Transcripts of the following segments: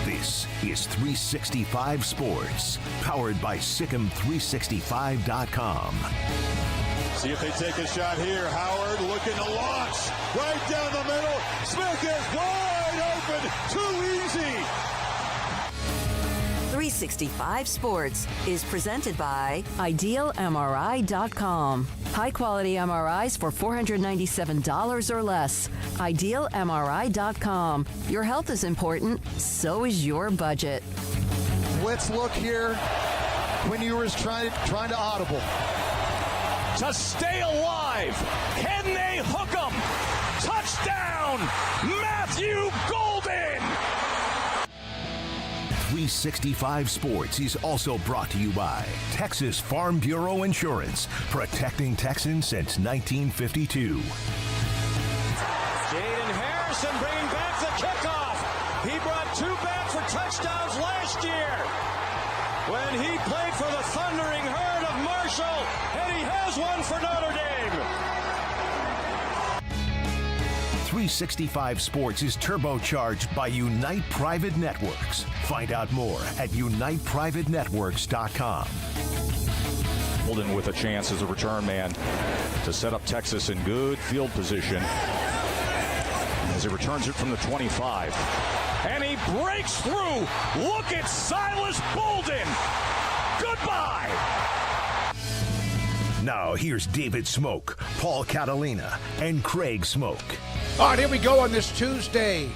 This is 365 Sports, powered by Sikkim365.com. See if they take a shot here. Howard looking to launch. Right down the middle. Smith is wide open. Too easy. 365 Sports is presented by IdealMRI.com. High-quality MRIs for $497 or less. IdealMRI.com. Your health is important, so is your budget. Let's look here. Quinn Ewers trying to audible. To stay alive. Can they hook him? Touchdown, Matthew Golden. 365 Sports is also brought to you by Texas Farm Bureau Insurance, protecting Texans since 1952. Jaden Harrison bringing back the kickoff. He brought 2 back for touchdowns last year when he played for the Thundering Herd of Marshall, and he has one for Notre Dame. 365 Sports is turbocharged by Unite Private Networks. Find out more at uniteprivatenetworks.com. Golden with a chance as a return man to set up Texas in good field position as he returns it from the 25. And he breaks through. Look at Silas Bolden. Goodbye. Now here's David Smoak, Paul Catalina, and Craig Smoak. All right, here we go on this Tuesday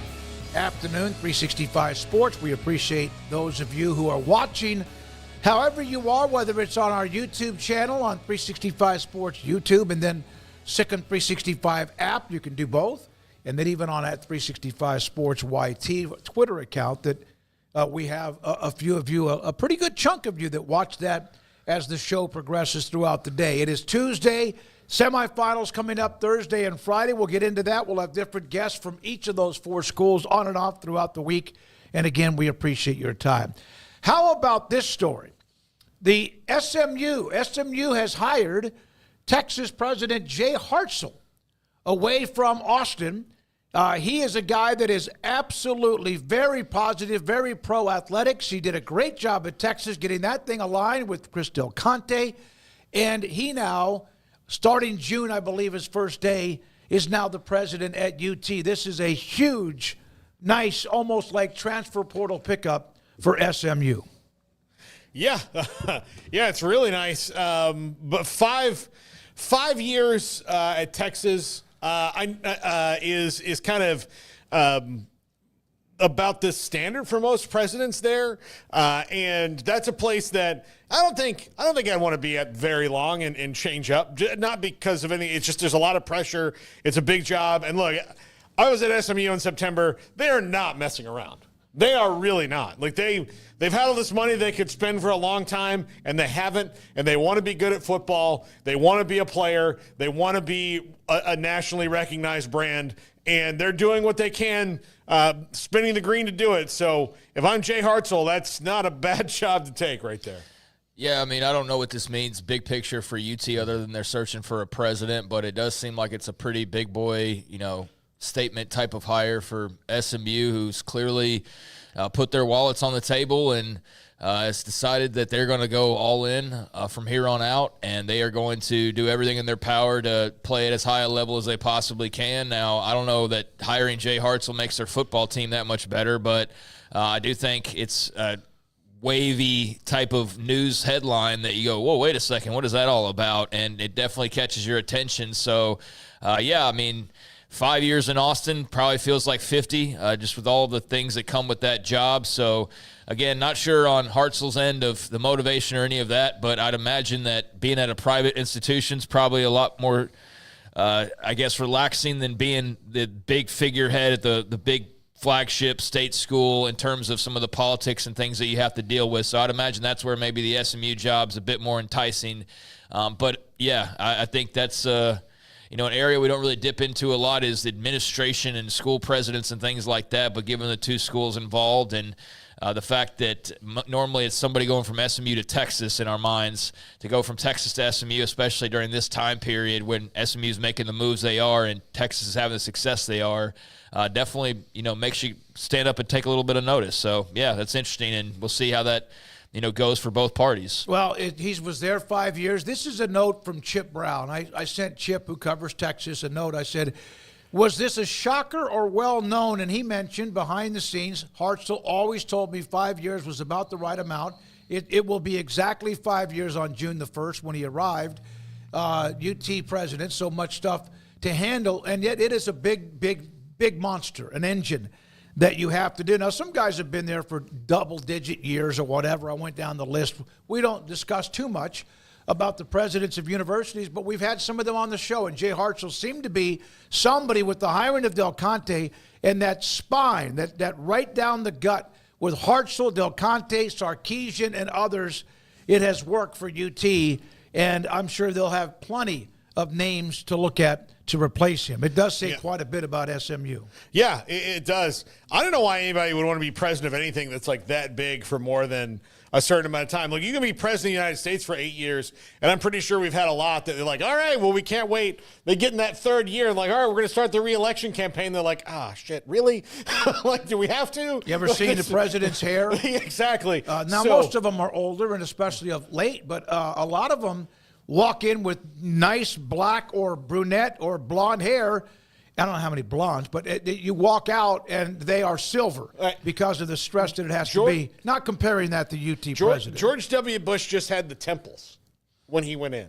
afternoon, 365 Sports. We appreciate those of you who are watching, however you are, whether it's on our YouTube channel on 365 Sports YouTube and then Sikkim 365 app. You can do both. And then even on that 365 Sports YT Twitter account that we have a few of you, a pretty good chunk of you that watch that as the show progresses throughout the day. It is Tuesday. Semifinals coming up Thursday and Friday. We'll get into that. We'll have different guests from each of those 4 schools on and off throughout the week. And again, we appreciate your time. How about this story? The SMU has hired Texas President Jay Hartzell away from Austin. He is a guy that is absolutely very positive, very pro-athletics. He did a great job at Texas getting that thing aligned with Chris Del Conte. And he now, starting June, I believe his first day, is now the president at UT. This is a huge, nice, almost like transfer portal pickup for SMU. Yeah, yeah, it's really nice. But five years at Texas is kind of about the standard for most presidents there, and that's a place that I don't think I'd want to be at very long and change up. Not because of anything. It's just there's a lot of pressure. It's a big job. And look, I was at SMU in September. They are not messing around. They are really not. Like they've had all this money they could spend for a long time, and they haven't. And they want to be good at football. They want to be a player. They want to be a nationally recognized brand. And they're doing what they can, spinning the green to do it. So if I'm Jay Hartzell, that's not a bad job to take right there. Yeah, I mean, I don't know what this means big picture for UT other than they're searching for a president, but it does seem like it's a pretty big boy, statement type of hire for SMU, who's clearly put their wallets on the table and has decided that they're going to go all in from here on out, and they are going to do everything in their power to play at as high a level as they possibly can. Now, I don't know that hiring Jay Hartzell makes their football team that much better, but I do think it's a wavy type of news headline that you go, whoa, wait a second, what is that all about? And it definitely catches your attention. So, yeah, I mean, 5 years in Austin probably feels like 50, just with all the things that come with that job. So, again, not sure on Hartzell's end of the motivation or any of that, but I'd imagine that being at a private institution is probably a lot more, relaxing than being the big figurehead at the big flagship state school in terms of some of the politics and things that you have to deal with. So I'd imagine that's where maybe the SMU job's a bit more enticing. But, yeah, I think that's an area we don't really dip into a lot is administration and school presidents and things like that, but given the 2 schools involved and The fact that normally it's somebody going from SMU to Texas in our minds, to go from Texas to SMU, especially during this time period when SMU is making the moves they are and Texas is having the success they are, definitely, makes you stand up and take a little bit of notice. So, yeah, that's interesting, and we'll see how that, goes for both parties. Well, he was there 5 years. This is a note from Chip Brown. I sent Chip, who covers Texas, a note. I said, was this a shocker or well-known? And he mentioned behind the scenes, Hartzell always told me 5 years was about the right amount. It will be exactly 5 years on June the 1st when he arrived, UT president, so much stuff to handle. And yet it is a big monster, an engine that you have to do. Now, some guys have been there for double-digit years or whatever. I went down the list. We don't discuss too much about the presidents of universities, but we've had some of them on the show, and Jay Hartzell seemed to be somebody with the hiring of Del Conte and that spine, that right down the gut with Hartzell, Del Conte, Sarkisian, and others. It has worked for UT, and I'm sure they'll have plenty of names to look at to replace him. It does say quite a bit about SMU. Yeah, it does. I don't know why anybody would want to be president of anything that's like that big for more than a certain amount of time. Look, you can be president of the United States for 8 years, and I'm pretty sure we've had a lot that they're like, all right, well, we can't wait. They get in that third year, and like, all right, we're going to start the re-election campaign. They're like, shit, really? Like, do we have to? You ever seen the president's hair? Exactly. Now, most of them are older, and especially of late, but a lot of them walk in with nice black or brunette or blonde hair. I don't know how many blondes, but you walk out and they are silver because of the stress that it has to be. Not comparing that to UT president. George W. Bush just had the temples when he went in.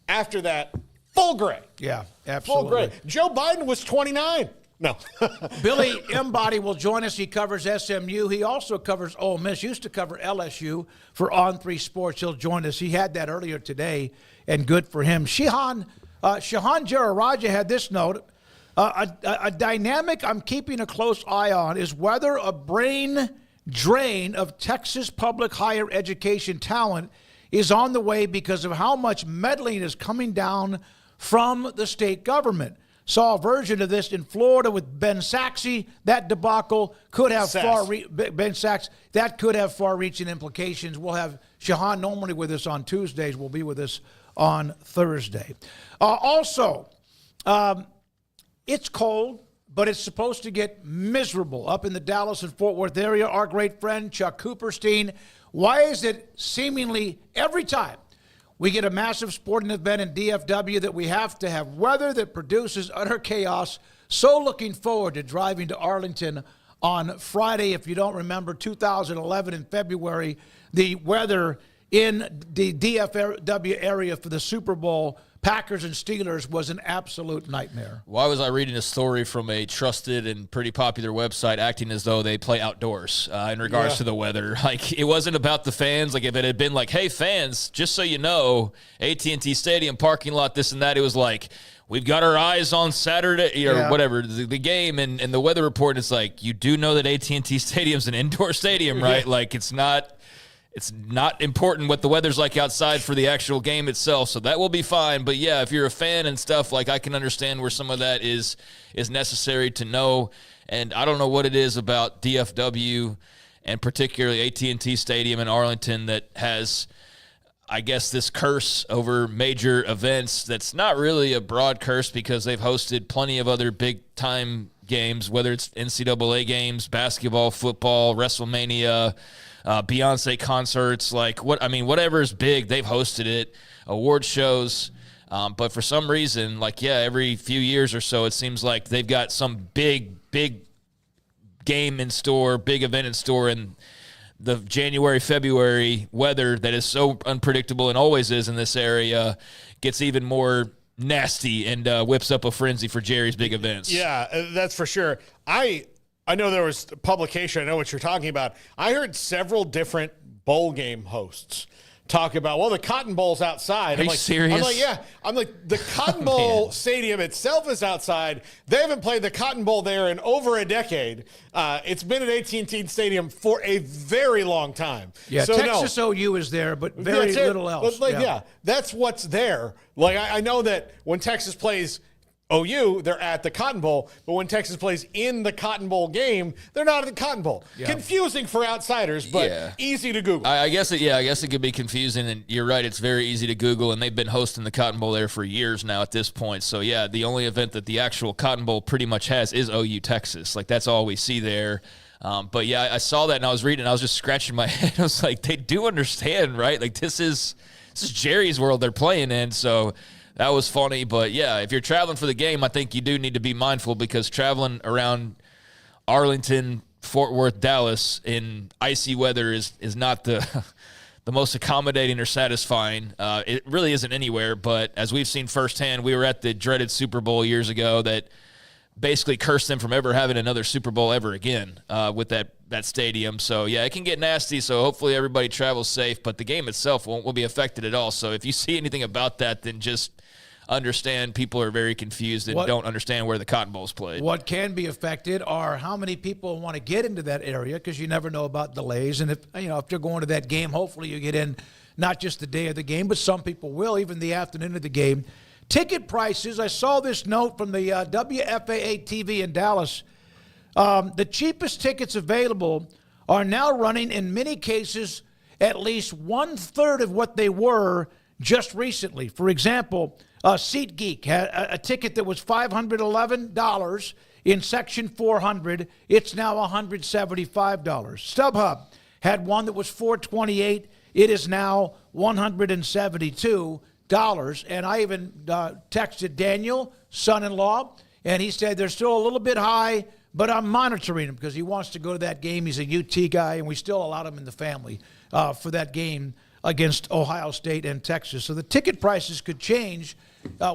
After that, full gray. Yeah, absolutely. Full gray. Joe Biden was 29. No. Billy Embody will join us. He covers SMU. He also covers Ole Miss. Used to cover LSU for On3 Sports. He'll join us. He had that earlier today, and good for him. Shahan Jararaja had this note. A dynamic I'm keeping a close eye on is whether a brain drain of Texas public higher education talent is on the way because of how much meddling is coming down from the state government. Saw a version of this in Florida with Ben Saxe. That debacle could have Ben Saxe. That could have far-reaching implications. We'll have Shahan normally with us on Tuesdays. Will be with us on Thursday. It's cold, but it's supposed to get miserable up in the Dallas and Fort Worth area. Our great friend Chuck Cooperstein. Why is it seemingly every time we get a massive sporting event in DFW that we have to have weather that produces utter chaos? So looking forward to driving to Arlington on Friday. If you don't remember, 2011 in February, the weather in the DFW area for the Super Bowl, Packers and Steelers, was an absolute nightmare. Why was I reading a story from a trusted and pretty popular website acting as though they play outdoors in regards to the weather? Like, it wasn't about the fans. Like, if it had been like, hey, fans, just so you know, AT&T Stadium parking lot, this and that, it was like, we've got our eyes on Saturday or whatever, the game and the weather report. It's like, you do know that AT&T Stadium's an indoor stadium, right? Like, it's not important what the weather's like outside for the actual game itself, so that will be fine. But yeah, if you're a fan and stuff, like, I can understand where some of that is necessary to know. And I don't know what it is about DFW and particularly AT&T Stadium in Arlington that has, I guess, this curse over major events that's not really a broad curse because they've hosted plenty of other big-time games, whether it's NCAA games, basketball, football, WrestleMania, Beyonce concerts, whatever is big, they've hosted it, award shows. But for some reason, every few years or so, it seems like they've got some big game in store, big event in store, and the January, February weather that is so unpredictable and always is in this area gets even more nasty and whips up a frenzy for Jerry's big events. Yeah, that's for sure. I know there was publication. I know what you're talking about. I heard several different bowl game hosts talk about, well, the Cotton Bowl's outside. Are you serious? I'm like, yeah. I'm like, the Cotton Bowl Stadium itself is outside. They haven't played the Cotton Bowl there in over a decade. It's been at AT&T Stadium for a very long time. Yeah, so Texas OU is there, but very little else. That's what's there. Like, I know that when Texas plays OU, they're at the Cotton Bowl. But when Texas plays in the Cotton Bowl game, they're not at the Cotton Bowl. Yeah. Confusing for outsiders, but easy to Google. I guess it could be confusing, and you're right. It's very easy to Google, and they've been hosting the Cotton Bowl there for years now at this point. So, yeah, the only event that the actual Cotton Bowl pretty much has is OU Texas. Like, that's all we see there. But, yeah, I saw that, and I was reading, and I was just scratching my head. I was like, they do understand, right? Like, this is Jerry's world they're playing in, so – that was funny, but yeah, if you're traveling for the game, I think you do need to be mindful because traveling around Arlington, Fort Worth, Dallas in icy weather is not the most accommodating or satisfying. It really isn't anywhere, but as we've seen firsthand, we were at the dreaded Super Bowl years ago that basically cursed them from ever having another Super Bowl ever again with that stadium. So, yeah, it can get nasty, so hopefully everybody travels safe, but the game itself won't be affected at all. So if you see anything about that, then just understand people are very confused and don't understand where the Cotton Bowl is played. What can be affected are how many people want to get into that area because you never know about delays. And if you're going to that game, hopefully you get in not just the day of the game, but some people will, even the afternoon of the game. Ticket prices, I saw this note from the WFAA TV in Dallas. The cheapest tickets available are now running, in many cases, at least 1/3 of what they were just recently. For example, SeatGeek had a ticket that was $511 in Section 400. It's now $175. StubHub had one that was $428. It is now $172. And I even texted Daniel, son-in-law, and he said they're still a little bit high, but I'm monitoring him because he wants to go to that game. He's a UT guy, and we still allowed him in the family for that game against Ohio State and Texas. So the ticket prices could change,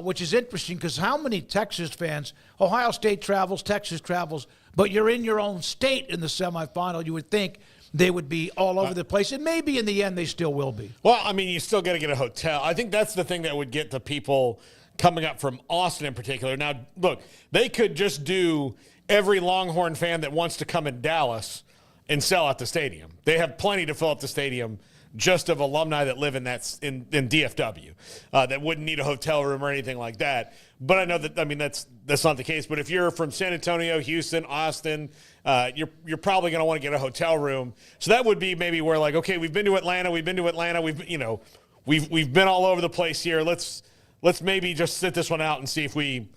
which is interesting because how many Texas fans, Ohio State travels, Texas travels, but you're in your own state in the semifinal. You would think they would be all over the place, and maybe in the end they still will be. Well, I mean, you still got to get a hotel. I think that's the thing that would get the people coming up from Austin in particular. Now, look, they could just do every Longhorn fan that wants to come in Dallas and sell out the stadium. They have plenty to fill up the stadium just of alumni that live in DFW that wouldn't need a hotel room or anything like that. But I know that, I mean, that's not the case. But if you're from San Antonio, Houston, Austin, you're probably going to want to get a hotel room. So that would be maybe where, like, okay, we've been to Atlanta, we've been all over the place here. Let's maybe just sit this one out and see if we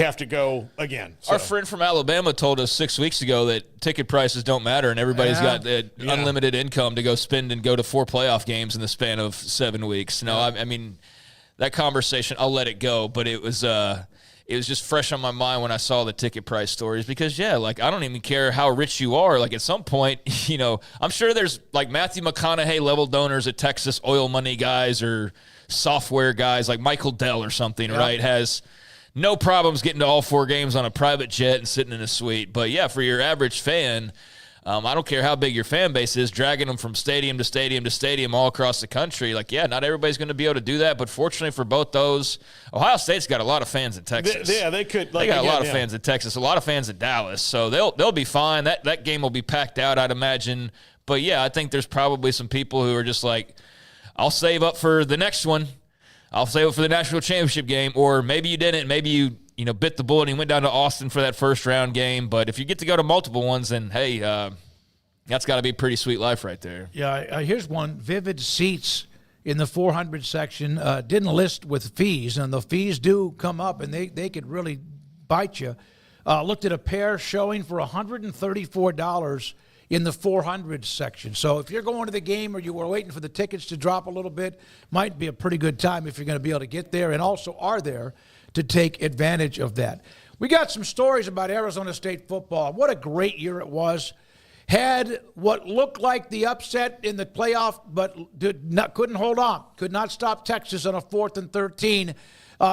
have to go again. So. Our friend from Alabama told us 6 weeks ago that ticket prices don't matter and everybody's got unlimited income to go spend and go to 4 playoff games in the span of 7 weeks. No, I mean, that conversation, I'll let it go, but it was just fresh on my mind when I saw the ticket price stories because, I don't even care how rich you are. Like, at some point, I'm sure there's, like, Matthew McConaughey level donors at Texas, oil money guys or software guys like Michael Dell or something, right, has no problems getting to all 4 games on a private jet and sitting in a suite. But, for your average fan, I don't care how big your fan base is, dragging them from stadium to stadium to stadium all across the country. Not everybody's going to be able to do that. But fortunately for both those, Ohio State's got a lot of fans in Texas. They could. They got a lot of fans in Texas, a lot of fans in Dallas. So they'll be fine. That game will be packed out, I'd imagine. But, I think there's probably some people who are just like, I'll save up for the next one. I'll save it for the national championship game, or maybe you didn't. Maybe you bit the bullet and went down to Austin for that first round game. But if you get to go to multiple ones, then hey, that's got to be a pretty sweet life right there. Yeah, here's one. Vivid Seats in the 400 section didn't list with fees, and the fees do come up, and they could really bite you. Looked at a pair showing for $134 in the 400 section. So if you're going to the game or you were waiting for the tickets to drop a little bit, might be a pretty good time if you're going to be able to get there and also are there to take advantage of that. We got some stories about Arizona State football. What a great year it was. Had what looked like the upset in the playoff, but couldn't hold on. Could not stop Texas on a 4th and 13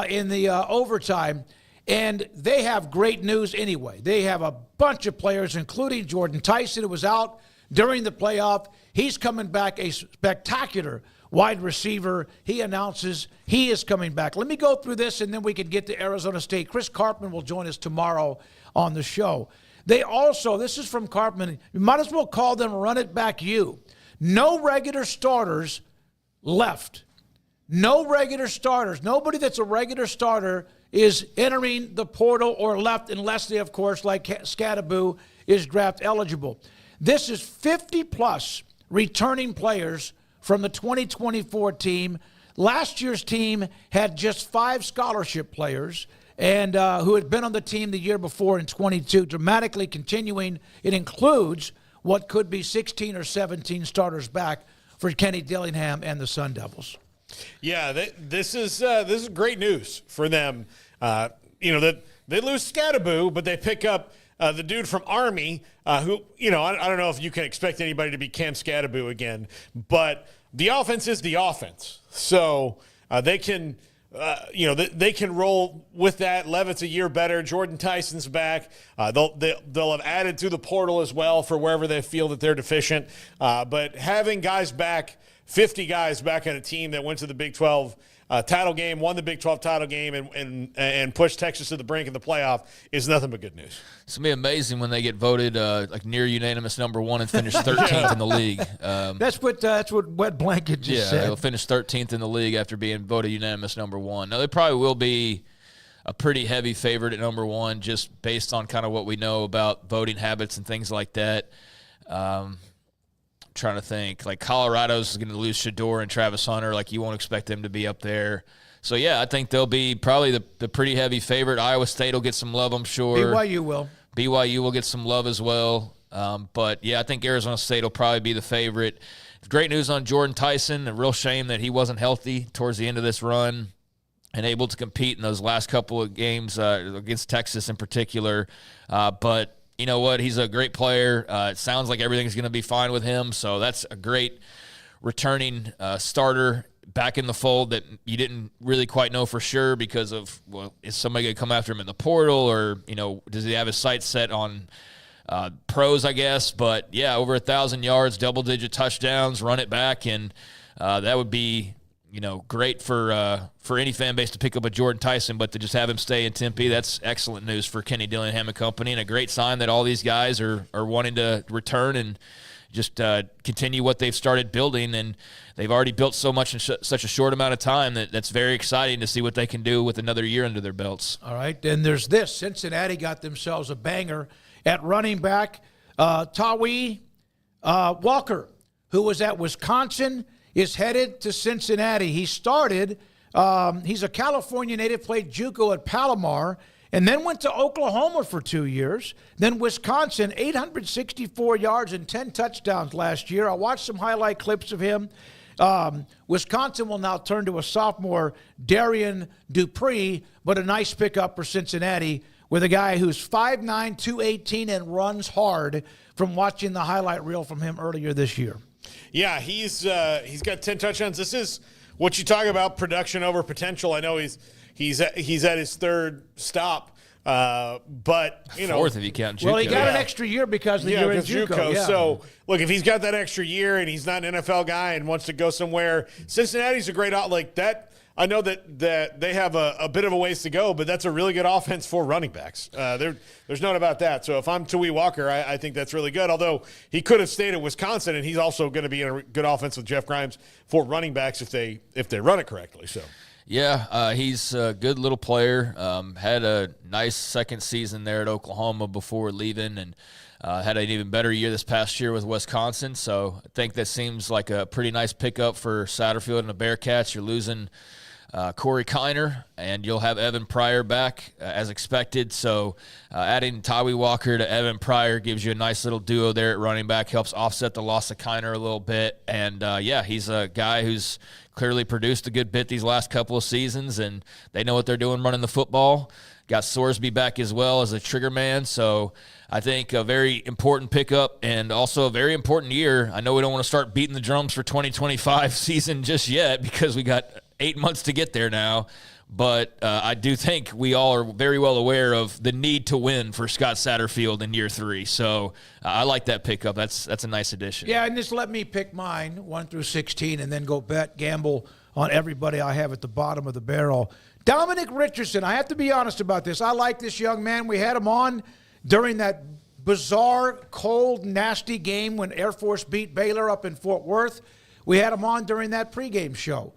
in the overtime. And they have great news anyway. They have a bunch of players, including Jordan Tyson, who was out during the playoff. He's coming back, a spectacular wide receiver. He announces he is coming back. Let me go through this, and then we can get to Arizona State. Chris Karpman will join us tomorrow on the show. They also, this is from Karpman, you might as well call them Run It Back U. No regular starters left. No regular starters. Nobody that's a regular starter is entering the portal or left, unless they, of course, like Scadaboo, is draft eligible. This is 50-plus returning players from the 2024 team. Last year's team had just 5 scholarship players and who had been on the team the year before in 22, dramatically continuing. It includes what could be 16 or 17 starters back for Kenny Dillingham and the Sun Devils. Yeah, this is great news for them. That they lose Scadaboo, but they pick up the dude from Army, who, I don't know if you can expect anybody to be Cam Scadaboo again, but the offense is the offense. So they can, they can roll with that. Levitt's a year better. Jordan Tyson's back. They'll have added to the portal as well for wherever they feel that they're deficient. But having guys back, 50 guys back on a team that went to the Big 12 title game, won the Big 12 title game, and pushed Texas to the brink of the playoff is nothing but good news. It's going to be amazing when they get voted near unanimous number 1 and finish 13th in the league. That's what Wet Blanket just said. Yeah, they'll finish 13th in the league after being voted unanimous number 1. Now, they probably will be a pretty heavy favorite at number 1 just based on kind of what we know about voting habits and things like that. Trying to think, like Colorado's going to lose Shador and Travis Hunter. Like, you won't expect them to be up there. So, yeah, I think they'll be probably the pretty heavy favorite. Iowa State will get some love, I'm sure. BYU will get some love as well. But, yeah, I think Arizona State will probably be the favorite. Great news on Jordan Tyson. A real shame that he wasn't healthy towards the end of this run and able to compete in those last couple of games against Texas in particular. But you know what? He's a great player. It sounds like everything's going to be fine with him. So that's a great returning starter back in the fold that you didn't really quite know for sure because of, well, is somebody going to come after him in the portal or, does he have his sights set on pros, I guess? But, yeah, over 1,000 yards, double-digit touchdowns, run it back, and that would be – great for any fan base to pick up a Jordan Tyson, but to just have him stay in Tempe, that's excellent news for Kenny Dillingham and company, and a great sign that all these guys are wanting to return and just continue what they've started building. And they've already built so much in such a short amount of time that's very exciting to see what they can do with another year under their belts. All right, then there's this. Cincinnati got themselves a banger at running back. Tawi Walker, who was at Wisconsin, is headed to Cincinnati. He started, he's a California native, played JUCO at Palomar, and then went to Oklahoma for 2 years. Then Wisconsin, 864 yards and 10 touchdowns last year. I watched some highlight clips of him. Wisconsin will now turn to a sophomore, Darian Dupree, but a nice pickup for Cincinnati with a guy who's 5'9", 218, and runs hard from watching the highlight reel from him earlier this year. Yeah, he's got 10 touchdowns. This is what you talk about, production over potential. I know he's at his third stop, but fourth if you count JUCO. Well, he got an extra year because of the year in JUCO. Yeah. So look, if he's got that extra year and he's not an NFL guy and wants to go somewhere, Cincinnati's a great out like that. I know that they have a bit of a ways to go, but that's a really good offense for running backs. There's no doubt about that. So if I'm Tawi Walker, I think that's really good, although he could have stayed at Wisconsin, and he's also going to be in a good offense with Jeff Grimes for running backs if they run it correctly. So. Yeah, he's a good little player. Had a nice second season there at Oklahoma before leaving, and had an even better year this past year with Wisconsin. So I think that seems like a pretty nice pickup for Satterfield and the Bearcats. You're losing Corey Kiner, and you'll have Evan Pryor back as expected. So adding Tawi Walker to Evan Pryor gives you a nice little duo there at running back, helps offset the loss of Kiner a little bit. And, he's a guy who's clearly produced a good bit these last couple of seasons, and they know what they're doing running the football. Got Sorsby back as well as a trigger man. So I think a very important pickup and also a very important year. I know we don't want to start beating the drums for 2025 season just yet because we got 8 months to get there now. But I do think we all are very well aware of the need to win for Scott Satterfield in year 3. So I like that pickup. That's a nice addition. Yeah, and just let me pick mine, 1 through 16, and then go gamble on everybody I have at the bottom of the barrel. Dominic Richardson, I have to be honest about this. I like this young man. We had him on during that bizarre, cold, nasty game when Air Force beat Baylor up in Fort Worth. We had him on during that pregame show.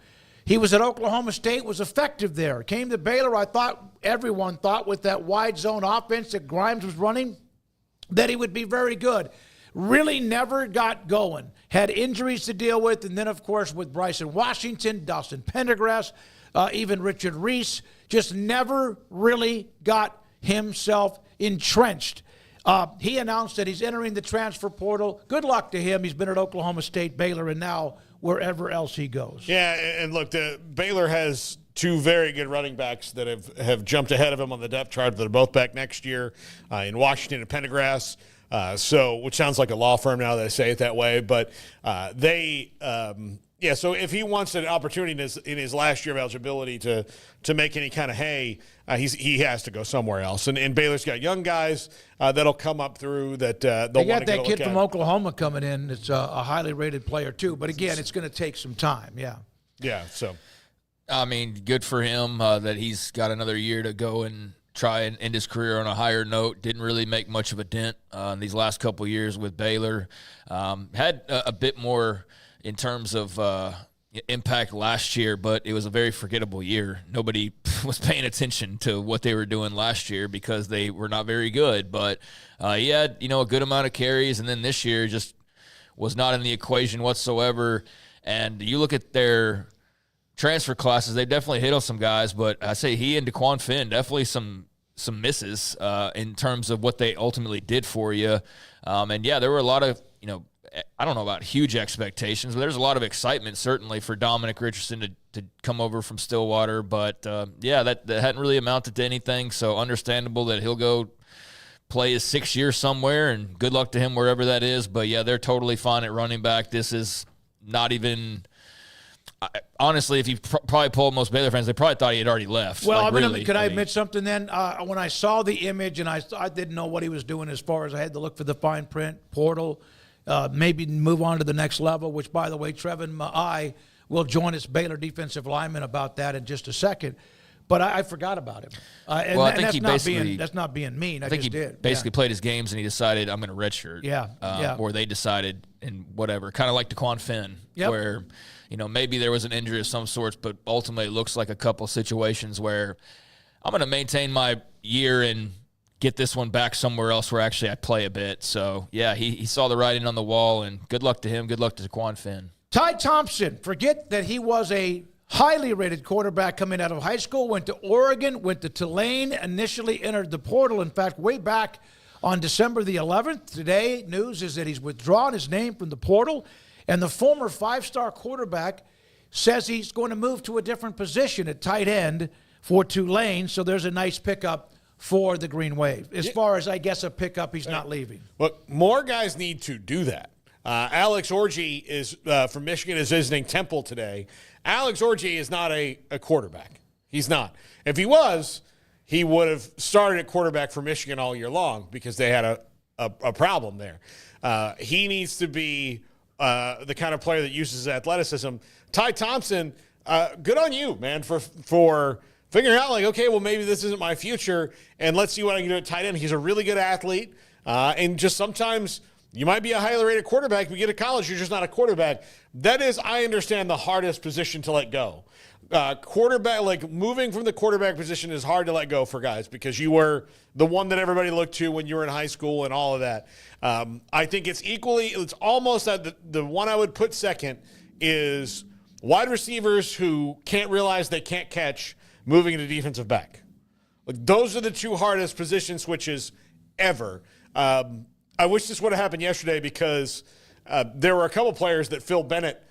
He was at Oklahoma State, was effective there. Came to Baylor, everyone thought with that wide zone offense that Grimes was running, that he would be very good. Really never got going. Had injuries to deal with, and then, of course, with Bryson Washington, Dawson Pendergrass, even Richard Reese, just never really got himself entrenched. He announced that he's entering the transfer portal. Good luck to him. He's been at Oklahoma State, Baylor, and now wherever else he goes. Yeah, and look, Baylor has two very good running backs that have jumped ahead of him on the depth chart that are both back next year in Washington and Pendergrass. Which sounds like a law firm now that I say it that way, but so if he wants an opportunity in his last year of eligibility to make any kind of hay, he has to go somewhere else. And Baylor's got young guys that'll come up through that they'll they want got to that kid from Oklahoma coming in. It's a highly rated player too, but again, it's going to take some time. Yeah. Yeah. So, I mean, good for him that he's got another year to go and try and end his career on a higher note. Didn't really make much of a dent in these last couple of years with Baylor. Had a bit more in terms of impact last year, but it was a very forgettable year. Nobody was paying attention to what they were doing last year because they were not very good. But he had, a good amount of carries, and then this year just was not in the equation whatsoever. And you look at their transfer classes, they definitely hit on some guys, but I say he and DeQuan Finn, definitely some misses in terms of what they ultimately did for you. And yeah, there were a lot of, I don't know about huge expectations, but there's a lot of excitement certainly for Dominic Richardson to come over from Stillwater. But that hadn't really amounted to anything. So understandable that he'll go play his 6th year somewhere, and good luck to him wherever that is. But yeah, they're totally fine at running back. This is not even. Honestly, if you probably polled most Baylor fans, they probably thought he had already left. Well, can I admit something then? When I saw the image and I didn't know what he was doing as far as I had to look for the fine print, portal, maybe move on to the next level, which, by the way, Trevin Ma'ai will join us, Baylor defensive lineman, about that in just a second. But I forgot about him. I think that's not being mean. I think he basically played his games and he decided, I'm going to redshirt. Yeah. Or they decided, and whatever. Kind of like DeQuan Finn, where – maybe there was an injury of some sorts, but ultimately it looks like a couple situations where I'm going to maintain my year and get this one back somewhere else where actually I play a bit. So, yeah, he saw the writing on the wall, and good luck to him. Good luck to DeQuan Finn. Ty Thompson, forget that he was a highly rated quarterback coming out of high school, went to Oregon, went to Tulane, initially entered the portal. In fact, way back on December the 11th, today, news is that he's withdrawn his name from the portal. And the former 5-star quarterback says he's going to move to a different position at tight end for Tulane. So there's a nice pickup for the Green Wave. As far as, I guess, a pickup, he's not leaving. Look, more guys need to do that. Alex Orji is from Michigan is visiting Temple today. Alex Orji is not a quarterback. He's not. If he was, he would have started at quarterback for Michigan all year long because they had a problem there. He needs to be the kind of player that uses his athleticism. Ty Thompson, good on you, man, for figuring out, like, okay, well, maybe this isn't my future, and let's see what I can do at tight end. He's a really good athlete, and just sometimes you might be a highly rated quarterback, but you get to college, you're just not a quarterback. That is, I understand, the hardest position to let go. Quarterback, like moving from the quarterback position is hard to let go for guys because you were the one that everybody looked to when you were in high school and all of that. I think it's almost at the one I would put second is wide receivers who can't realize they can't catch moving into defensive back. Like, those are the two hardest position switches ever. I wish this would have happened yesterday because there were a couple players that Phil Bennett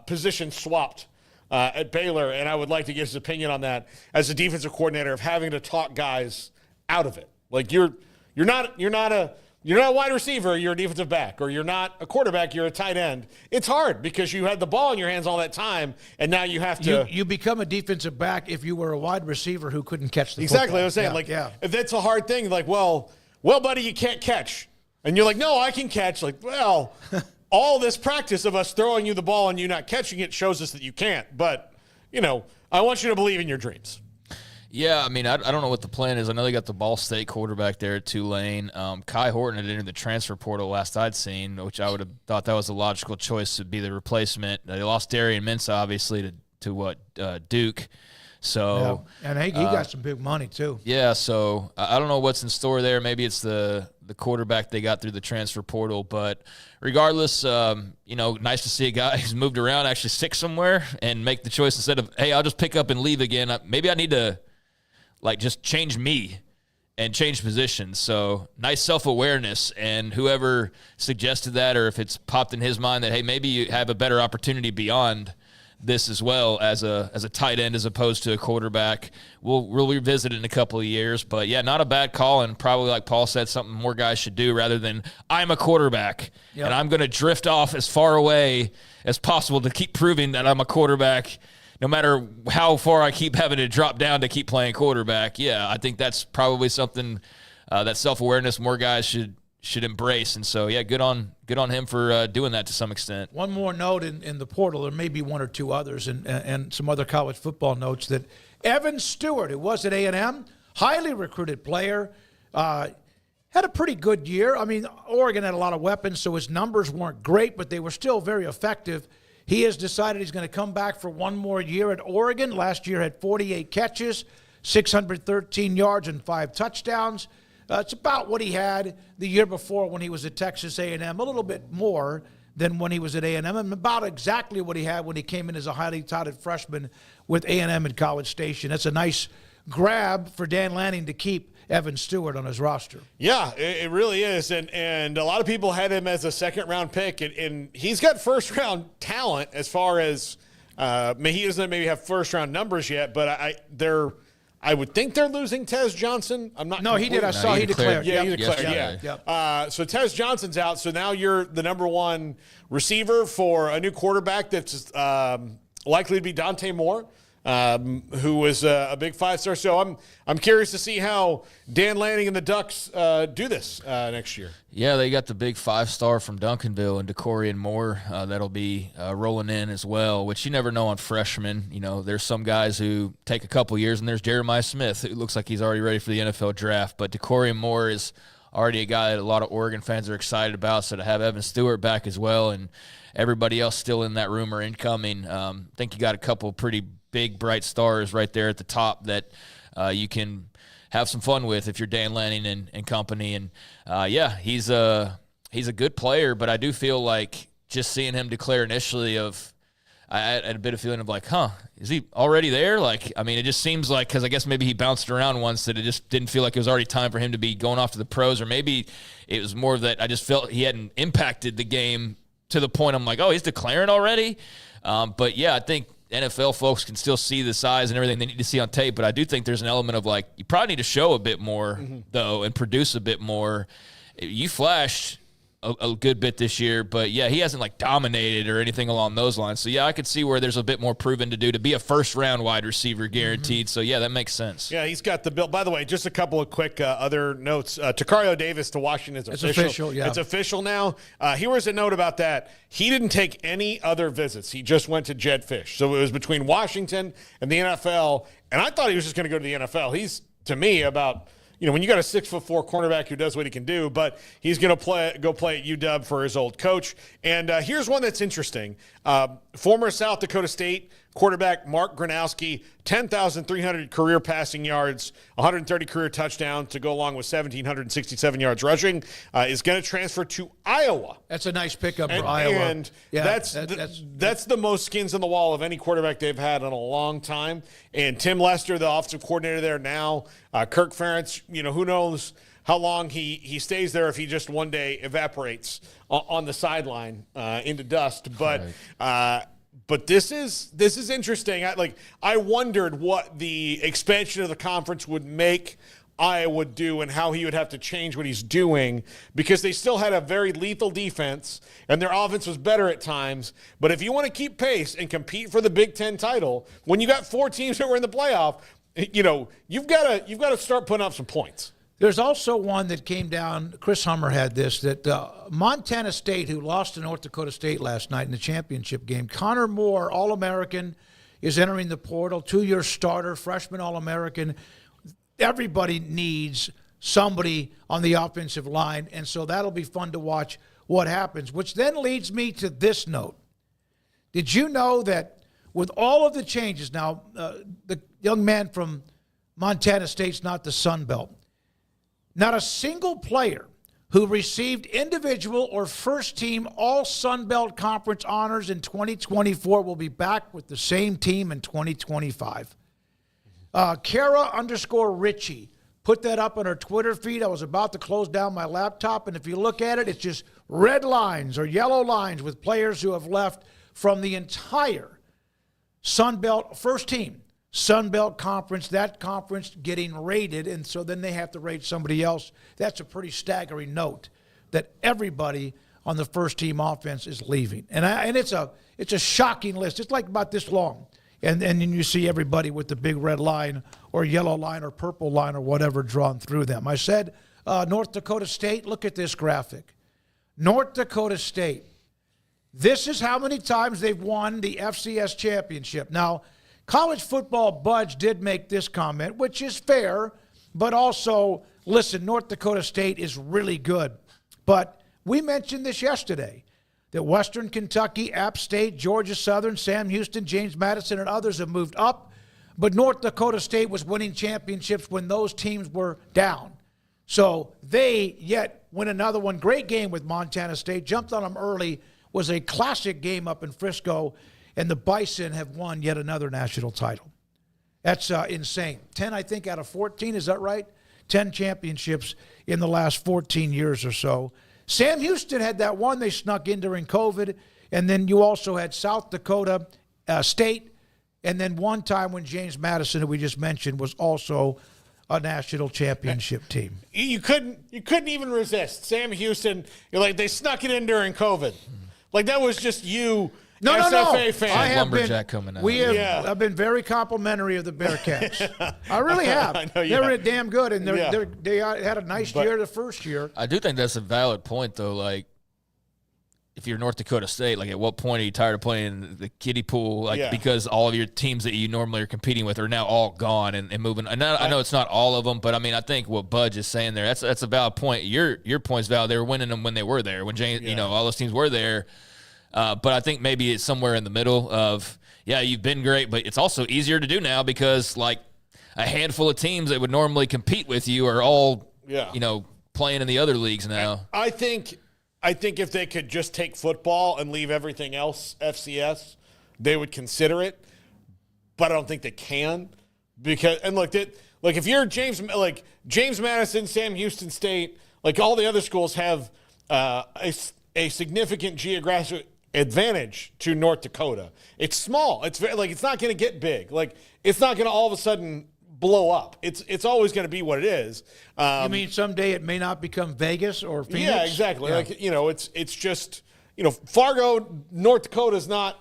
position swapped at Baylor, and I would like to get his opinion on that as a defensive coordinator of having to talk guys out of it. Like, you're not a wide receiver, you're a defensive back, or you're not a quarterback, you're a tight end. It's hard because you had the ball in your hands all that time, and now you have to. You become a defensive back if you were a wide receiver who couldn't catch the exactly. football. I was saying, if that's a hard thing, like, well, buddy, you can't catch, and you're like, no, I can catch. Like, well. All this practice of us throwing you the ball and you not catching it shows us that you can't. But, I want you to believe in your dreams. Yeah, I mean, I don't know what the plan is. I know they got the Ball State quarterback there at Tulane. Kai Horton had entered the transfer portal last I'd seen, which I would have thought that was a logical choice to be the replacement. They lost Darian Mensah, obviously, Duke. So and he got some big money too. Yeah, so I don't know what's in store there. Maybe it's the quarterback they got through the transfer portal, but regardless, nice to see a guy who's moved around actually stick somewhere and make the choice instead of, hey, I'll just pick up and leave again. Maybe I need to just change me and change positions. So nice self-awareness, and whoever suggested that, or if it's popped in his mind that, hey, maybe you have a better opportunity beyond this as well as a tight end as opposed to a quarterback. We'll revisit it in a couple of years. But, yeah, not a bad call, and probably, like Paul said, something more guys should do rather than I'm a quarterback and I'm going to drift off as far away as possible to keep proving that I'm a quarterback no matter how far I keep having to drop down to keep playing quarterback. Yeah, I think that's probably something that self-awareness more guys should embrace. And so, yeah, good on him for doing that to some extent. One more note in the portal, there may be one or two others, and some other college football notes, that Evan Stewart, who was at A&M, highly recruited player, had a pretty good year. I mean, Oregon had a lot of weapons, so his numbers weren't great, but they were still very effective. He has decided he's going to come back for one more year at Oregon. Last year had 48 catches, 613 yards, and 5 touchdowns. It's about what he had the year before when he was at Texas A&M, a little bit more than when he was at A&M, and about exactly what he had when he came in as a highly touted freshman with A&M in College Station. That's a nice grab for Dan Lanning to keep Evan Stewart on his roster. Yeah, it really is, and a lot of people had him as a second-round pick, and he's got first-round talent as far as he doesn't maybe have first-round numbers yet, but I would think they're losing Tez Johnson. I'm not. No, he did. I saw he declared. Yeah, he declared. Yeah. So Tez Johnson's out. So now you're the number one receiver for a new quarterback that's likely to be Dante Moore, who was a big 5-star. So I'm curious to see how Dan Lanning and the Ducks do this next year. Yeah, they got the big 5-star from Duncanville and Decorian Moore that'll be rolling in as well, which you never know on freshmen. You know, there's some guys who take a couple years, and there's Jeremiah Smith, who looks like he's already ready for the NFL draft. But Decorian Moore is already a guy that a lot of Oregon fans are excited about. So to have Evan Stewart back as well, and everybody else still in that room or incoming, I think you got a couple pretty big, bright stars right there at the top that you can have some fun with if you're Dan Lanning and company. And, he's a good player, but I do feel like just seeing him declare initially I had a bit of feeling of like, is he already there? Like, I mean, it just seems like, because I guess maybe he bounced around once, that it just didn't feel like it was already time for him to be going off to the pros, or maybe it was more that I just felt he hadn't impacted the game to the point I'm like, oh, he's declaring already? But, yeah, I think NFL folks can still see the size and everything they need to see on tape, but I do think there's an element of like, you probably need to show a bit more, though, and produce a bit more. You flashed a good bit this year, but yeah, he hasn't like dominated or anything along those lines. So yeah, I could see where there's a bit more proven to do to be a first-round wide receiver guaranteed. So yeah, that makes sense. Yeah, he's got the build. By the way, just a couple of quick other notes. Takario Davis to Washington is official. It's official, yeah. It's official now. Here was a note about that. He didn't take any other visits. He just went to Jed Fish. So it was between Washington and the NFL, and I thought he was just going to go to the NFL. He's, to me, about – when you got a 6'4" cornerback who does what he can do, but he's going to go play at UW for his old coach. And here's one that's interesting. Former South Dakota State quarterback Mark Gronowski, 10,300 career passing yards, 130 career touchdowns to go along with 1,767 yards rushing, is going to transfer to Iowa. That's a nice pickup for Iowa. And that's the most skins on the wall of any quarterback they've had in a long time. And Tim Lester, the offensive coordinator there now, Kirk Ferentz, who knows how long he stays there if he just one day evaporates on the sideline into dust. But But this is interesting. I wondered what the expansion of the conference would make Iowa do and how he would have to change what he's doing, because they still had a very lethal defense and their offense was better at times. But if you want to keep pace and compete for the Big Ten title, when you got 4 teams that were in the playoff, you've got to start putting up some points. There's also one that came down, Chris Hummer had this, that Montana State, who lost to North Dakota State last night in the championship game, Connor Moore, All-American, is entering the portal, 2-year starter, freshman All-American. Everybody needs somebody on the offensive line, and so that'll be fun to watch what happens, which then leads me to this note. Did you know that with all of the changes now, the young man from Montana State's not the Sun Belt. Not a single player who received individual or first-team All-Sun Belt Conference honors in 2024 will be back with the same team in 2025. Kara_Richie put that up on her Twitter feed. I was about to close down my laptop, and if you look at it, it's just red lines or yellow lines with players who have left from the entire Sun Belt first team. Sun Belt Conference, that conference getting rated, and so then they have to rate somebody else. That's a pretty staggering note that everybody on the first team offense is leaving. And it's a shocking list. It's like about this long. And then you see everybody with the big red line or yellow line or purple line or whatever drawn through them. I said North Dakota State, look at this graphic. North Dakota State, this is how many times they've won the FCS championship. Now, College Football Budge did make this comment, which is fair, but also, listen, North Dakota State is really good. But we mentioned this yesterday, that Western Kentucky, App State, Georgia Southern, Sam Houston, James Madison, and others have moved up. But North Dakota State was winning championships when those teams were down. So they yet win another one. Great game with Montana State. Jumped on them early. Was a classic game up in Frisco. And the Bison have won yet another national title. That's insane. 10, I think, out of 14. Is that right? 10 championships in the last 14 years or so. Sam Houston had that one they snuck in during COVID. And then you also had South Dakota State. And then one time when James Madison, who we just mentioned, was also a national championship team. You couldn't even resist. Sam Houston, you're like, they snuck it in during COVID. Like, that was just you. No. SFA fan. I have lumberjack coming out. I've been very complimentary of the Bearcats. I really have. I know you they were have. damn good, and they had a nice year the first year. I do think that's a valid point, though. Like, if you're North Dakota State, like, at what point are you tired of playing in the kiddie pool? Like, because all of your teams that you normally are competing with are now all gone and moving. And I know it's not all of them, but I mean, I think what Budge is saying there, that's a valid point. Your point's valid. They were winning them when they were there, when James, all those teams were there. But I think maybe it's somewhere in the middle of, you've been great, but it's also easier to do now because, like, a handful of teams that would normally compete with you are all, playing in the other leagues now. I think if they could just take football and leave everything else FCS, they would consider it. But I don't think they can because, and look, if you're James Madison, Sam Houston State, like all the other schools have a significant geographic advantage to North Dakota. It's small. It's it's not going to get big. Like, it's not going to all of a sudden blow up. It's always going to be what it is. You mean someday it may not become Vegas or Phoenix? Yeah, exactly. Yeah. Like, it's just, Fargo, North Dakota is not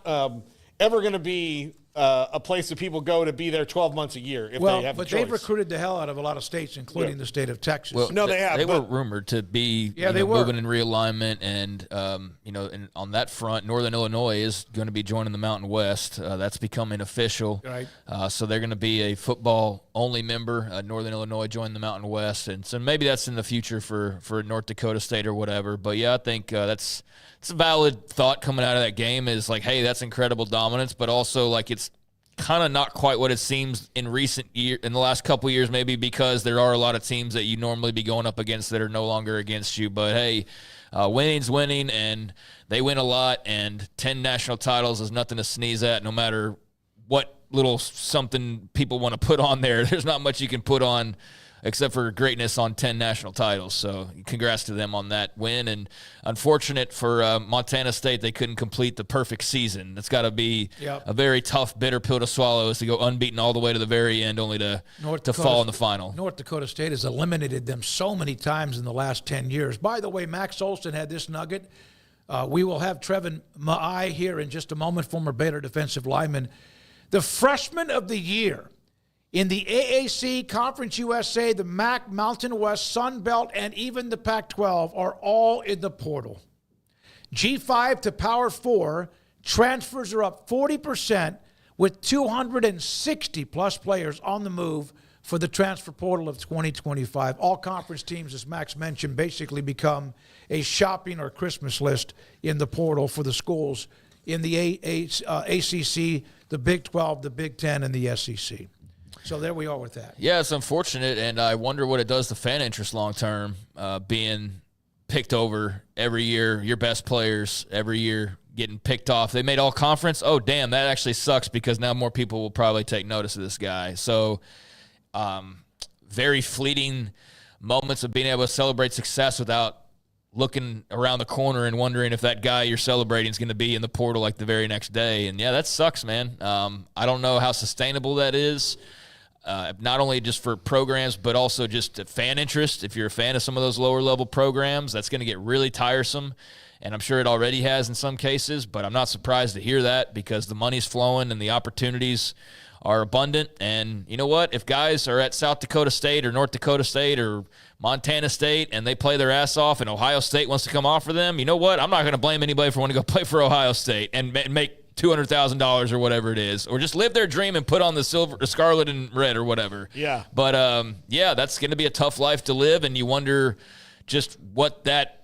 ever going to be a place that people go to be there 12 months a year if they have a choice. They've recruited the hell out of a lot of states, including the state of Texas. Well, no, they have. They were rumored to be moving in realignment, and and on that front, Northern Illinois is going to be joining the Mountain West. That's becoming official. Right. So they're going to be a football-only member. Northern Illinois joined the Mountain West, and so maybe that's in the future for North Dakota State or whatever. But yeah, I think it's a valid thought coming out of that game. Is like, hey, that's incredible dominance, but also like it's kind of not quite what it seems in the last couple of years, maybe because there are a lot of teams that you normally be going up against that are no longer against you. But hey, winning's winning, and they win a lot, and 10 national titles is nothing to sneeze at, no matter what little something people want to put on there. There's not much you can put on except for greatness on 10 national titles. So congrats to them on that win. And unfortunate for Montana State, they couldn't complete the perfect season. It's got to be a very tough, bitter pill to swallow, is to go unbeaten all the way to the very end, only to fall in the final. North Dakota State has eliminated them so many times in the last 10 years. By the way, Max Olson had this nugget. We will have Trevin Ma'ai here in just a moment, former Baylor defensive lineman. The freshman of the year in the AAC, Conference USA, the MAC, Mountain West, Sun Belt, and even the Pac-12 are all in the portal. G5 to Power 4, transfers are up 40% with 260-plus players on the move for the transfer portal of 2025. All conference teams, as Max mentioned, basically become a shopping or Christmas list in the portal for the schools in the ACC the Big 12, the Big 10, and the SEC. So there we are with that. Yeah, it's unfortunate, and I wonder what it does to fan interest long term, being picked over every year, your best players every year getting picked off. They made all conference. Oh, damn, that actually sucks because now more people will probably take notice of this guy. So very fleeting moments of being able to celebrate success without looking around the corner and wondering if that guy you're celebrating is going to be in the portal like the very next day. And, yeah, that sucks, man. I don't know how sustainable that is, not only just for programs but also just fan interest. If you're a fan of some of those lower-level programs, that's going to get really tiresome, and I'm sure it already has in some cases, but I'm not surprised to hear that because the money's flowing and the opportunities are abundant. And you know what? If guys are at South Dakota State or North Dakota State or Montana State and they play their ass off and Ohio State wants to come offer them, you know what? I'm not going to blame anybody for wanting to go play for Ohio State and make $200,000 or whatever it is, or just live their dream and put on the scarlet and red or whatever. Yeah. But, yeah, that's going to be a tough life to live, and you wonder just what that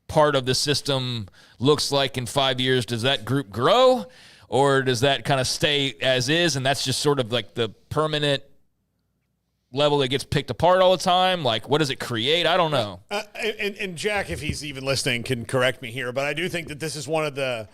part of the system looks like in 5 years. Does that group grow, or does that kind of stay as is, and that's just sort of like the permanent level that gets picked apart all the time? Like, what does it create? I don't know. And Jack, if he's even listening, can correct me here, but I do think that this is one of the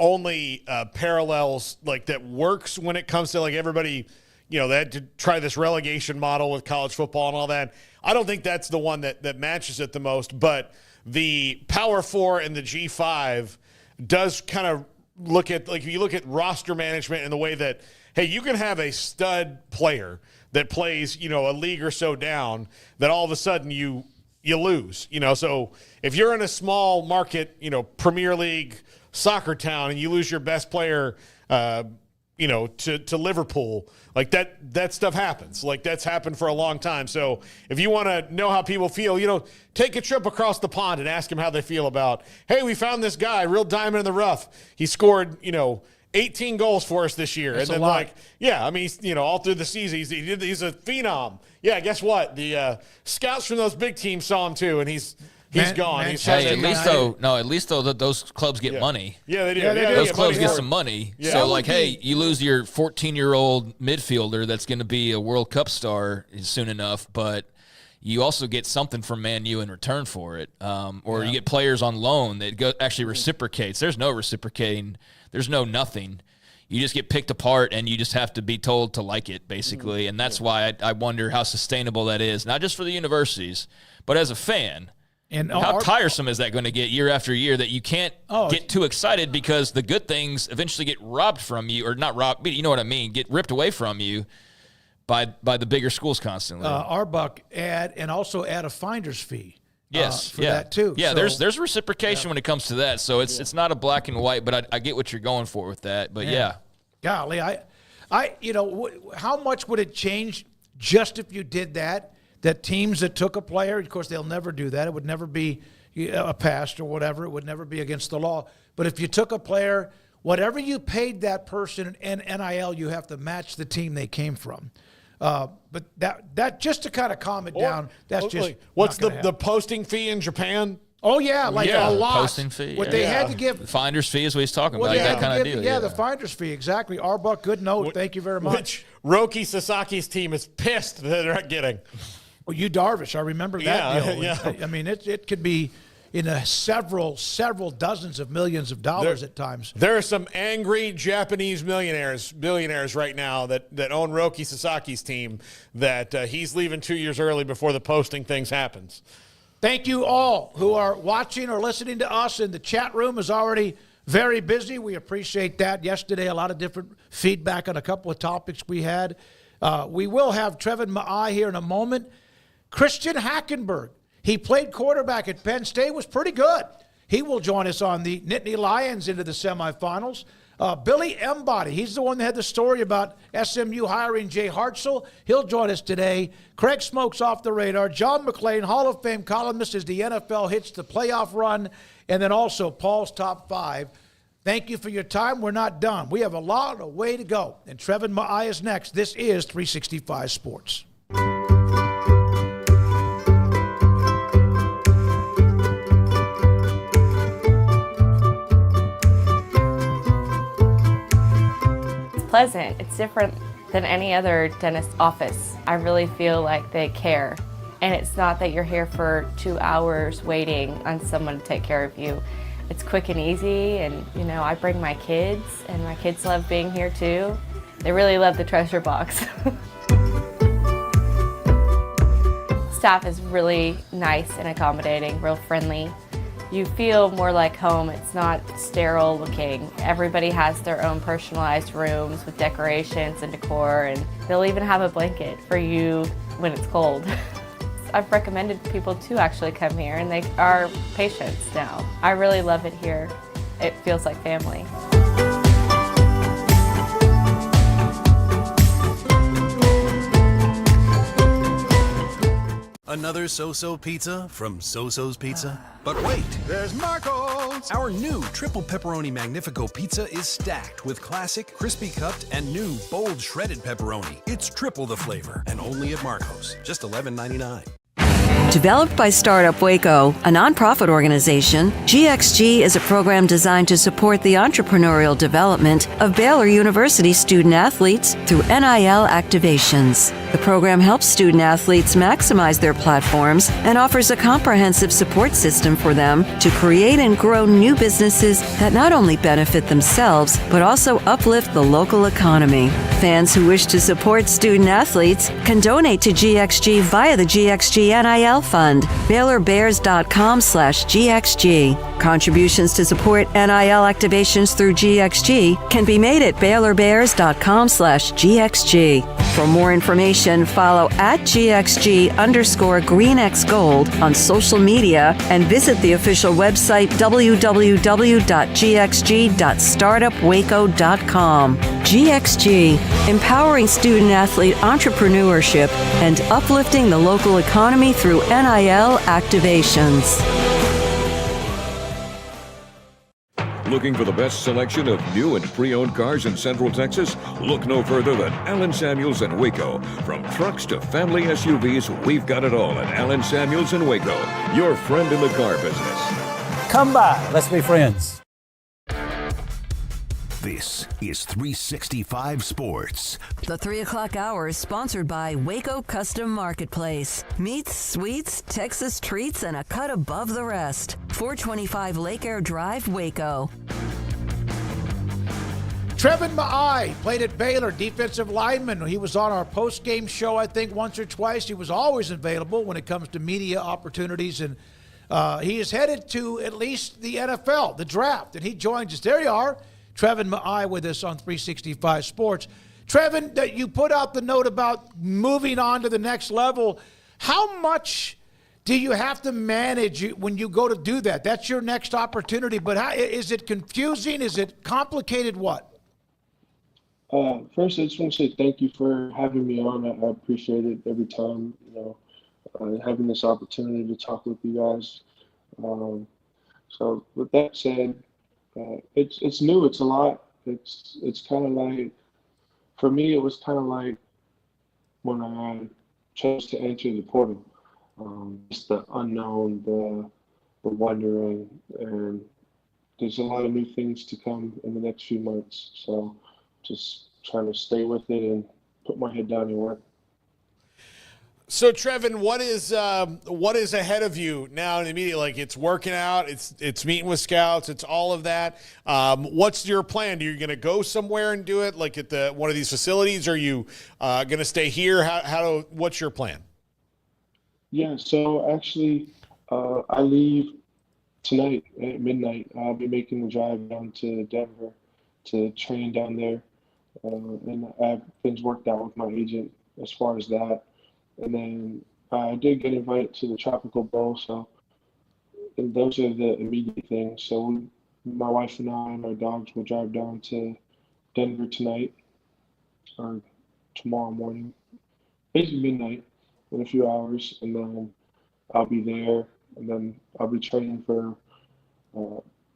only parallels like that works when it comes to like everybody, you know, they had to try this relegation model with college football and all that. I don't think that's the one that matches it the most, but the Power 4 and the G5 does kind of look at, like, if you look at roster management and the way that, hey, you can have a stud player that plays, you know, a league or so down, that all of a sudden you lose, you know. So if you're in a small market, you know, Premier League soccer town and you lose your best player, you know, to Liverpool, like that stuff happens. Like, that's happened for a long time. So if you want to know how people feel, you know, take a trip across the pond and ask them how they feel about, hey, we found this guy, real diamond in the rough. He scored, you know, 18 goals for us this year. That's and then, a lot. like, yeah, I mean, you know, all through the season, he's a phenom. Yeah, guess what? The scouts from those big teams saw him too, and he's gone. He's Hey, at least though, those clubs get money. Yeah, they do. Yeah, they do. Those get clubs money get for it. some money. Yeah. So, like, hey, you lose your 14-year-old midfielder that's going to be a World Cup star soon enough, but you also get something from Man U in return for it. Or you get players on loan that actually reciprocates. There's no reciprocating. There's no nothing. You just get picked apart, and you just have to be told to like it, basically. And that's why I wonder how sustainable that is, not just for the universities, but as a fan. And How tiresome is that going to get year after year that you can't get too excited because the good things eventually get robbed from you, or not robbed, but you know what I mean, get ripped away from you by the bigger schools constantly. Arbuck add a finder's fee. Yes, for that too. Yeah, So, there's reciprocation when it comes to that. So it's not a black and white, but I get what you're going for with that. But yeah. Golly, I you know, how much would it change just if you did that? That teams that took a player, of course, they'll never do that. It would never be a pass or whatever. It would never be against the law. But if you took a player, whatever you paid that person in NIL, you have to match the team they came from. But that just to kind of calm it down, that's just like, what's not gonna the happen. posting fee in Japan? Oh yeah, like a lot. Posting fee. What they had to give. The finder's fee is what he's talking Well, about. they That had to kind of give- deal. Yeah, the finder's fee, exactly. Arbuck, good note. Thank you very much. Which Roki Sasaki's team is pissed that they're not getting. Well, you Darvish, I remember that deal. Yeah. I mean, it could be in several dozens of millions of dollars at times. There are some angry Japanese billionaires right now that own Roki Sasaki's team that he's leaving 2 years early before the posting things happens. Thank you all who are watching or listening to us. And the chat room is already very busy. We appreciate that. Yesterday, a lot of different feedback on a couple of topics we had. We will have Trevin Ma'ai here in a moment. Christian Hackenberg, he played quarterback at Penn State, was pretty good. He will join us on the Nittany Lions into the semifinals. Billy Embody, he's the one that had the story about SMU hiring Jay Hartzell. He'll join us today. Craig Smoak's off the radar. John McClain, Hall of Fame columnist as the NFL hits the playoff run. And then also Paul's Top 5. Thank you for your time. We're not done. We have a lot of way to go. And Trevin Ma'ai is next. This is 365 Sports. pleasant. It's different than any other dentist office. I really feel like they care. And it's not that you're here for 2 hours waiting on someone to take care of you. It's quick and easy, and I bring my kids, and my kids love being here too. They really love the treasure box. Staff is really nice and accommodating, real friendly. You feel more like home. It's not sterile looking. Everybody has their own personalized rooms with decorations and decor, and they'll even have a blanket for you when it's cold. I've recommended people to actually come here, and they are patients now. I really love it here. It feels like family. Another so-so pizza from So-So's Pizza? But wait, there's Marco's! Our new triple pepperoni Magnifico pizza is stacked with classic, crispy cupped, and new bold shredded pepperoni. It's triple the flavor, and only at Marco's. Just $11.99. Developed by Startup Waco, a nonprofit organization, GXG is a program designed to support the entrepreneurial development of Baylor University student athletes through NIL activations. The program helps student athletes maximize their platforms and offers a comprehensive support system for them to create and grow new businesses that not only benefit themselves, but also uplift the local economy. Fans who wish to support student athletes can donate to GXG via the GXG NIL Fund, BaylorBears.com/GXG. Contributions to support NIL activations through GXG can be made at BaylorBears.com/GXG. For more information, follow @GXG_GreenXGold on social media and visit the official website www.gxg.startupwaco.com. GXG, empowering student athlete entrepreneurship and uplifting the local economy through NIL activations. Looking for the best selection of new and pre-owned cars in Central Texas? Look no further than Allen Samuels in Waco. From trucks to family SUVs, we've got it all at Allen Samuels in Waco, your friend in the car business. Come by, let's be friends. This is 365 Sports. The 3 o'clock hour is sponsored by Waco Custom Marketplace. Meats, sweets, Texas treats, and a cut above the rest. 425 Lake Air Drive, Waco. Trevin Maai played at Baylor, defensive lineman. He was on our post-game show, I think, once or twice. He was always available when it comes to media opportunities, and he is headed to at least the NFL, the draft, and he joins us. There you are. Trevin Maai with us on 365 Sports. Trevin, that you put out the note about moving on to the next level. How much do you have to manage when you go to do that? That's your next opportunity, but is it confusing? Is it complicated? What? First, I just want to say thank you for having me on. I appreciate it every time, having this opportunity to talk with you guys. So with that said, it's new. It's a lot. It's kind of like, for me, it was kind of like when I chose to enter the portal. Just the unknown, the wondering, and there's a lot of new things to come in the next few months. So just trying to stay with it and put my head down and work. So, Trevin, what is ahead of you now in the media? Like, it's working out, it's meeting with scouts, it's all of that. What's your plan? Are you going to go somewhere and do it, like at one of these facilities? Are you going to stay here? What's your plan? Yeah, so actually, I leave tonight at midnight. I'll be making the drive down to Denver to train down there, and I have things worked out with my agent as far as that. And then I did get invited to the Tropical Bowl, so those are the immediate things. So my wife and I and our dogs will drive down to Denver tonight or tomorrow morning, basically midnight, in a few hours, and then I'll be there, and then I'll be training for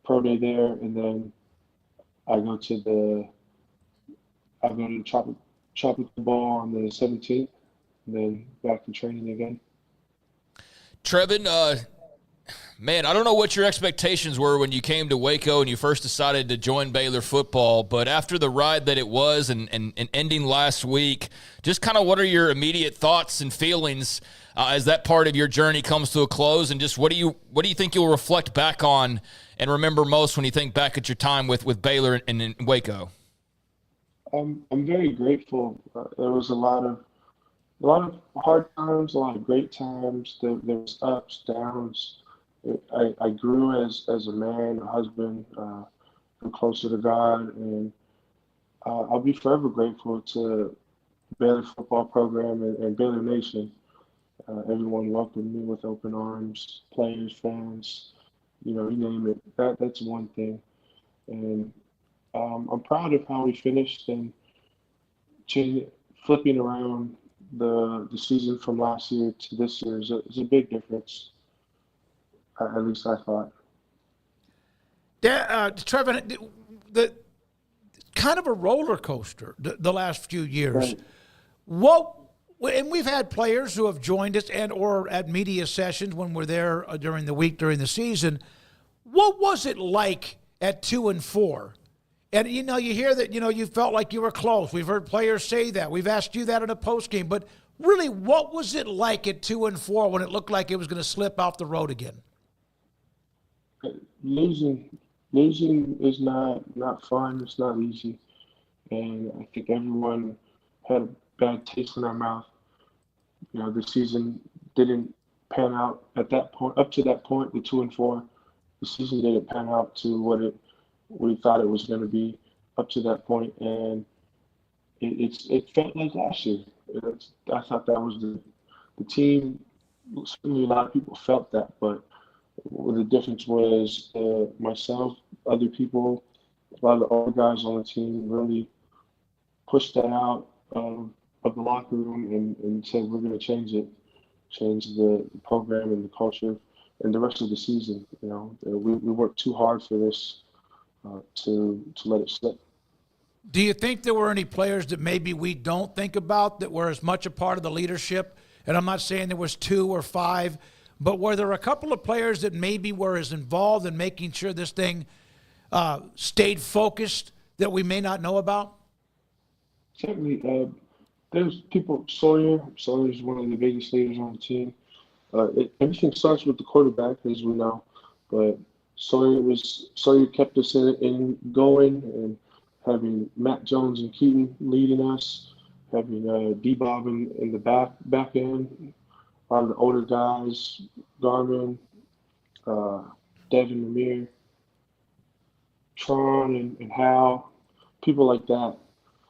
pro day there, and then I go to the Tropical Bowl on the 17th. And then back to training again. Trevin, Man, I don't know what your expectations were when you came to Waco and you first decided to join Baylor football, but after the ride that it was and ending last week, just kind of what are your immediate thoughts and feelings as that part of your journey comes to a close, and just what do you think you'll reflect back on and remember most when you think back at your time with Baylor and in Waco? I'm very grateful. There was a lot of hard times, a lot of great times. There was ups, downs. I grew as a man, a husband, grew closer to God, and I'll be forever grateful to Baylor football program and Baylor Nation. Everyone welcomed me with open arms, players, fans, you name it. That's one thing, and I'm proud of how we finished and flipping around the season from last year to this year is a big difference. At least I thought. Trevor, the kind of a roller coaster the last few years. Right. And we've had players who have joined us or at media sessions when we're there during the week, during the season. What was it like at 2-4? And, you hear that, you felt like you were close. We've heard players say that. We've asked you that in a postgame. But really, what was it like at 2-4 when it looked like it was going to slip off the road again? Losing is not fun. It's not easy, and I think everyone had a bad taste in their mouth. The season didn't pan out at that point. Up to that point, the 2-4, the season didn't pan out to what we thought it was going to be up to that point, and it felt like last year. I thought that was the team. Certainly, a lot of people felt that, but the difference was myself, other people, a lot of the older guys on the team really pushed that out of the locker room and said, we're going to change the program and the culture and the rest of the season. We worked too hard for this to let it slip. Do you think there were any players that maybe we don't think about that were as much a part of the leadership? And I'm not saying there was 2 or 5, but were there a couple of players that maybe were as involved in making sure this thing stayed focused that we may not know about? Certainly. There's people, Sawyer's one of the biggest leaders on the team. Everything starts with the quarterback, as we know, but Sawyer kept us in going, and having Matt Jones and Keaton leading us, having D-Bob in the back end, a lot of the older guys, Garmin, Devin Lemire, Tron and Hal, people like that,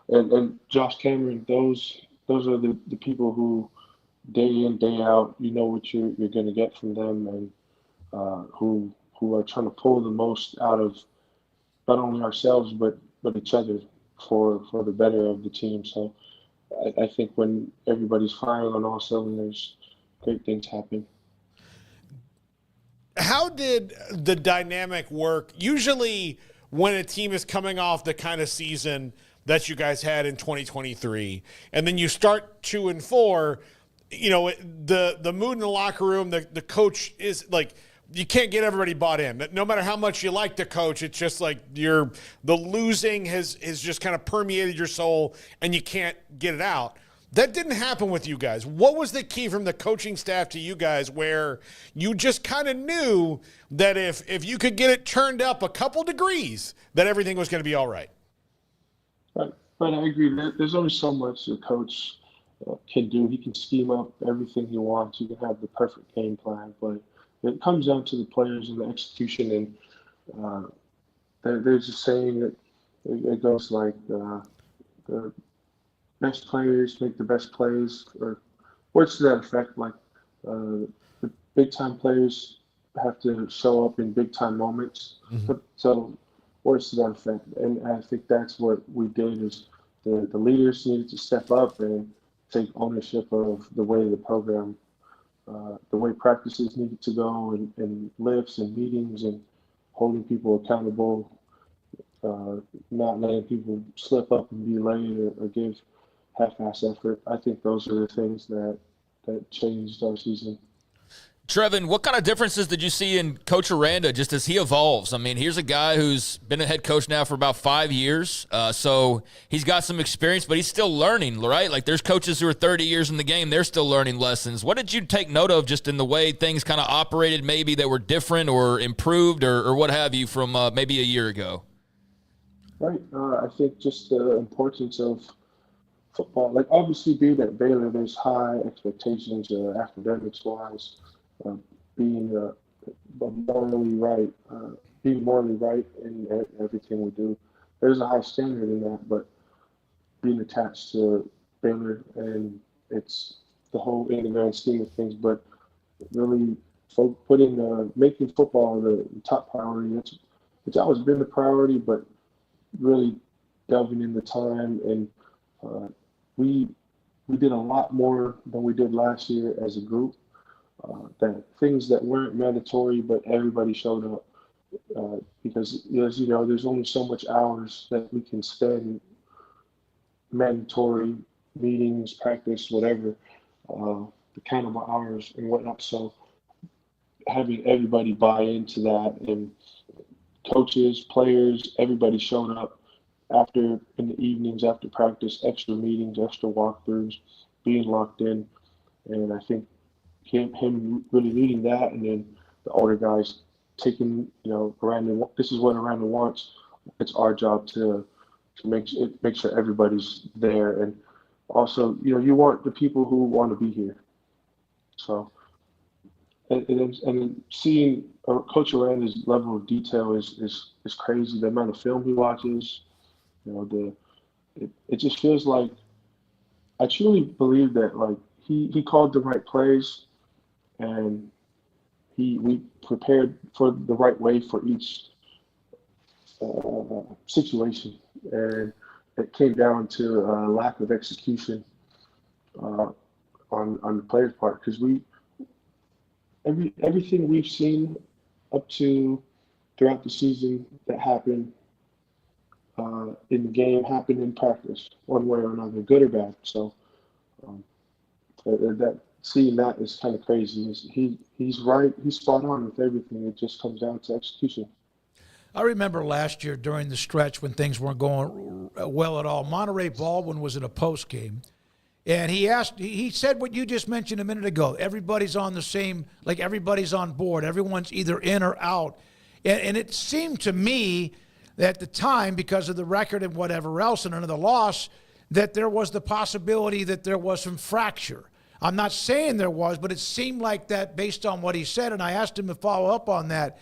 and Josh Cameron. Those are the people who day in, day out, what you're going to get from them, and who are trying to pull the most out of not only ourselves but each other for the better of the team. So I think when everybody's firing on all cylinders, great things happen. How did the dynamic work? Usually when a team is coming off the kind of season that you guys had in 2023, and then you start 2-4, the mood in the locker room, the coach is like, you can't get everybody bought in. No matter how much you like the coach, it's just like the losing has just kind of permeated your soul and you can't get it out. That didn't happen with you guys. What was the key from the coaching staff to you guys where you just kind of knew that if you could get it turned up a couple degrees, that everything was going to be all right? Right. But I agree. There's only so much a coach can do. He can scheme up everything he wants. He can have the perfect game plan, but it comes down to the players and the execution. And there's a saying that it goes like the best players make the best plays, or words to that effect. Like the big time players have to show up in big time moments. Mm-hmm. So words to that effect. And I think that's what we did. Is the leaders needed to step up and take ownership of the way the program, the way practices needed to go, and lifts and meetings and holding people accountable, not letting people slip up and be late or give half-ass effort. I think those are the things that changed our season. Trevin, what kind of differences did you see in Coach Aranda just as he evolves? I mean, here's a guy who's been a head coach now for about 5 years, so he's got some experience, but he's still learning, right? Like there's coaches who are 30 years in the game, they're still learning lessons. What did you take note of just in the way things kind of operated maybe that were different or improved or what have you from maybe a year ago? Right. I think just the importance of football. Like obviously being at Baylor, there's high expectations academics-wise. Being morally right, being morally right in everything we do. There's a high standard in that, but being attached to Baylor and it's the whole in the grand scheme of things. But really, making football the top priority. It's always been the priority, but really delving in the time and we did a lot more than we did last year as a group. That things that weren't mandatory, but everybody showed up because, as you know, there's only so much hours that we can spend mandatory meetings, practice, whatever, the countable hours and whatnot. So having everybody buy into that and coaches, players, everybody showed up in the evenings after practice, extra meetings, extra walkthroughs, being locked in, and I think him really leading that, and then the older guys taking, this is what Aranda wants. It's our job to make sure everybody's there, and also, you want the people who want to be here. So, and then seeing Coach Aranda's level of detail is crazy. The amount of film he watches, it just feels like I truly believe that like he called the right plays. And we prepared for the right way for each situation, and it came down to a lack of execution on the players' part because everything we've seen up to throughout the season that happened in the game happened in practice, one way or another, good or bad. So seeing that is kind of crazy. He's right. He's spot on with everything. It just comes down to execution. I remember last year during the stretch when things weren't going well at all, Monterey Baldwin was in a post game, and he said what you just mentioned a minute ago. Everybody's on the same, like everybody's on board. Everyone's either in or out. And it seemed to me that at the time, because of the record and whatever else and another loss, that there was the possibility that there was some fracture. I'm not saying there was, but it seemed like that based on what he said, and I asked him to follow up on that.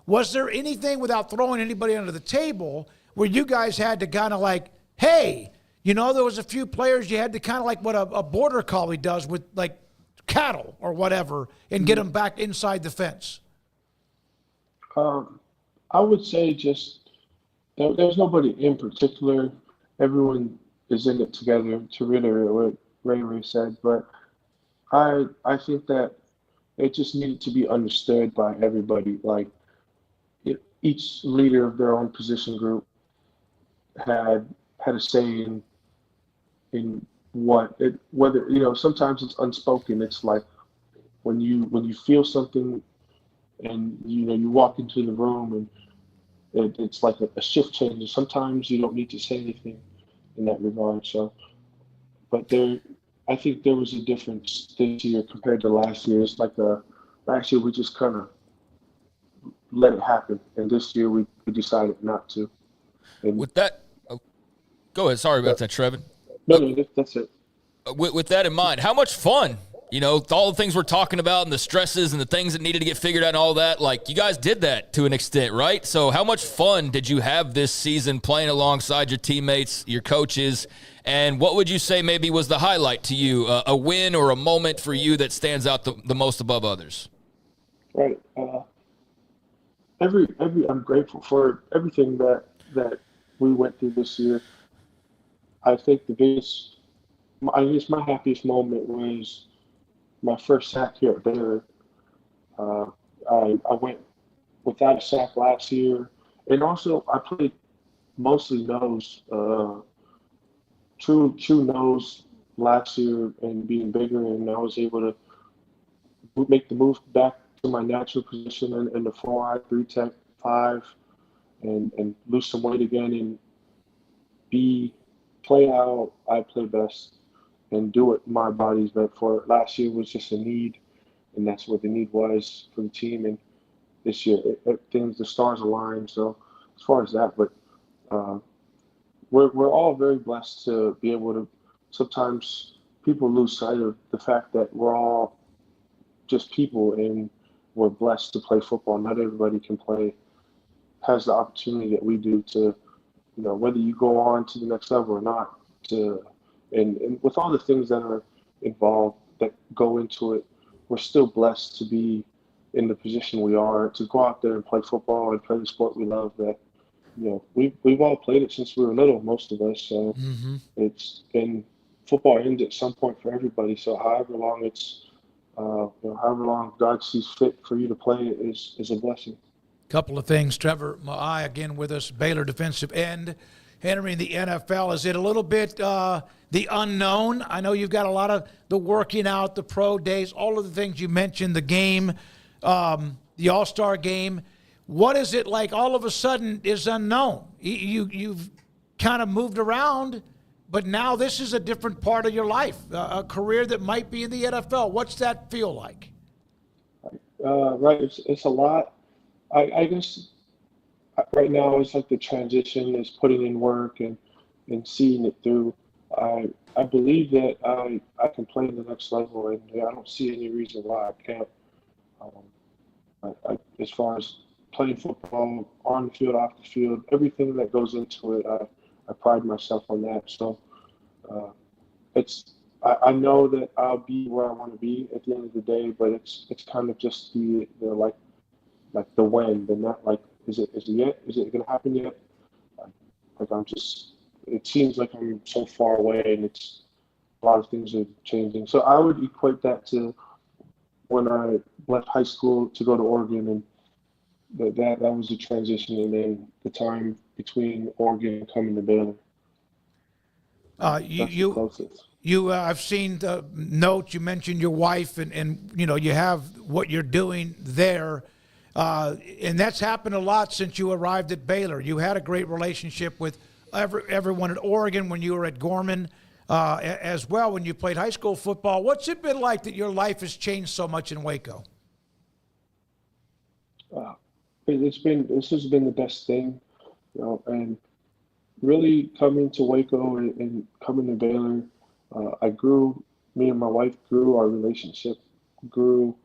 Was there anything, without throwing anybody under the table, where you guys had to kind of like, hey, there was a few players you had to kind of like what a border collie does with like cattle or whatever and get them back inside the fence? I would say just there's nobody in particular. Everyone is in it together, to reiterate what Ray said, but I think that it just needed to be understood by everybody. Like each leader of their own position group had a say in whether sometimes it's unspoken. It's like when you feel something and you walk into the room and it's like a shift changes. Sometimes you don't need to say anything in that regard. So, but I think there was a difference this year compared to last year. It's like last year we just kind of let it happen, and this year we decided not to. And with that, go ahead. Sorry about that, Trevin. No, that's it. With that in mind, how much fun, all the things we're talking about and the stresses and the things that needed to get figured out and all that, like you guys did that to an extent, right? So how much fun did you have this season playing alongside your teammates, your coaches? And what would you say maybe was the highlight to you, a win or a moment for you that stands out the most above others? Right. I'm grateful for everything that we went through this year. I think my happiest moment was my first sack here at Baylor. I went without a sack last year, and also I played mostly nose. True nose last year and being bigger, and I was able to make the move back to my natural position in the 4-eye, 3-tech, 5, and lose some weight again and play how I play best and do what my body's meant for. Last year was just a need, and that's what the need was for the team. And this year, the stars aligned. So as far as that, but we're all very blessed to be able to. Sometimes people lose sight of the fact that we're all just people, and we're blessed to play football. Not everybody has the opportunity that we do to, whether you go on to the next level or not. And with all the things that are involved that go into it, we're still blessed to be in the position we are, to go out there and play football and play the sport we love. That we've all played it since we were little, most of us. So it's been football ends at some point for everybody. So however long however long God sees fit for you to play is a blessing. Couple of things. Trevor Maai again with us, Baylor defensive end, entering the NFL. Is it a little bit the unknown? I know you've got a lot of the working out, the pro days, all of the things you mentioned, the game, the All-Star game. What is it like all of a sudden is unknown? You've kind of moved around, but now this is a different part of your life, a career that might be in the NFL. What's that feel like? Right, it's a lot. I guess right now it's like the transition is putting in work and seeing it through. I believe that I can play in the next level, and I don't see any reason why I can't. As far as playing football, on the field, off the field, everything that goes into it, I pride myself on that. So I know that I'll be where I want to be at the end of the day, but it's kind of just the like the when, the not like is it yet? Is it going to happen yet? It seems like I'm so far away, and a lot of things are changing. So I would equate that to when I left high school to go to Oregon, and that was a transition, and then the time between Oregon and coming to Baylor. I've seen the notes. You mentioned your wife, and you have what you're doing there. And that's happened a lot since you arrived at Baylor. You had a great relationship with everyone at Oregon when you were at Gorman as well when you played high school football. What's it been like that your life has changed so much in Waco? This has been the best thing, and really coming to Waco and coming to Baylor, me and my wife grew, our relationship grew,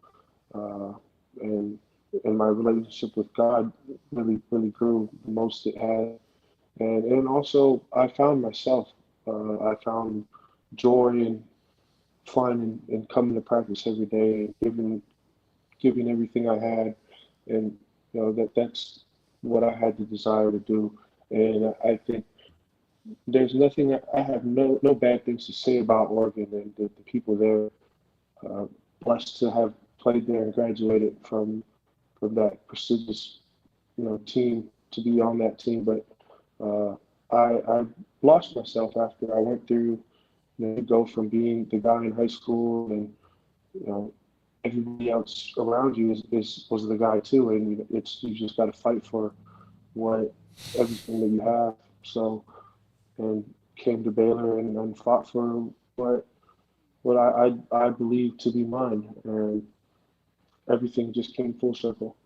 and my relationship with God really, really grew the most it had. And also I found myself. I found joy and fun in coming to practice every day, and giving everything I had. And that's what I had the desire to do. And I think there's nothing, I have no bad things to say about Oregon and the people there. Blessed to have played there and graduated from that prestigious, team, to be on that team. But I lost myself after I went through, to go from being the guy in high school and, everybody else around you was the guy too. And you just got to fight for everything that you have. So, and came to Baylor and fought for what I believe to be mine. And everything just came full circle.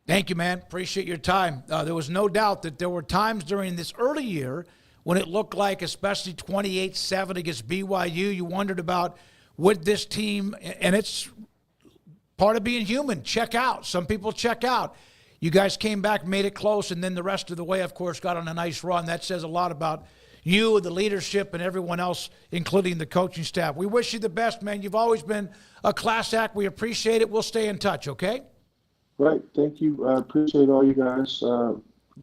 Thank you, man. Appreciate your time. There was no doubt that there were times during this early year when it looked like, especially 28-7 against BYU, you wondered about would this team, and it's part of being human, check out. Some people check out. You guys came back, made it close, and then the rest of the way, of course, got on a nice run. That says a lot about you, the leadership, and everyone else, including the coaching staff. We wish you the best, man. You've always been a class act. We appreciate it. We'll stay in touch, okay? Right. Thank you. I appreciate all you guys.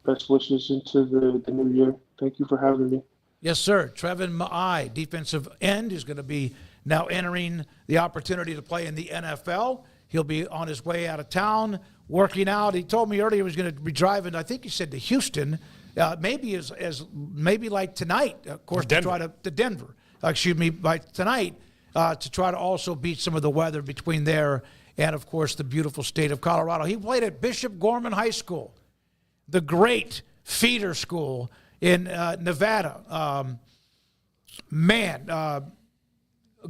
Best wishes into the new year. Thank you for having me. Yes, sir. Trevin Maai, defensive end, is going to be now entering the opportunity to play in the NFL. He'll be on his way out of town, working out. He told me earlier he was going to be driving, I think he said, to Houston, maybe maybe like tonight, of course, Denver. to Denver. By tonight, to try to also beat some of the weather between there and, of course, the beautiful state of Colorado. He played at Bishop Gorman High School, the great feeder school in Nevada.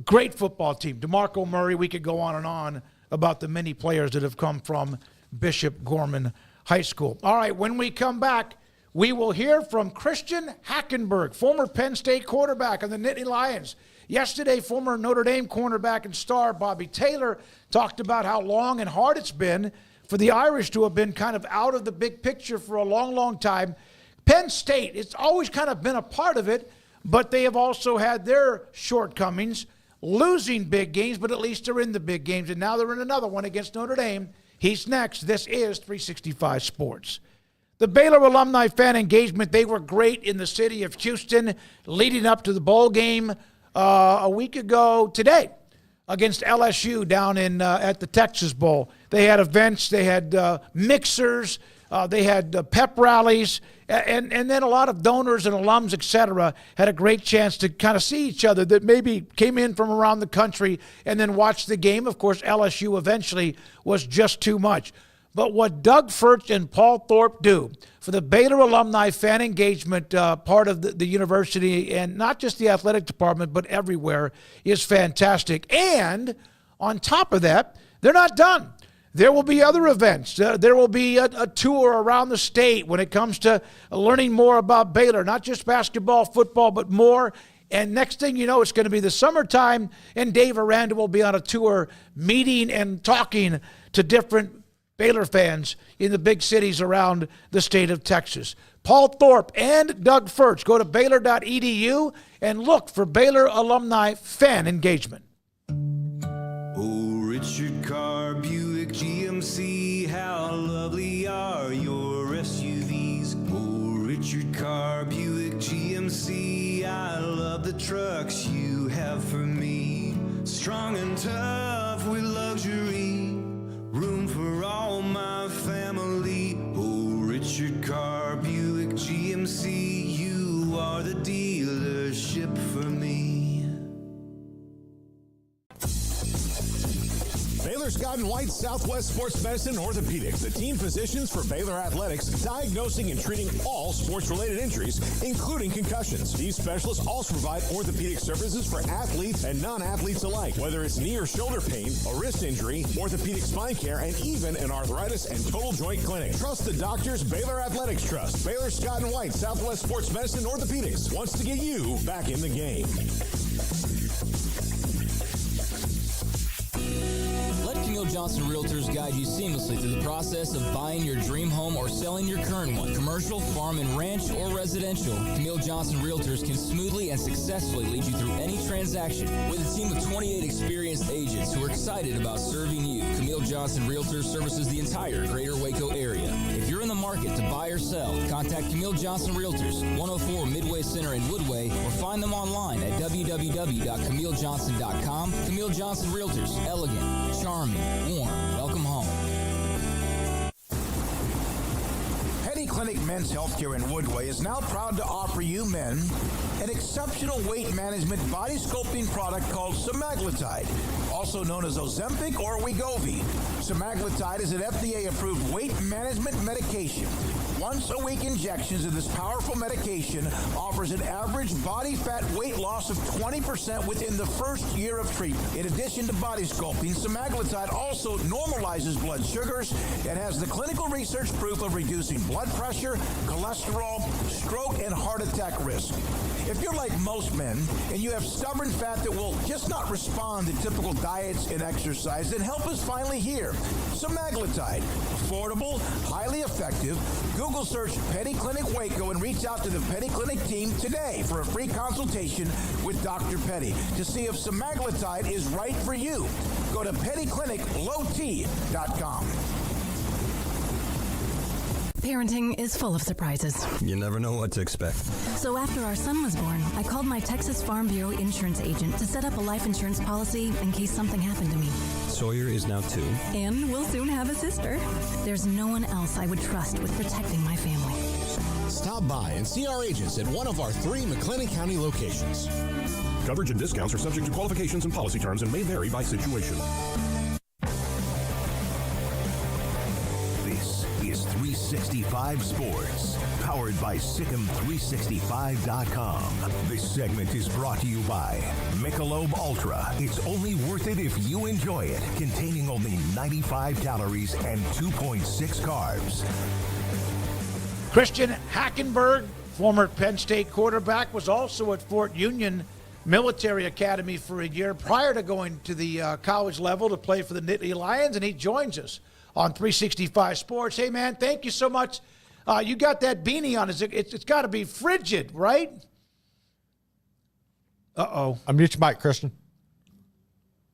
Great football team. DeMarco Murray, we could go on and on about the many players that have come from Bishop Gorman High School. All right, when we come back, we will hear from Christian Hackenberg, former Penn State quarterback of the Nittany Lions. Yesterday, former Notre Dame cornerback and star Bobby Taylor talked about how long and hard it's been for the Irish to have been kind of out of the big picture for a long, long time. Penn State, it's always kind of been a part of it, but they have also had their shortcomings, losing big games, but at least they're in the big games, and now they're in another one against Notre Dame. He's next. This is 365 Sports. The Baylor alumni fan engagement, they were great in the city of Houston leading up to the bowl game a week ago today against LSU down in at the Texas Bowl. They had events, they had mixers, they had pep rallies, and then a lot of donors and alums, et cetera, had a great chance to kind of see each other that maybe came in from around the country and then watched the game. Of course, LSU eventually was just too much. But what Doug Furch and Paul Thorpe do for the Baylor alumni fan engagement part of the university, and not just the athletic department, but everywhere, is fantastic. And on top of that, they're not done. There will be other events. There will be a tour around the state when it comes to learning more about Baylor, not just basketball, football, but more. And next thing you know, it's going to be the summertime, and Dave Aranda will be on a tour meeting and talking to different Baylor fans in the big cities around the state of Texas. Paul Thorpe and Doug Furch. Go to Baylor.edu and look for Baylor alumni fan engagement. Oh, Richard Carr, Buick GMC, how lovely are your SUVs. Oh, Richard Carr, Buick GMC, I love the trucks you have for me. Strong and tough with luxury, room for all my family. Oh, Richard Carr, Buick GMC, you are the dealership for me. Baylor Scott & White Southwest Sports Medicine and Orthopedics, the team physicians for Baylor Athletics, diagnosing and treating all sports-related injuries, including concussions. These specialists also provide orthopedic services for athletes and non-athletes alike, whether it's knee or shoulder pain, a wrist injury, orthopedic spine care, and even an arthritis and total joint clinic. Trust the doctors Baylor Athletics trust. Baylor Scott & White Southwest Sports Medicine and Orthopedics wants to get you back in the game. Camille Johnson Realtors guide you seamlessly through the process of buying your dream home or selling your current one. Commercial, farm and ranch, or residential, Camille Johnson Realtors can smoothly and successfully lead you through any transaction. With a team of 28 experienced agents who are excited about serving you, Camille Johnson Realtors services the entire greater Waco area. If you're in the market to buy or sell, contact Camille Johnson Realtors, 104 Midway Center in Woodway, or find them online at www.camillejohnson.com. Camille Johnson Realtors, elegant, charming, warm, welcome home. Petty Clinic Men's Healthcare in Woodway is now proud to offer you men an exceptional weight management body sculpting product called semaglutide, also known as Ozempic or Wegovy. Semaglutide is an FDA-approved weight management medication. Once-a-week injections of this powerful medication offers an average body fat weight loss of 20% within the first year of treatment. In addition to body sculpting, semaglutide also normalizes blood sugars and has the clinical research proof of reducing blood pressure, cholesterol, stroke, and heart attack risk. If you're like most men and you have stubborn fat that will just not respond to typical diets and exercise, then help is finally here. Semaglutide, affordable, highly effective. Google search Petty Clinic Waco and reach out to the Petty Clinic team today for a free consultation with Dr. Petty to see if semaglutide is right for you. Go to pettycliniclowt.com. Parenting is full of surprises. You never know what to expect. So after our son was born, I called my Texas Farm Bureau insurance agent to set up a life insurance policy in case something happened to me. Sawyer is now 2. And we'll soon have a sister. There's no one else I would trust with protecting my family. Stop by and see our agents at one of our 3 McLennan County locations. Coverage and discounts are subject to qualifications and policy terms and may vary by situation. is 365 Sports, powered by Sikkim365.com. This segment is brought to you by Michelob Ultra. It's only worth it if you enjoy it. Containing only 95 calories and 2.6 carbs. Christian Hackenberg, former Penn State quarterback, was also at Fort Union Military Academy for a year prior to going to the college level to play for the Nittany Lions, and he joins us on 365 Sports. Hey, man, thank you so much. You got that beanie on. It's got to be frigid, right? Uh-oh. Unmute your mic, Christian.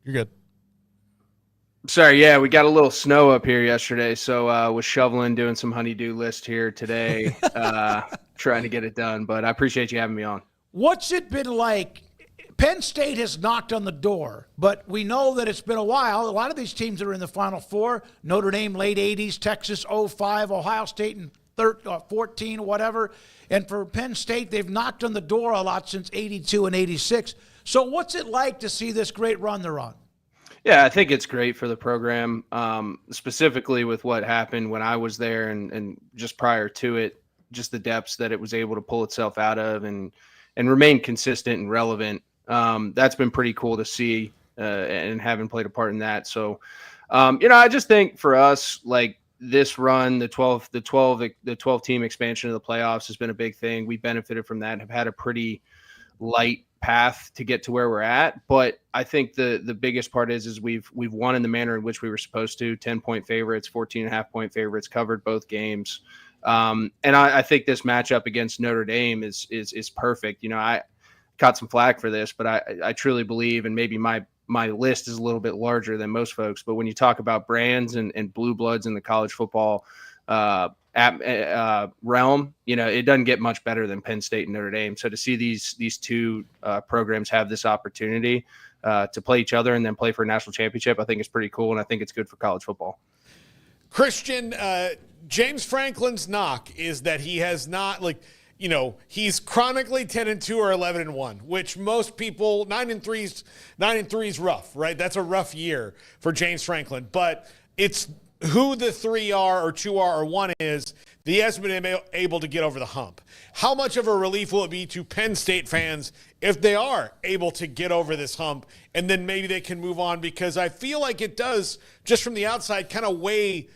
You're good. Sorry, yeah, we got a little snow up here yesterday, so was shoveling, doing some honeydew list here today, trying to get it done, but I appreciate you having me on. What's it been like? Penn State has knocked on the door, but we know that it's been a while. A lot of these teams are in the Final Four. Notre Dame, late 80s, Texas, 05, Ohio State in 14, whatever. And for Penn State, they've knocked on the door a lot since 82 and 86. So what's it like to see this great run they're on? Yeah, I think it's great for the program, specifically with what happened when I was there and just prior to it, just the depths that it was able to pull itself out of and remain consistent and relevant. That's been pretty cool to see and having played a part in that. So, I just think for us, like this run, the 12 team expansion of the playoffs has been a big thing. We benefited from that, have had a pretty light path to get to where we're at. But I think the biggest part is we've won in the manner in which we were supposed to. 10-point favorites, 14.5-point favorites, covered both games. And I think this matchup against Notre Dame is perfect. I caught some flack for this, but I truly believe, and maybe my list is a little bit larger than most folks, but when you talk about brands and blue bloods in the college football realm, it doesn't get much better than Penn State and Notre Dame. So to see these two programs have this opportunity to play each other and then play for a national championship, I think is pretty cool, and I think it's good for college football. Christian, James Franklin's knock is that he has not, he's chronically 10-2 or 11-1, which most people 9-3 is rough, right? That's a rough year for James Franklin, but it's who the 3 are or 2 are or 1 is. He hasn't been able to get over the hump. How much of a relief will it be to Penn State fans if they are able to get over this hump and then maybe they can move on? Because I feel like it does, just from the outside, kind of weigh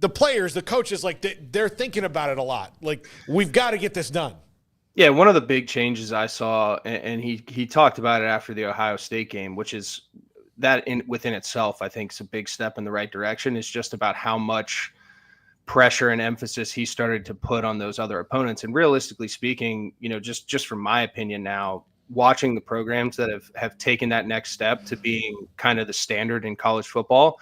the players, the coaches, like they're thinking about it a lot. Like, we've got to get this done. Yeah, one of the big changes I saw, and he talked about it after the Ohio State game, which is that within itself, I think, is a big step in the right direction. It's just about how much pressure and emphasis he started to put on those other opponents. And realistically speaking, just from my opinion now, watching the programs that have taken that next step to being kind of the standard in college football,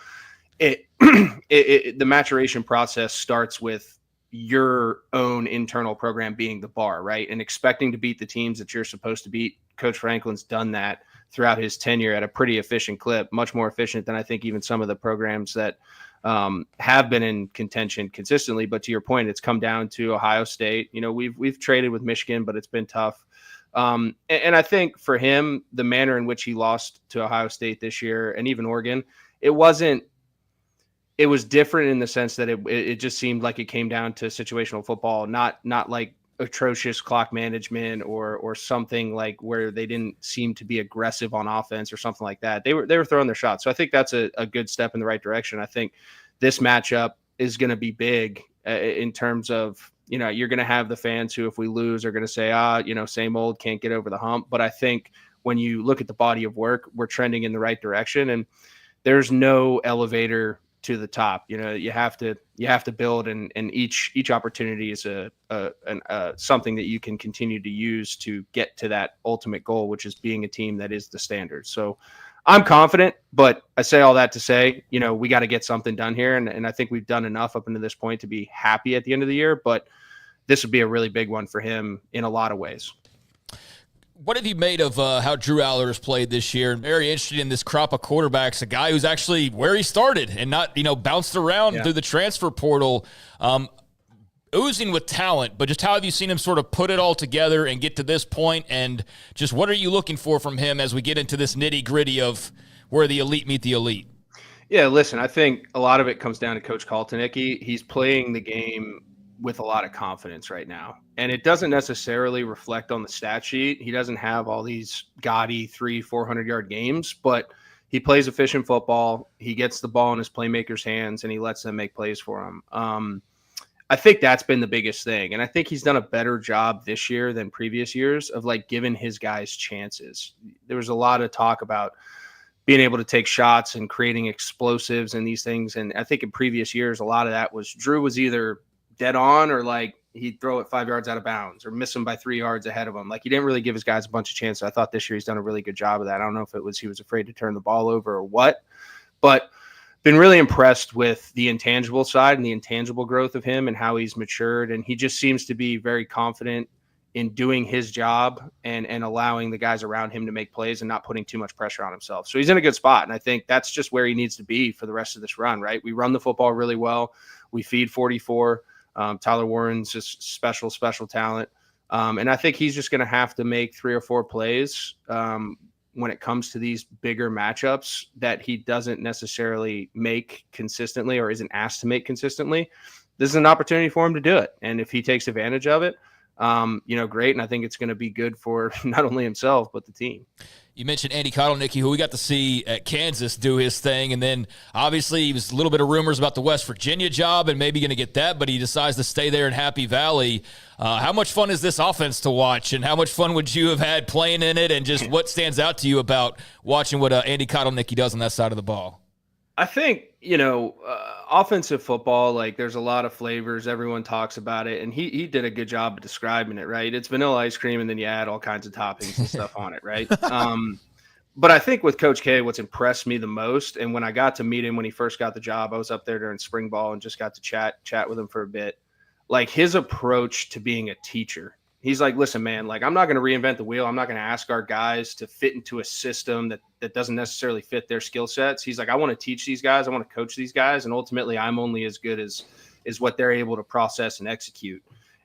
the maturation process starts with your own internal program being the bar, right? And expecting to beat the teams that you're supposed to beat. Coach Franklin's done that throughout his tenure at a pretty efficient clip, much more efficient than I think even some of the programs that have been in contention consistently. But to your point, it's come down to Ohio State. We've traded with Michigan, but it's been tough. And I think for him, the manner in which he lost to Ohio State this year and even Oregon, it was different in the sense that it just seemed like it came down to situational football, not like atrocious clock management or something like where they didn't seem to be aggressive on offense or something like that. They were throwing their shots. So I think that's a good step in the right direction. I think this matchup is going to be big in terms of, you're going to have the fans who, if we lose, are going to say, same old, can't get over the hump. But I think when you look at the body of work, we're trending in the right direction, and there's no elevator to the top. You have to build, and each opportunity is something that you can continue to use to get to that ultimate goal, which is being a team that is the standard. So I'm confident, but I say all that to say, we got to get something done here. And I think we've done enough up until this point to be happy at the end of the year, but this would be a really big one for him in a lot of ways. What have you made of how Drew Aller has played this year? Very interested in this crop of quarterbacks, a guy who's actually where he started and not, bounced around through the transfer portal, oozing with talent. But just how have you seen him sort of put it all together and get to this point? And just what are you looking for from him as we get into this nitty-gritty of where the elite meet the elite? Yeah, listen, I think a lot of it comes down to Coach Kaltenicki. He's playing the game with a lot of confidence right now. And it doesn't necessarily reflect on the stat sheet. He doesn't have all these gaudy 400-yard games, but he plays efficient football. He gets the ball in his playmakers' hands, and he lets them make plays for him. I think that's been the biggest thing. And I think he's done a better job this year than previous years of like giving his guys chances. There was a lot of talk about being able to take shots and creating explosives and these things. And I think in previous years, a lot of that was Drew was either dead on or like he'd throw it 5 yards out of bounds or miss him by 3 yards ahead of him. Like he didn't really give his guys a bunch of chances. I thought this year he's done a really good job of that. I don't know if it was he was afraid to turn the ball over or what, but been really impressed with the intangible side and the intangible growth of him and how he's matured. And he just seems to be very confident in doing his job and allowing the guys around him to make plays and not putting too much pressure on himself. So he's in a good spot. And I think that's just where he needs to be for the rest of this run, right? We run the football really well. We feed 44. Tyler Warren's just special talent. And I think he's just going to have to make 3 or 4 plays when it comes to these bigger matchups that he doesn't necessarily make consistently or isn't asked to make consistently. This is an opportunity for him to do it. And if he takes advantage of it, great. And I think it's going to be good for not only himself, but the team. You mentioned Andy Kotelnicki, who we got to see at Kansas do his thing. And then obviously he was a little bit of rumors about the West Virginia job and maybe going to get that, but he decides to stay there in Happy Valley. How much fun is this offense to watch, and how much fun would you have had playing in it, and just what stands out to you about watching what Andy Kotelnicki does on that side of the ball? I think, offensive football, like there's a lot of flavors. Everyone talks about it, and he did a good job of describing it, right? It's vanilla ice cream, and then you add all kinds of toppings and stuff on it, right? But I think with Coach K, what's impressed me the most, and when I got to meet him when he first got the job, I was up there during spring ball and just got to chat with him for a bit. Like his approach to being a teacher. He's like, listen, man, like I'm not going to reinvent the wheel. I'm not going to ask our guys to fit into a system that doesn't necessarily fit their skill sets. He's like, I want to teach these guys. I want to coach these guys. And ultimately I'm only as good as what they're able to process and execute.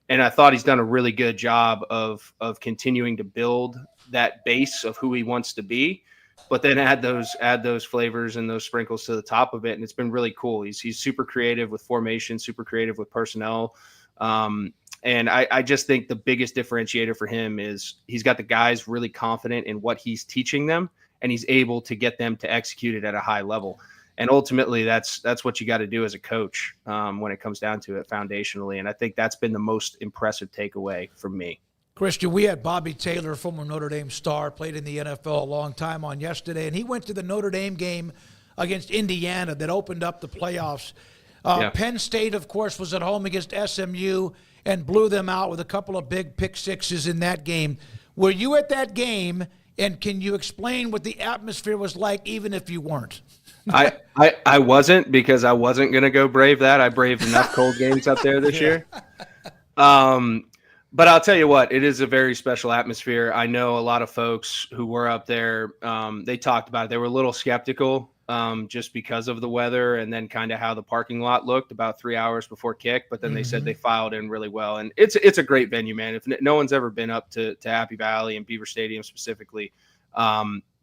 And I thought he's done a really good job of continuing to build that base of who he wants to be, but then add those flavors and those sprinkles to the top of it. And it's been really cool. He's super creative with formation, super creative with personnel. And I just think the biggest differentiator for him is he's got the guys really confident in what he's teaching them, and he's able to get them to execute it at a high level. And ultimately, that's what you got to do as a coach when it comes down to it foundationally. And I think that's been the most impressive takeaway for me. Christian, we had Bobby Taylor, former Notre Dame star, played in the NFL a long time, on yesterday, and he went to the Notre Dame game against Indiana that opened up the playoffs. Penn State, of course, was at home against SMU and blew them out with a couple of big pick sixes in that game. Were you at that game, and can you explain what the atmosphere was like, even if you weren't? I wasn't, because I wasn't going to go brave that. I braved enough cold games up there this year. But I'll tell you what, it is a very special atmosphere. I know a lot of folks who were up there, they talked about it. They were a little skeptical just because of the weather and then kind of how the parking lot looked about 3 hours before kick. But then they said they filed in really well. And it's a great venue, man. If no one's ever been up to Happy Valley and Beaver Stadium specifically,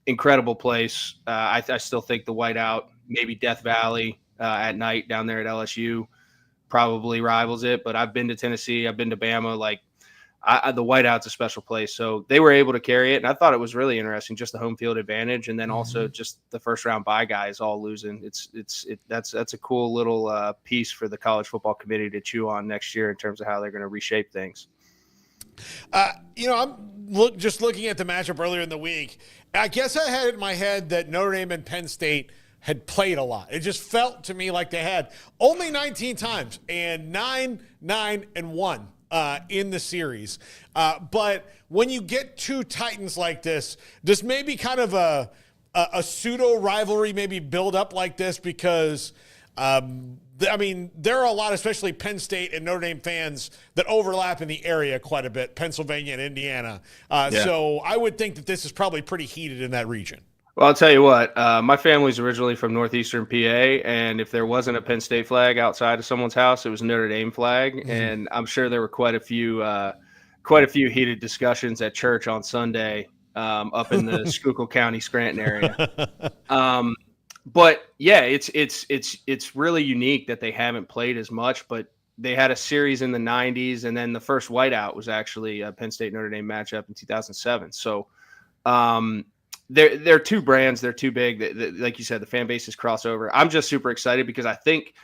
incredible place. I still think the whiteout, maybe Death Valley at night down there at LSU probably rivals it. But I've been to Tennessee. I've been to Bama. Like, the whiteout's a special place. So they were able to carry it. And I thought it was really interesting, just the home field advantage. And then also just the first round bye guys all losing. That's a cool little piece for the college football committee to chew on next year in terms of how they're going to reshape things. I'm just looking at the matchup earlier in the week. I guess I had it in my head that Notre Dame and Penn State had played a lot. It just felt to me like they had only 19 times and 9-9-1. In the series. But when you get two Titans like this, does maybe kind of a pseudo rivalry maybe build up like this? Because, there are a lot, especially Penn State and Notre Dame fans, that overlap in the area quite a bit, Pennsylvania and Indiana. So I would think that this is probably pretty heated in that region. Well, I'll tell you what, my family's originally from northeastern PA, and if there wasn't a Penn State flag outside of someone's house, it was a Notre Dame flag. Mm-hmm. And I'm sure there were quite a few heated discussions at church on Sunday up in the Schuylkill County, Scranton area. But yeah, it's really unique that they haven't played as much, but they had a series in the 90s, and then the first whiteout was actually a Penn State Notre Dame matchup in 2007. So they're two brands, they're too big. Like you said, the fan bases cross over. I'm just super excited because I think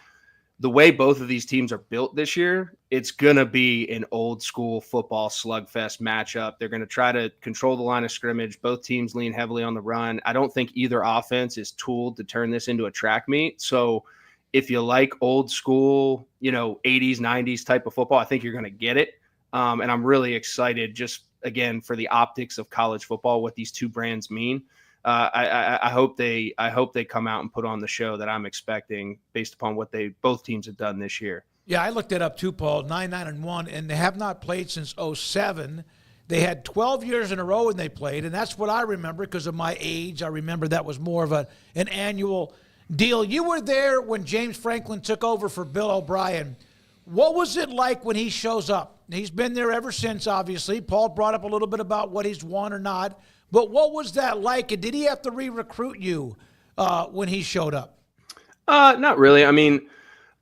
the way both of these teams are built this year, it's going to be an old school football slugfest matchup. They're going to try to control the line of scrimmage. Both teams lean heavily on the run. I don't think either offense is tooled to turn this into a track meet. So if you like old school, 80s, 90s type of football, I think you're going to get it. And I'm really excited just, again, for the optics of college football, what these two brands mean. I hope they come out and put on the show that I'm expecting based upon what both teams have done this year. Yeah, I looked it up too, Paul. 9-9-1, and they have not played since 2007. They had 12 years in a row when they played, and that's what I remember because of my age. I remember that was more of an annual deal. You were there when James Franklin took over for Bill O'Brien. What was it like when he shows up? He's been there ever since, obviously. Paul brought up a little bit about what he's won or not. But what was that like? And did he have to re-recruit you when he showed up? Not really. I mean,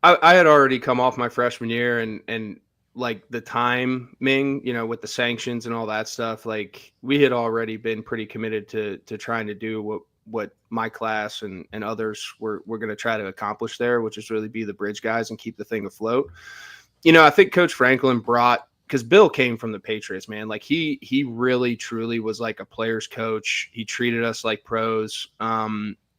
I had already come off my freshman year and like the timing, with the sanctions and all that stuff, like we had already been pretty committed to trying to do what my class and others were going to try to accomplish there, which is really be the bridge guys and keep the thing afloat. I think Coach Franklin because Bill came from the Patriots, man. Like he really truly was like a player's coach. He treated us like pros.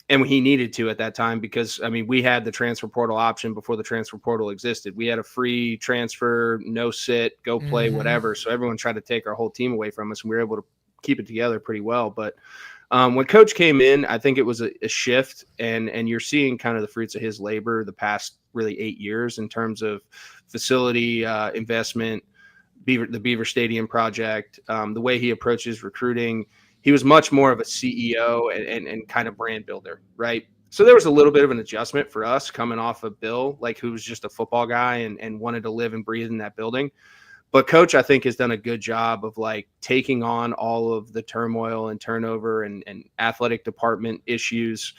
And he needed to at that time because, we had the transfer portal option before the transfer portal existed. We had a free transfer, no sit, go play, whatever. So everyone tried to take our whole team away from us, and we were able to keep it together pretty well. But when Coach came in, I think it was a shift, and you're seeing kind of the fruits of his labor the past really 8 years in terms of facility investment, the Beaver Stadium project, the way he approaches recruiting. He was much more of a CEO and kind of brand builder, right? So there was a little bit of an adjustment for us coming off of Bill, like who was just a football guy and wanted to live and breathe in that building. But Coach, I think, has done a good job of like taking on all of the turmoil and turnover and athletic department issues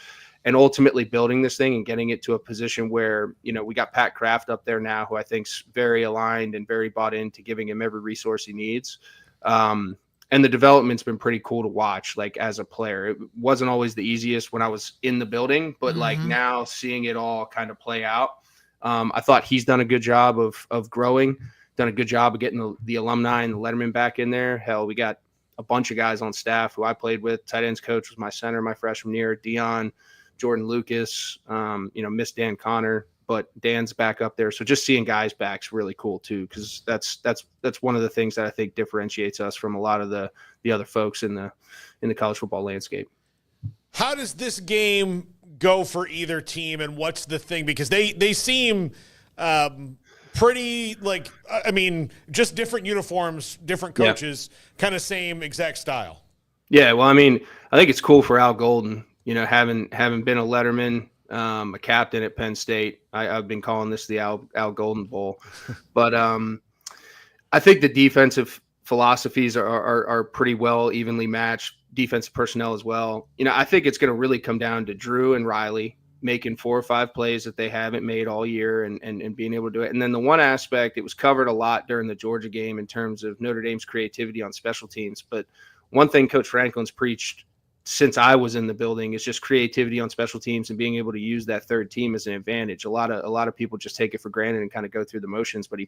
and ultimately building this thing and getting it to a position where, we got Pat Kraft up there now, who I think's very aligned and very bought into giving him every resource he needs. And the development's been pretty cool to watch, like as a player. It wasn't always the easiest when I was in the building, but like now seeing it all kind of play out, I thought he's done a good job of growing, done a good job of getting the alumni and the letterman back in there. Hell, we got a bunch of guys on staff who I played with. Tight ends coach was my center my freshman year. Dion, Jordan Lucas, Miss Dan Connor, but Dan's back up there. So just seeing guys back's really cool too, because that's one of the things that I think differentiates us from a lot of the other folks in the college football landscape. How does this game go for either team, and what's the thing? Because they seem pretty just different uniforms, different coaches, kind of same exact style. Yeah, well, I think it's cool for Al Golden. Having been a letterman, a captain at Penn State, I've been calling this the Al Golden Bowl. But I think the defensive philosophies are pretty well evenly matched, defensive personnel as well. I think it's going to really come down to Drew and Riley making 4 or 5 plays that they haven't made all year and being able to do it. And then the one aspect, it was covered a lot during the Georgia game in terms of Notre Dame's creativity on special teams. But one thing Coach Franklin's preached since I was in the building is just creativity on special teams and being able to use that third team as an advantage. A lot of people just take it for granted and kind of go through the motions, but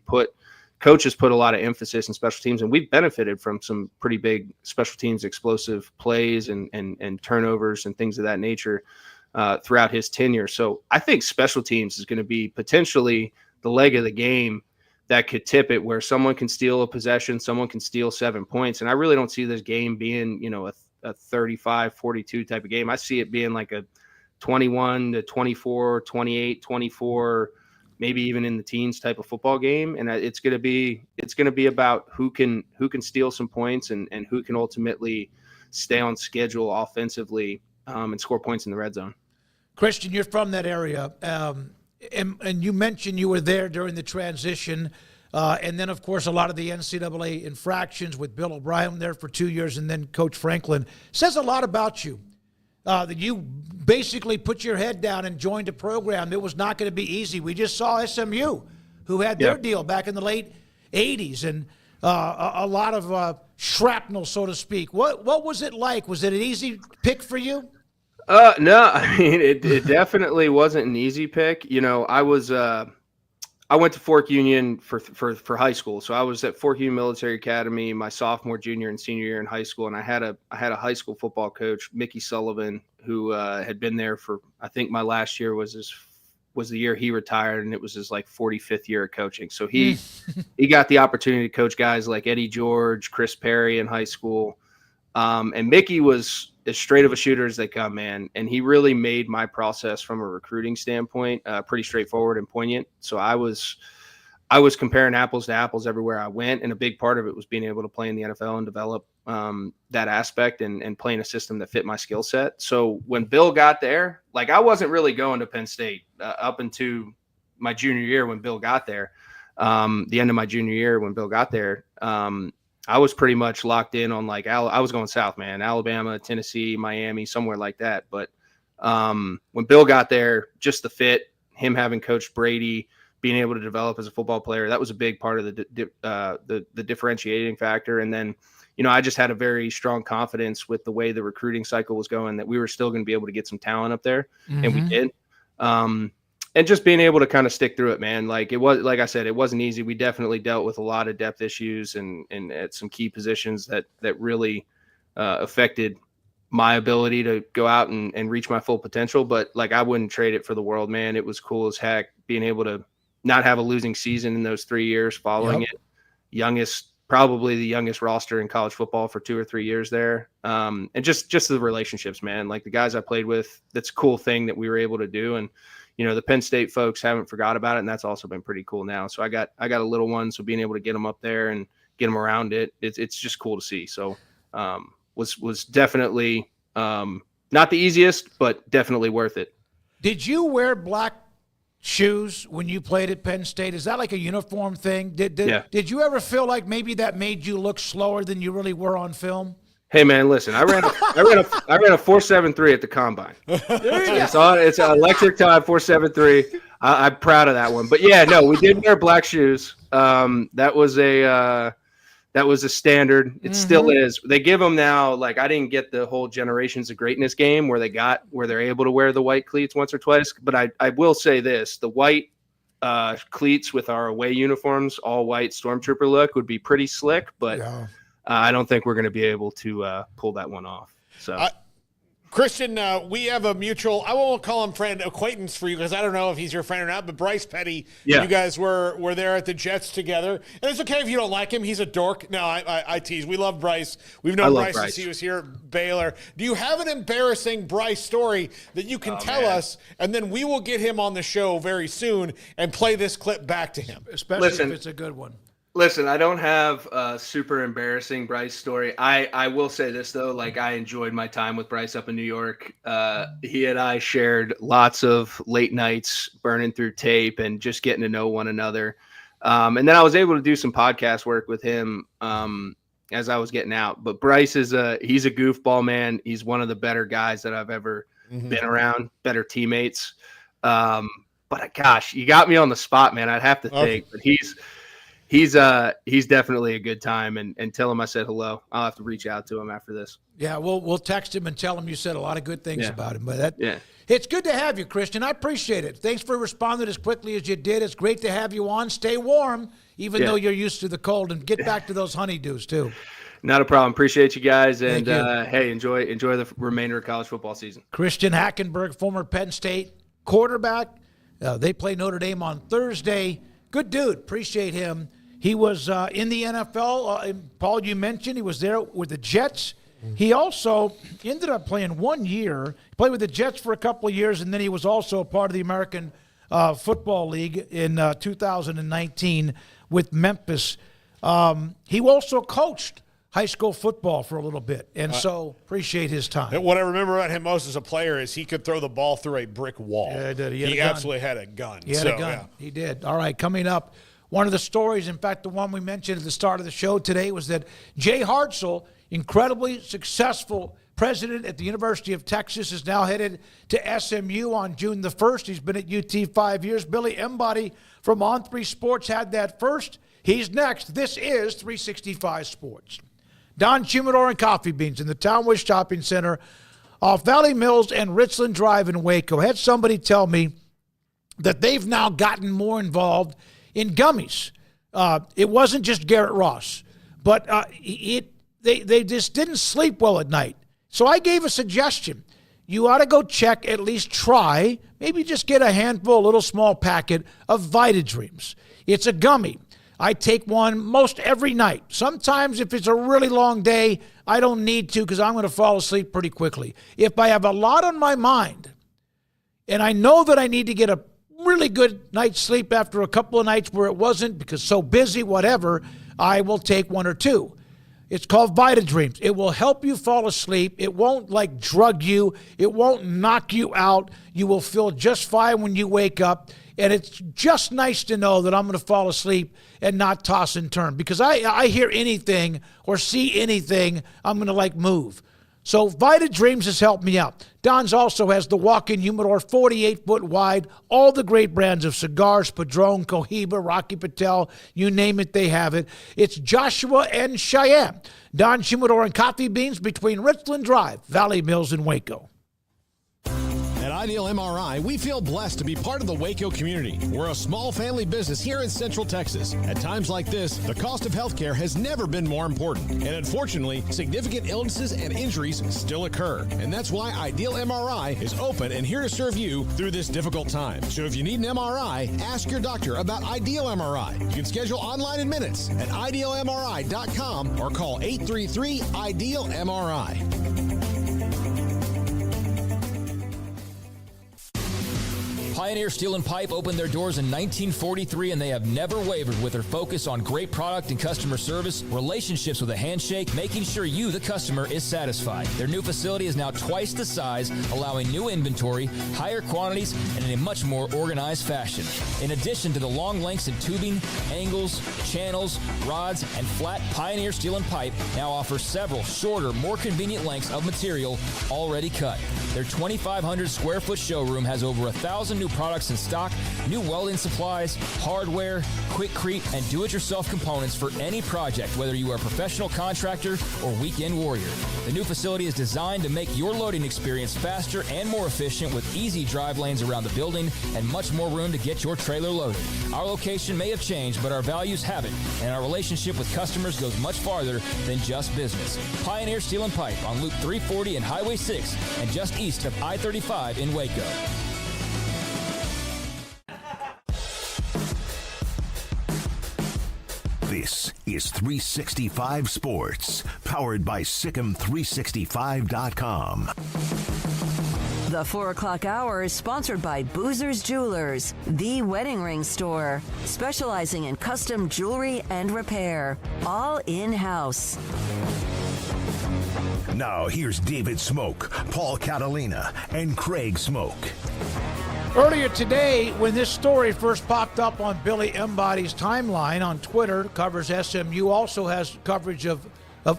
coaches put a lot of emphasis in special teams, and we've benefited from some pretty big special teams, explosive plays and turnovers and things of that nature throughout his tenure. So I think special teams is going to be potentially the leg of the game that could tip it, where someone can steal a possession, someone can steal 7 points. And I really don't see this game being, a 35-42 type of game. I see it being like a 21-24, 28-24, maybe even in the teens type of football game. And it's going to be about who can steal some points and who can ultimately stay on schedule offensively and score points in the red zone. Christian, you're from that area. And you mentioned you were there during the transition. And then, of course, a lot of the NCAA infractions with Bill O'Brien there for 2 years and then Coach Franklin. Says a lot about you that you basically put your head down and joined a program. It was not going to be easy. We just saw SMU, who had their deal back in the late 80s, and a lot of shrapnel, so to speak. What was it like? Was it an easy pick for you? No, I mean, it definitely wasn't an easy pick. You know, I went to Fork Union for high school. So I was at Fork Union Military Academy my sophomore, junior, and senior year in high school. And I had a high school football coach, Mickey Sullivan, who had been there for, I think my last year was the year he retired, and it was his like 45th year of coaching. So he got the opportunity to coach guys like Eddie George, Chris Perry in high school. And Mickey was as straight of a shooter as they come, man. And he really made my process from a recruiting standpoint pretty straightforward and poignant. So I was comparing apples to apples everywhere I went. And a big part of it was being able to play in the NFL and develop that aspect and playing a system that fit my skill set. So when Bill got there, like I wasn't really going to Penn State up into my junior year when Bill got there, the end of my junior year when Bill got there. I was pretty much locked in on like I was going south, man, Alabama, Tennessee, Miami, somewhere like that. But when Bill got there, just the fit, him having coached Brady, being able to develop as a football player, that was a big part of the differentiating factor. And then, you know, I just had a very strong confidence with the way the recruiting cycle was going that we were still going to be able to get some talent up there, and we did. And just being able to kind of stick through it, man. Like it was, like I said, it wasn't easy. We definitely dealt with a lot of depth issues and at some key positions that really affected my ability to go out and reach my full potential. But like, I wouldn't trade it for the world, man. It was cool as heck being able to not have a losing season in those 3 years following it. Probably the youngest roster in college football for 2 or 3 years there. And just the relationships, man, like the guys I played with, that's a cool thing that we were able to do. And, you know, the Penn State folks haven't forgot about it, and that's also been pretty cool now. So I got a little one, so being able to get them up there and get them around it's just cool to see. So was definitely not the easiest, but definitely worth it. Did you wear black shoes when you played at Penn State? Is that like a uniform thing? Did you ever feel like maybe that made you look slower than you really were on film? Hey man, listen, I ran a 4.73 at the combine. It's an electric time 4.73. I'm proud of that one. But yeah, no, we did wear black shoes. That was a standard. It still is. They give them now. Like I didn't get the whole Generations of Greatness game where they're able to wear the white cleats once or twice. But I will say this: the white cleats with our away uniforms, all white stormtrooper look, would be pretty slick. But I don't think we're going to be able to pull that one off. So, Christian, we have a mutual, I won't call him friend, acquaintance for you because I don't know if he's your friend or not, but Bryce Petty, you guys were there at the Jets together. And it's okay if you don't like him. He's a dork. No, I tease. We love Bryce. We've known Bryce since he was here at Baylor. Do you have an embarrassing Bryce story that you can tell us, and then we will get him on the show very soon and play this clip back to him? Especially if it's a good one. Listen, I don't have a super embarrassing Bryce story. I will say this, though. Like, I enjoyed my time with Bryce up in New York. He and I shared lots of late nights burning through tape and just getting to know one another. And then I was able to do some podcast work with him as I was getting out. But Bryce he's a goofball, man. He's one of the better guys that I've ever been around, better teammates. But gosh, you got me on the spot, man. I'd have to think. But he's definitely a good time, and tell him I said hello. I'll have to reach out to him after this. Yeah, we'll text him and tell him you said a lot of good things about him. But it's good to have you, Christian. I appreciate it. Thanks for responding as quickly as you did. It's great to have you on. Stay warm, even though you're used to the cold, and get back to those honeydews too. Not a problem. Appreciate you guys, and hey, enjoy the remainder of college football season. Christian Hackenberg, former Penn State quarterback. They play Notre Dame on Thursday. Good dude. Appreciate him. He was in the NFL. Paul, you mentioned he was there with the Jets. He also ended up playing 1 year. He played with the Jets for a couple of years, and then he was also a part of the American Football League in 2019 with Memphis. He also coached high school football for a little bit, and so appreciate his time. What I remember about him most as a player is he could throw the ball through a brick wall. Yeah, he did. He absolutely had a gun. He had a gun. Yeah. He did. All right, coming up, one of the stories, in fact, the one we mentioned at the start of the show today, was that Jay Hartzell, incredibly successful president at the University of Texas, is now headed to SMU on June the 1st. He's been at UT 5 years. Billy Embody from On3 Sports had that first. He's next. This is 365 Sports. Don Humidor and Coffee Beans in the Townwest Shopping Center off Valley Mills and Richland Drive in Waco. Had somebody tell me that they've now gotten more involved in gummies. It wasn't just Garrett Ross, but they just didn't sleep well at night. So I gave a suggestion. You ought to go check, at least try, maybe just get a handful, a little small packet of Vita Dreams. It's a gummy. I take one most every night. Sometimes if it's a really long day, I don't need to because I'm going to fall asleep pretty quickly. If I have a lot on my mind and I know that I need to get a really good night's sleep after a couple of nights where it wasn't because so busy, whatever, I will take one or two. It's called Vita Dreams. It will help you fall asleep. It won't drug you. It won't knock you out. You will feel just fine when you wake up. And it's just nice to know that I'm going to fall asleep and not toss and turn. Because I hear anything or see anything, I'm going to move. So Vita Dreams has helped me out. Don's also has the walk-in humidor, 48-foot wide, all the great brands of cigars, Padron, Cohiba, Rocky Patel, you name it, they have it. It's Joshua and Cheyenne. Don Humidor and Coffee Beans between Richland Drive, Valley Mills, and Waco. At Ideal MRI, we feel blessed to be part of the Waco community. We're a small family business here in Central Texas. At times like this, the cost of healthcare has never been more important. And unfortunately, significant illnesses and injuries still occur. And that's why Ideal MRI is open and here to serve you through this difficult time. So if you need an MRI, ask your doctor about Ideal MRI. You can schedule online in minutes at idealmri.com or call 833-IDEAL-MRI. Pioneer Steel and Pipe opened their doors in 1943, and they have never wavered with their focus on great product and customer service, relationships with a handshake, making sure you, the customer, is satisfied. Their new facility is now twice the size, allowing new inventory, higher quantities, and in a much more organized fashion. In addition to the long lengths in tubing, angles, channels, rods, and flat, Pioneer Steel and Pipe now offers several shorter, more convenient lengths of material already cut. Their 2,500 square foot showroom has over 1,000 new products in stock, new welding supplies, hardware, quickcrete, and do-it-yourself components for any project, whether you are a professional contractor or weekend warrior. The new facility is designed to make your loading experience faster and more efficient with easy drive lanes around the building and much more room to get your trailer loaded. Our location may have changed, but our values haven't, and our relationship with customers goes much farther than just business. Pioneer Steel and Pipe on Loop 340 and Highway 6 and just east of I-35 in Waco. This is 365 Sports, powered by Sikkim365.com. The 4 o'clock hour is sponsored by Boozer's Jewelers, the wedding ring store, specializing in custom jewelry and repair, all in-house. Now here's David Smoak, Paul Catalina, and Craig Smoak. Earlier today, when this story first popped up on Billy Embody's timeline on Twitter, covers SMU, also has coverage of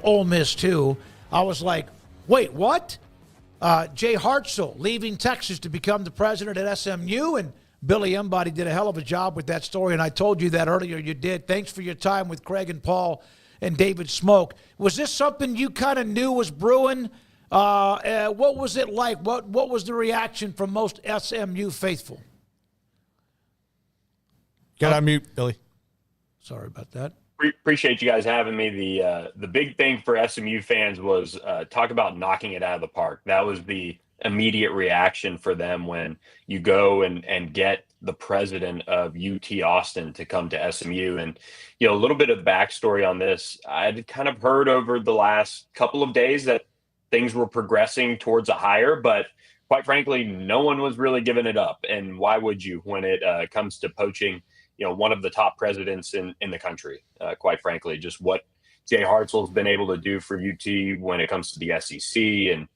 Ole Miss too, I was like, wait, what? Jay Hartzell leaving Texas to become the president at SMU, and Billy Embody did a hell of a job with that story, and I told you that earlier you did. Thanks for your time with Craig and Paul and David Smoak. Was this something you kind of knew was brewing? What was it like? What was the reaction from most SMU faithful? Got on mute, Billy. Sorry about that. Appreciate you guys having me. The big thing for SMU fans was talk about knocking it out of the park. That was the immediate reaction for them when you go and get the president of UT Austin to come to SMU. And, a little bit of backstory on this. I'd kind of heard over the last couple of days that things were progressing towards a hire, but quite frankly, no one was really giving it up. And why would you when it comes to poaching, one of the top presidents in the country? Quite frankly, just what Jay Hartzell's been able to do for UT when it comes to the SEC and,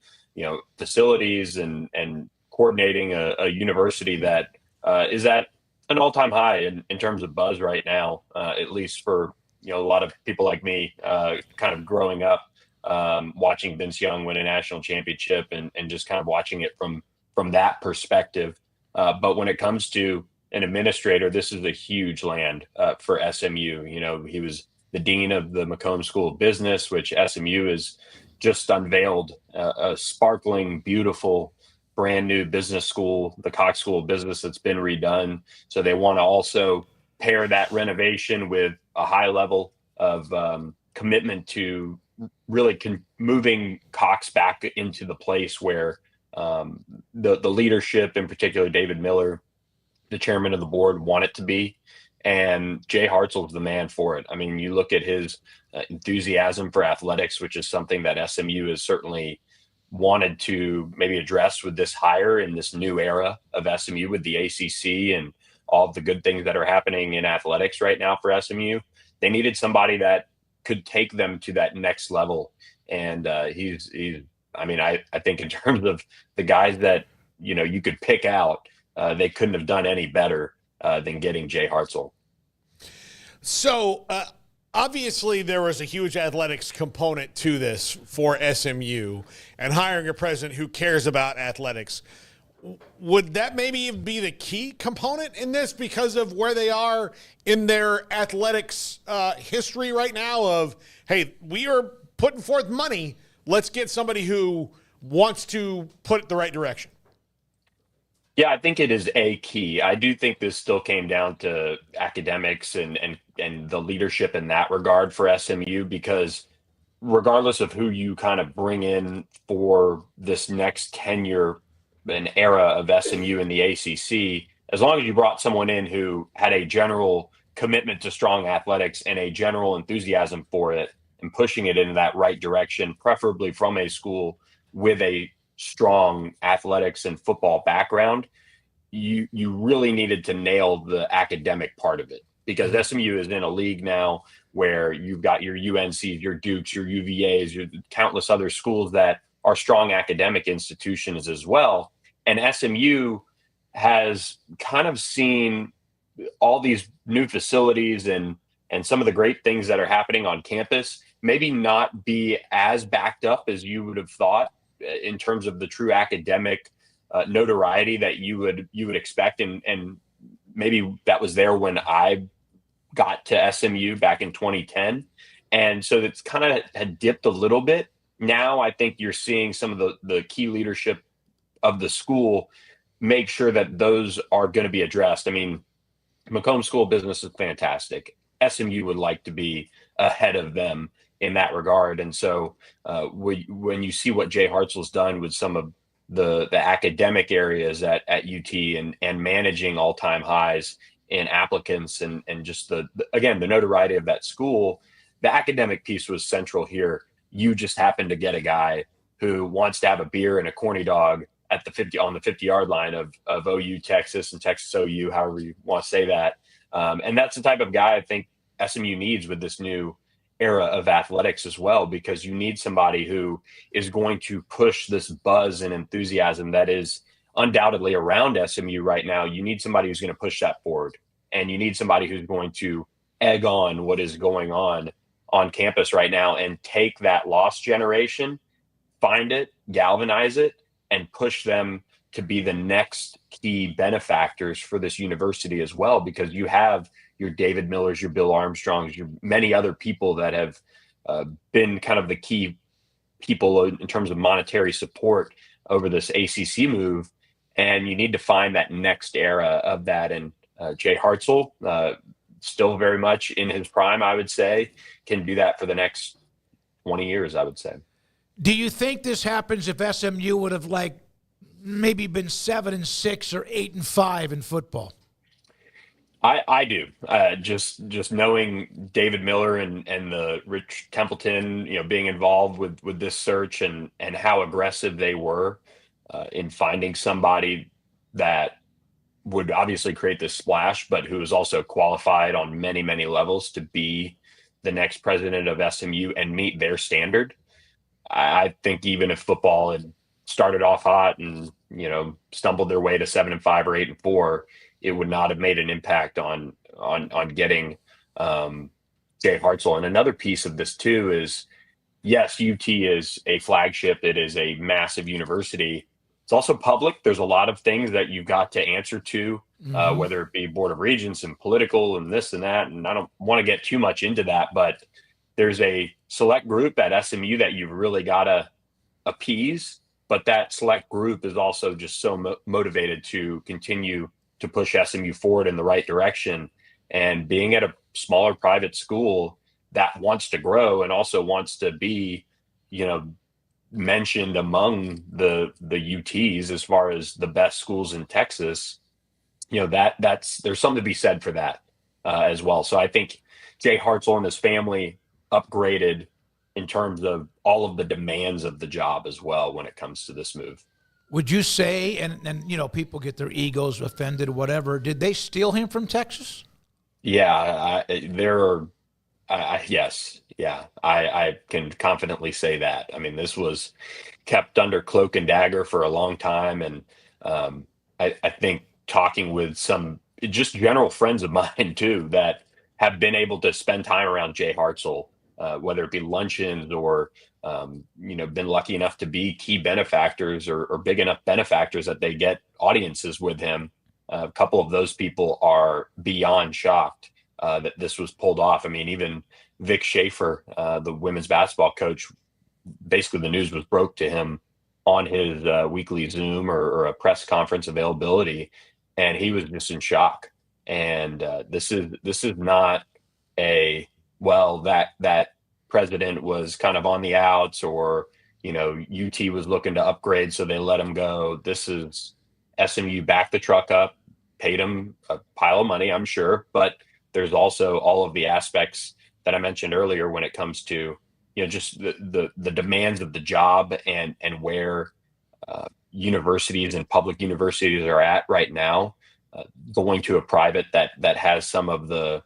facilities and coordinating a university that is at an all-time high in terms of buzz right now, at least for, a lot of people like me kind of growing up watching Vince Young win a national championship and just kind of watching it from that perspective. But when it comes to an administrator, this is a huge land for SMU. You know, he was the dean of the Macomb School of Business, which SMU has just unveiled a sparkling, beautiful, brand new business school, the Cox School of Business, that's been redone. So they want to also pair that renovation with a high level of commitment to really moving Cox back into the place where the leadership, in particular David Miller, the chairman of the board, want it to be. And Jay Hartzell is the man for it. I mean, you look at his enthusiasm for athletics, which is something that SMU has certainly wanted to maybe address with this hire in this new era of SMU with the ACC and all of the good things that are happening in athletics right now for SMU. They needed somebody that could take them to that next level. And he's I mean, I think in terms of the guys that, you know, you could pick out, they couldn't have done any better than getting Jay Hartzell. So obviously there was a huge athletics component to this for SMU, and hiring a president who cares about athletics. Would that maybe be the key component in this because of where they are in their athletics history right now of, hey, we are putting forth money. Let's get somebody who wants to put it the right direction. Yeah, I think it is a key. I do think this still came down to academics and the leadership in that regard for SMU, because regardless of who you kind of bring in for this next tenure and era of SMU in the ACC, as long as you brought someone in who had a general commitment to strong athletics and a general enthusiasm for it and pushing it in that right direction, preferably from a school with a strong athletics and football background, you really needed to nail the academic part of it, because SMU is in a league now where you've got your UNCs, your Dukes, your UVAs, your countless other schools that are strong academic institutions as well. And SMU has kind of seen all these new facilities and some of the great things that are happening on campus maybe not be as backed up as you would have thought in terms of the true academic notoriety that you would expect. And maybe that was there when I got to SMU back in 2010. And so it's kind of had dipped a little bit. Now I think you're seeing some of the key leadership of the school make sure that those are going to be addressed. I mean, Macomb School of Business is fantastic. SMU would like to be ahead of them in that regard. And so when you see what Jay Hartzell's done with some of the academic areas at UT and managing all-time highs in applicants and just the notoriety of that school, the academic piece was central here. You just happened to get a guy who wants to have a beer and a corny dog at the on the 50-yard line of OU Texas and Texas OU, however you want to say that. And that's the type of guy I think SMU needs with this new era of athletics as well, because you need somebody who is going to push this buzz and enthusiasm that is undoubtedly around SMU right now. You need somebody who's going to push that forward, and you need somebody who's going to egg on what is going on campus right now and take that lost generation, find it, galvanize it, and push them to be the next key benefactors for this university as well, because you have your David Millers, your Bill Armstrongs, your many other people that have been kind of the key people in terms of monetary support over this ACC move. And you need to find that next era of that. And Jay Hartzell, still very much in his prime, I would say, can do that for the next 20 years, I would say. Do you think this happens if SMU would have maybe been 7-6 or 8-5 in football? I do. Just knowing David Miller and the Rich Templeton, being involved with this search and how aggressive they were in finding somebody that would obviously create this splash, but who is also qualified on many, many levels to be the next president of SMU and meet their standard. I think even if football had started off hot and, stumbled their way to 7-5 or 8-4, it would not have made an impact on getting Jay Hartzell. And another piece of this too is yes, UT is a flagship. It is a massive university. It's also public. There's a lot of things that you've got to answer to, whether it be Board of Regents and political and this and that. And I don't want to get too much into that, but there's a select group at SMU that you've really got to appease. But that select group is also just so motivated to continue to push SMU forward in the right direction. And being at a smaller private school that wants to grow and also wants to be, mentioned among the UTs as far as the best schools in Texas, there's something to be said for that as well. So I think Jay Hartzell and his family upgraded in terms of all of the demands of the job as well when it comes to this move. Would you say, and people get their egos offended or whatever, did they steal him from Texas? Yeah, yes. Yeah, I can confidently say that. I mean, this was kept under cloak and dagger for a long time. And I think talking with some just general friends of mine too, that have been able to spend time around Jay Hartzell, whether it be luncheons or, been lucky enough to be key benefactors or big enough benefactors that they get audiences with him. A couple of those people are beyond shocked that this was pulled off. I mean, even Vic Schaefer, the women's basketball coach, basically the news was broke to him on his weekly Zoom or a press conference availability, and he was just in shock. And this is not that president was kind of on the outs, or UT was looking to upgrade so they let him go. This is SMU backed the truck up, paid him a pile of money, I'm sure, but there's also all of the aspects that I mentioned earlier when it comes to just the demands of the job and where universities and public universities are at right now. Going to a private that has some of the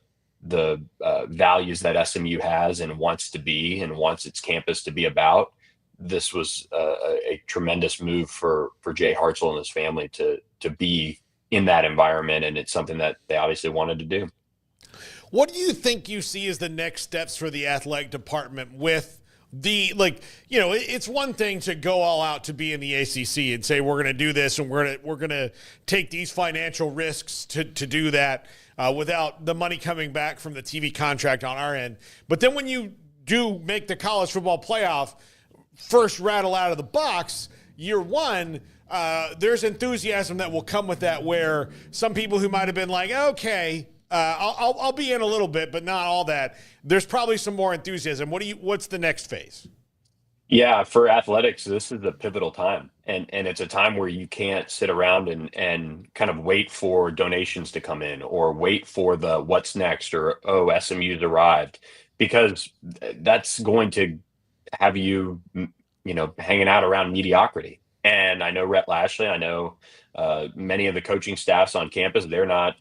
values that SMU has and wants to be and wants its campus to be about. This was a tremendous move for Jay Hartzell and his family to be in that environment, and it's something that they obviously wanted to do. What do you think you see as the next steps for the athletic department with it's one thing to go all out to be in the ACC and say, we're going to do this and we're going to take these financial risks to do that without the money coming back from the TV contract on our end. But then when you do make the college football playoff, first rattle out of the box, year one, there's enthusiasm that will come with that, where some people who might have been like, okay, I'll be in a little bit, but not all that. There's probably some more enthusiasm. What's the next phase? Yeah, for athletics, this is a pivotal time, and it's a time where you can't sit around and kind of wait for donations to come in or wait for the what's next or SMU's arrived, because that's going to have you hanging out around mediocrity. And I know Rhett Lashley, I know many of the coaching staffs on campus, they're not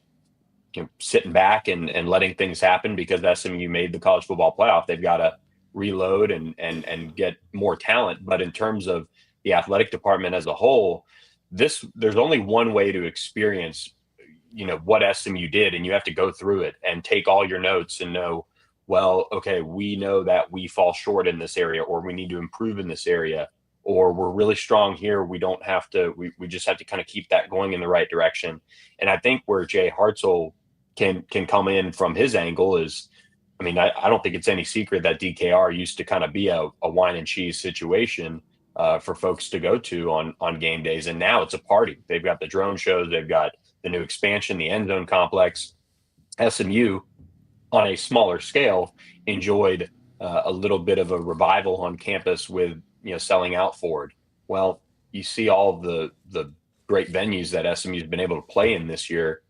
sitting back and letting things happen because SMU made the college football playoff. They've got to reload and get more talent. But in terms of the athletic department as a whole, there's only one way to experience, what SMU did, and you have to go through it and take all your notes and know, well, okay, we know that we fall short in this area, or we need to improve in this area, or we're really strong here. We don't have to, we just have to kind of keep that going in the right direction. And I think where Jay Hartzell can come in from his angle is, I don't think it's any secret that DKR used to kind of be a wine and cheese situation for folks to go to on game days. And now it's a party. They've got the drone shows. They've got the new expansion, the end zone complex. SMU, on a smaller scale, enjoyed a little bit of a revival on campus with, selling out Ford. Well, you see all the great venues that SMU's been able to play in this year.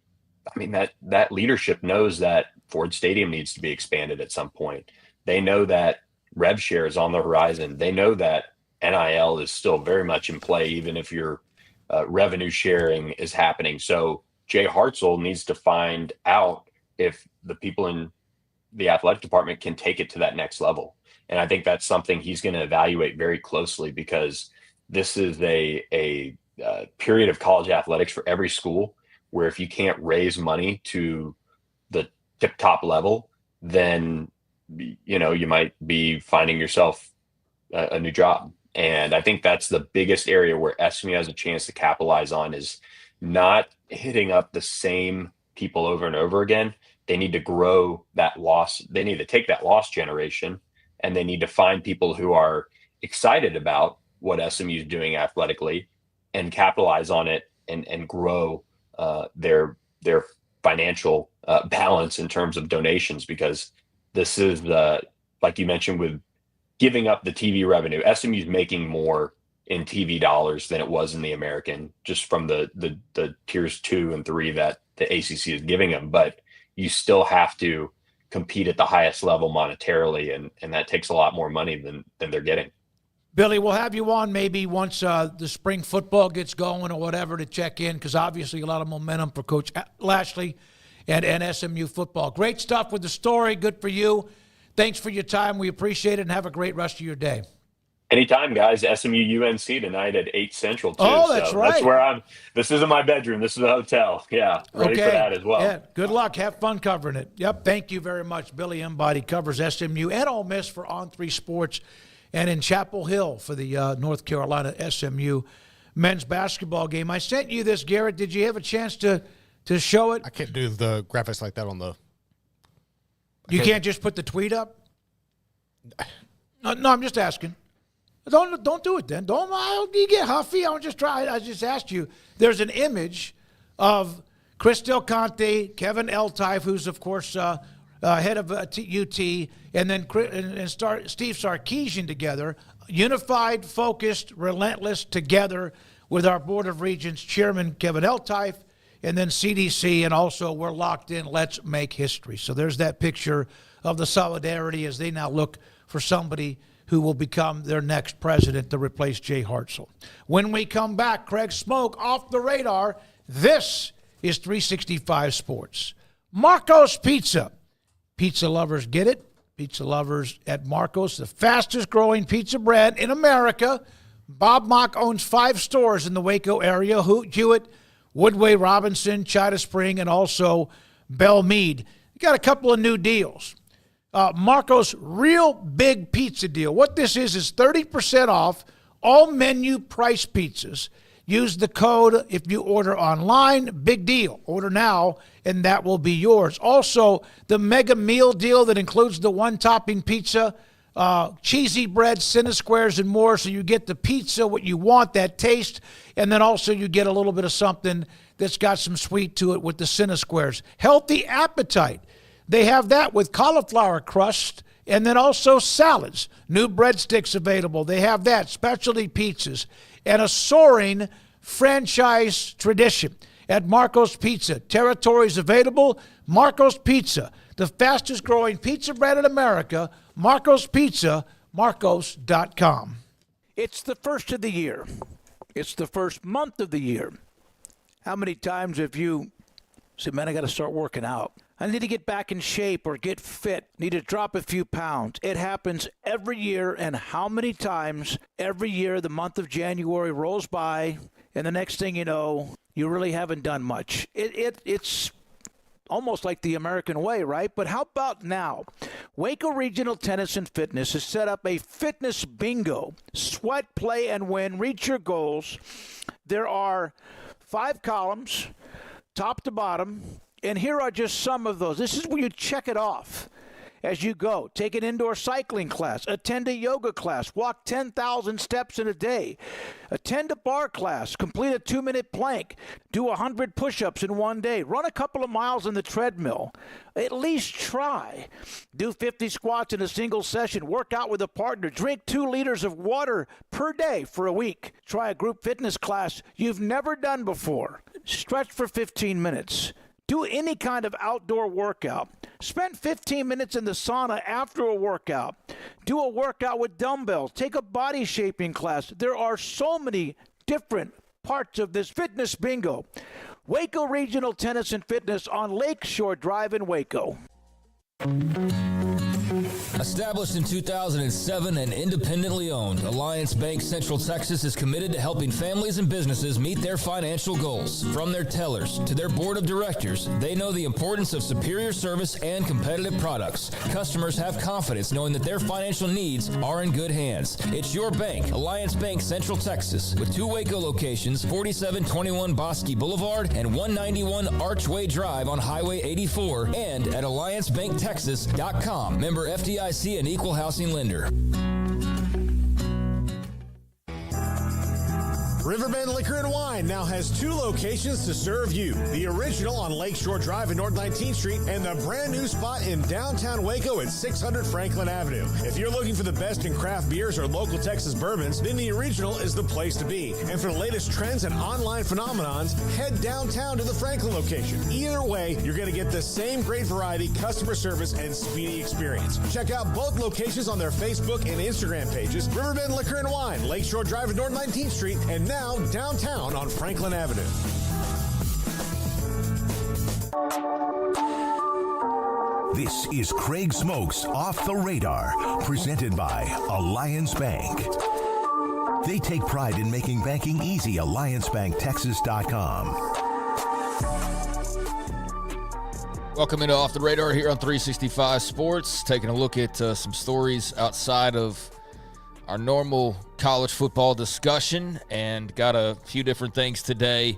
That leadership knows that Ford Stadium needs to be expanded at some point. They know that rev share is on the horizon. They know that NIL is still very much in play, even if your revenue sharing is happening. So Jay Hartzell needs to find out if the people in the athletic department can take it to that next level. And I think that's something he's going to evaluate very closely, because this is a period of college athletics for every school where if you can't raise money to the tip top level, then, you might be finding yourself a new job. And I think that's the biggest area where SMU has a chance to capitalize on, is not hitting up the same people over and over again. They need to grow that loss. They need to take that loss generation, and they need to find people who are excited about what SMU is doing athletically and capitalize on it and grow their financial balance in terms of donations, because this is like you mentioned, with giving up the TV revenue, SMU's making more in TV dollars than it was in the American, just from the tiers 2 and 3 that the ACC is giving them. But you still have to compete at the highest level monetarily, and that takes a lot more money than they're getting. Billy, we'll have you on maybe once the spring football gets going or whatever to check in, because obviously a lot of momentum for Coach Lashley and SMU football. Great stuff with the story. Good for you. Thanks for your time. We appreciate it, and have a great rest of your day. Anytime, guys. SMU UNC tonight at 8 Central, too. Oh, that's right. That's where this isn't my bedroom. This is a hotel. Yeah, ready for that as well. Yeah, good luck. Have fun covering it. Yep, thank you very much. Billy Embody covers SMU and Ole Miss for On3 Sports, and in Chapel Hill for the North Carolina SMU men's basketball game. I sent you this, Garrett. Did you have a chance to show it? I can't do the graphics like that on the... You can't just put the tweet up? No, I'm just asking. Don't do it then. You get huffy. I just asked you. There's an image of Chris Del Conte, Kevin Eltife, who's of course head of UT, and then Steve Sarkisian together, unified, focused, relentless, together with our Board of Regents Chairman Kevin Eltife, and then CDC, and also we're locked in. Let's make history. So there's that picture of the solidarity as they now look for somebody who will become their next president to replace Jay Hartzell. When we come back, Craig Smoak off the radar. This is 365 Sports. Marco's Pizza. Pizza lovers get it. Pizza lovers at Marco's, the fastest growing pizza brand in America. Bob Mock owns 5 stores in the Waco area: Hewitt, Woodway, Robinson, Chita Spring, and also Belle Meade. You got a couple of new deals. Marco's Real Big Pizza Deal. What this is 30% off all menu price pizzas. Use the code if you order online. Big deal. Order now, and that will be yours. Also, the mega meal deal that includes the one-topping pizza, cheesy bread, Cine Squares, and more. So you get the pizza, what you want, that taste, and then also you get a little bit of something that's got some sweet to it with the Cine Squares. Healthy appetite. They have that with cauliflower crust and then also salads. New breadsticks available. They have that. Specialty pizzas. And a soaring franchise tradition at Marco's Pizza. Territories available. Marco's Pizza, the fastest growing pizza brand in America. Marco's Pizza, marcos.com. It's the first of the year. It's the first month of the year. How many times have you said, man, I got to start working out? I need to get back in shape or get fit. Need to drop a few pounds. It happens every year. And how many times every year the month of January rolls by, and the next thing you know, you really haven't done much. It's almost like the American way, right? But how about now? Waco Regional Tennis and Fitness has set up a fitness bingo. Sweat, play, and win. Reach your goals. There are 5 columns, top to bottom. And here are just some of those. This is where you check it off as you go. Take an indoor cycling class. Attend a yoga class. Walk 10,000 steps in a day. Attend a bar class. Complete a 2-minute plank. Do 100 push-ups in one day. Run a couple of miles on the treadmill. At least try. Do 50 squats in a single session. Work out with a partner. Drink 2 liters of water per day for a week. Try a group fitness class you've never done before. Stretch for 15 minutes. Do any kind of outdoor workout. Spend 15 minutes in the sauna after a workout. Do a workout with dumbbells. Take a body shaping class. There are so many different parts of this fitness bingo. Waco Regional Tennis and Fitness on Lakeshore Drive in Waco. Established in 2007 and independently owned, Alliance Bank Central Texas is committed to helping families and businesses meet their financial goals. From their tellers to their board of directors, they know the importance of superior service and competitive products. Customers have confidence knowing that their financial needs are in good hands. It's your bank, Alliance Bank Central Texas, with 2 Waco locations, 4721 Bosque Boulevard and 191 Archway Drive on Highway 84, and at alliancebanktexas.com. Member FDIC and equal housing lender. Riverbend Liquor and Wine now has 2 locations to serve you. The original on Lakeshore Drive and North 19th Street, and the brand new spot in downtown Waco at 600 Franklin Avenue. If you're looking for the best in craft beers or local Texas bourbons, then the original is the place to be. And for the latest trends and online phenomenons, head downtown to the Franklin location. Either way, you're going to get the same great variety, customer service, and speedy experience. Check out both locations on their Facebook and Instagram pages, Riverbend Liquor and Wine, Lakeshore Drive and North 19th Street, and now downtown on Franklin Avenue. This is Craig Smoak's Off the Radar, presented by Alliance Bank. They take pride in making banking easy. AllianceBankTexas.com. Welcome into Off the Radar here on 365 Sports, taking a look at some stories outside of our normal college football discussion, and got a few different things today.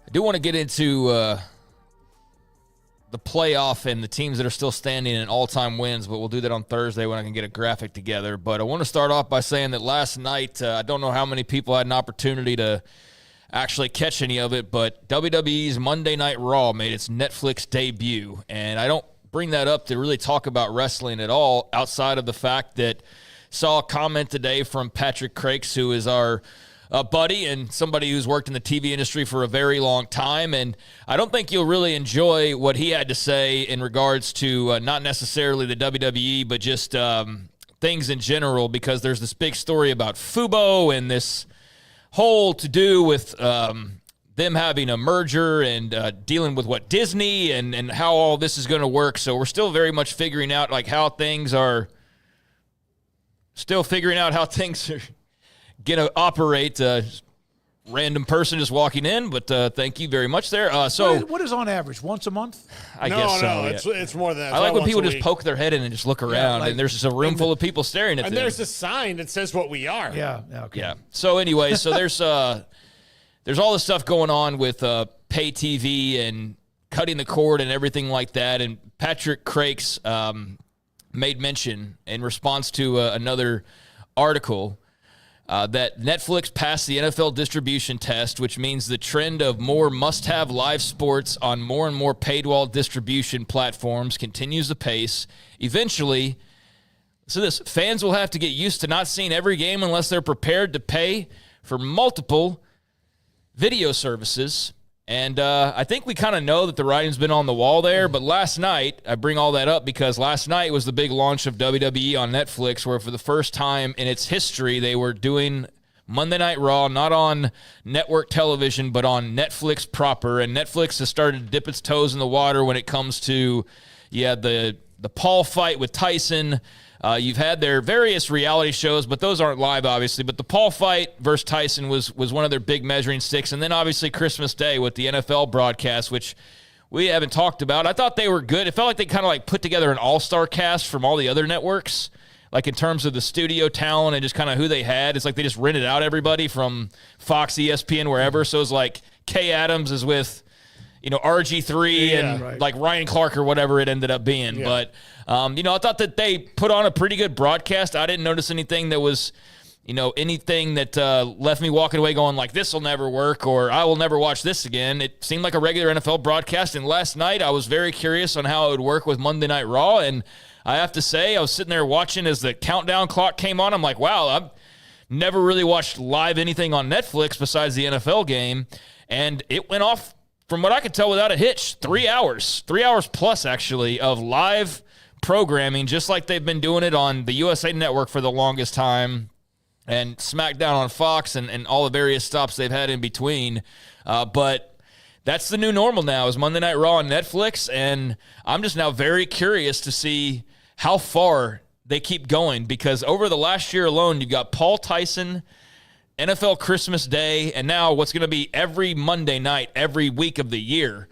I do want to get into the playoff and the teams that are still standing in all-time wins, but we'll do that on Thursday when I can get a graphic together. But I want to start off by saying that last night, I don't know how many people had an opportunity to actually catch any of it, but WWE's Monday Night Raw made its Netflix debut. And I don't bring that up to really talk about wrestling at all, outside of the fact that saw a comment today from Patrick Crakes, who is our buddy and somebody who's worked in the TV industry for a very long time. And I don't think you'll really enjoy what he had to say in regards to not necessarily the WWE, but just things in general, because there's this big story about Fubo and this whole to-do with them having a merger and dealing with what Disney and how all this is going to work. So we're still very much figuring out how things are going to operate. Random person just walking in, but thank you very much there. What is on average? Once a month? I guess so. No, it's more than that. I like when people just poke their head in and just look around, and there's just a room full of people staring at them. And there's a sign that says what we are. Yeah. Okay. Yeah. So anyway, there's all this stuff going on with pay TV and cutting the cord and everything like that. And Patrick Crakes made mention in response to another article that Netflix passed the NFL distribution test, which means the trend of more must-have live sports on more and more paid-wall distribution platforms continues apace. Eventually, fans will have to get used to not seeing every game unless they're prepared to pay for multiple video services. And I think we kind of know that the writing's been on the wall there, but last night, I bring all that up because last night was the big launch of WWE on Netflix, where for the first time in its history, they were doing Monday Night Raw, not on network television, but on Netflix proper. And Netflix has started to dip its toes in the water when it comes to, the Paul fight with Tyson. You've had their various reality shows, but those aren't live, obviously. But the Paul fight versus Tyson was one of their big measuring sticks. And then, obviously, Christmas Day with the NFL broadcast, which we haven't talked about. I thought they were good. It felt like they kind of put together an all-star cast from all the other networks, in terms of the studio talent and just kind of who they had. It's like they just rented out everybody from Fox, ESPN, wherever. So it was like Kay Adams is with RG3 and Ryan Clark or whatever it ended up being. Yeah. But, I thought that they put on a pretty good broadcast. I didn't notice anything that was, anything that left me walking away going this will never work or I will never watch this again. It seemed like a regular NFL broadcast. And last night I was very curious on how it would work with Monday Night Raw. And I have to say, I was sitting there watching as the countdown clock came on. I'm like, wow, I've never really watched live anything on Netflix besides the NFL game. And it went off, from what I could tell, without a hitch. 3 hours plus, actually, of live programming, just like they've been doing it on the USA Network for the longest time, and SmackDown on Fox, and all the various stops they've had in between. But that's the new normal now, is Monday Night Raw on Netflix, and I'm just now very curious to see how far they keep going, because over the last year alone, you've got Paul Tyson, NFL Christmas Day, and now what's going to be every Monday night, every week of the year.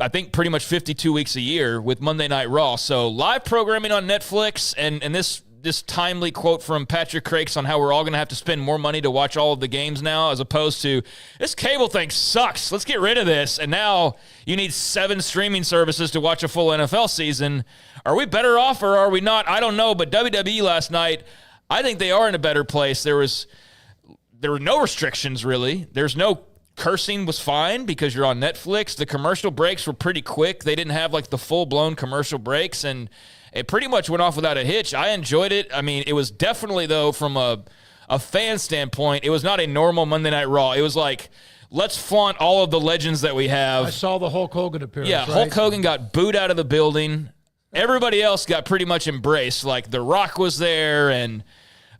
I think pretty much 52 weeks a year with Monday Night Raw. So live programming on Netflix, and this timely quote from Patrick Crakes on how we're all going to have to spend more money to watch all of the games now, as opposed to, this cable thing sucks, let's get rid of this. And now you need 7 streaming services to watch a full NFL season. Are we better off or are we not? I don't know. But WWE last night, I think they are in a better place. There were no restrictions, really. There's no cursing, was fine because you're on Netflix. The commercial breaks were pretty quick. They didn't have like the full-blown commercial breaks, and it pretty much went off without a hitch. I enjoyed it. I mean, it was definitely, though, from a fan standpoint, it was not a normal Monday Night Raw. It was like, let's flaunt all of the legends that we have. I saw the Hulk Hogan appearance. Yeah, right? Hulk Hogan got booed out of the building. Everybody else got pretty much embraced. Like, The Rock was there, and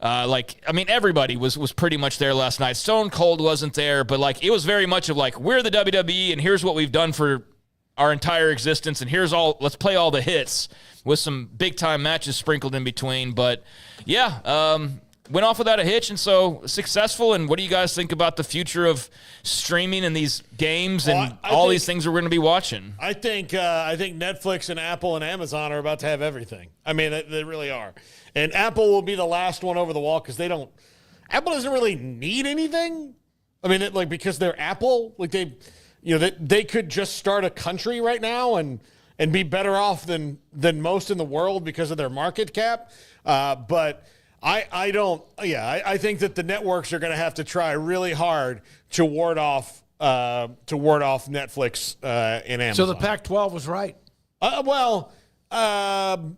everybody was pretty much there last night. Stone Cold wasn't there, but like, it was very much of like, we're the WWE, and here's what we've done for our entire existence, and let's play all the hits with some big time matches sprinkled in between. But yeah, went off without a hitch, and so successful. And what do you guys think about the future of streaming and these games and these things we're going to be watching? I think Netflix and Apple and Amazon are about to have everything. I mean, they really are. And Apple will be the last one over the wall because Apple doesn't really need anything. I mean, because they're Apple, like they could just start a country right now and be better off than most in the world because of their market cap. But I think that the networks are going to have to try really hard to ward off Netflix and Amazon. So the Pac-12 was right.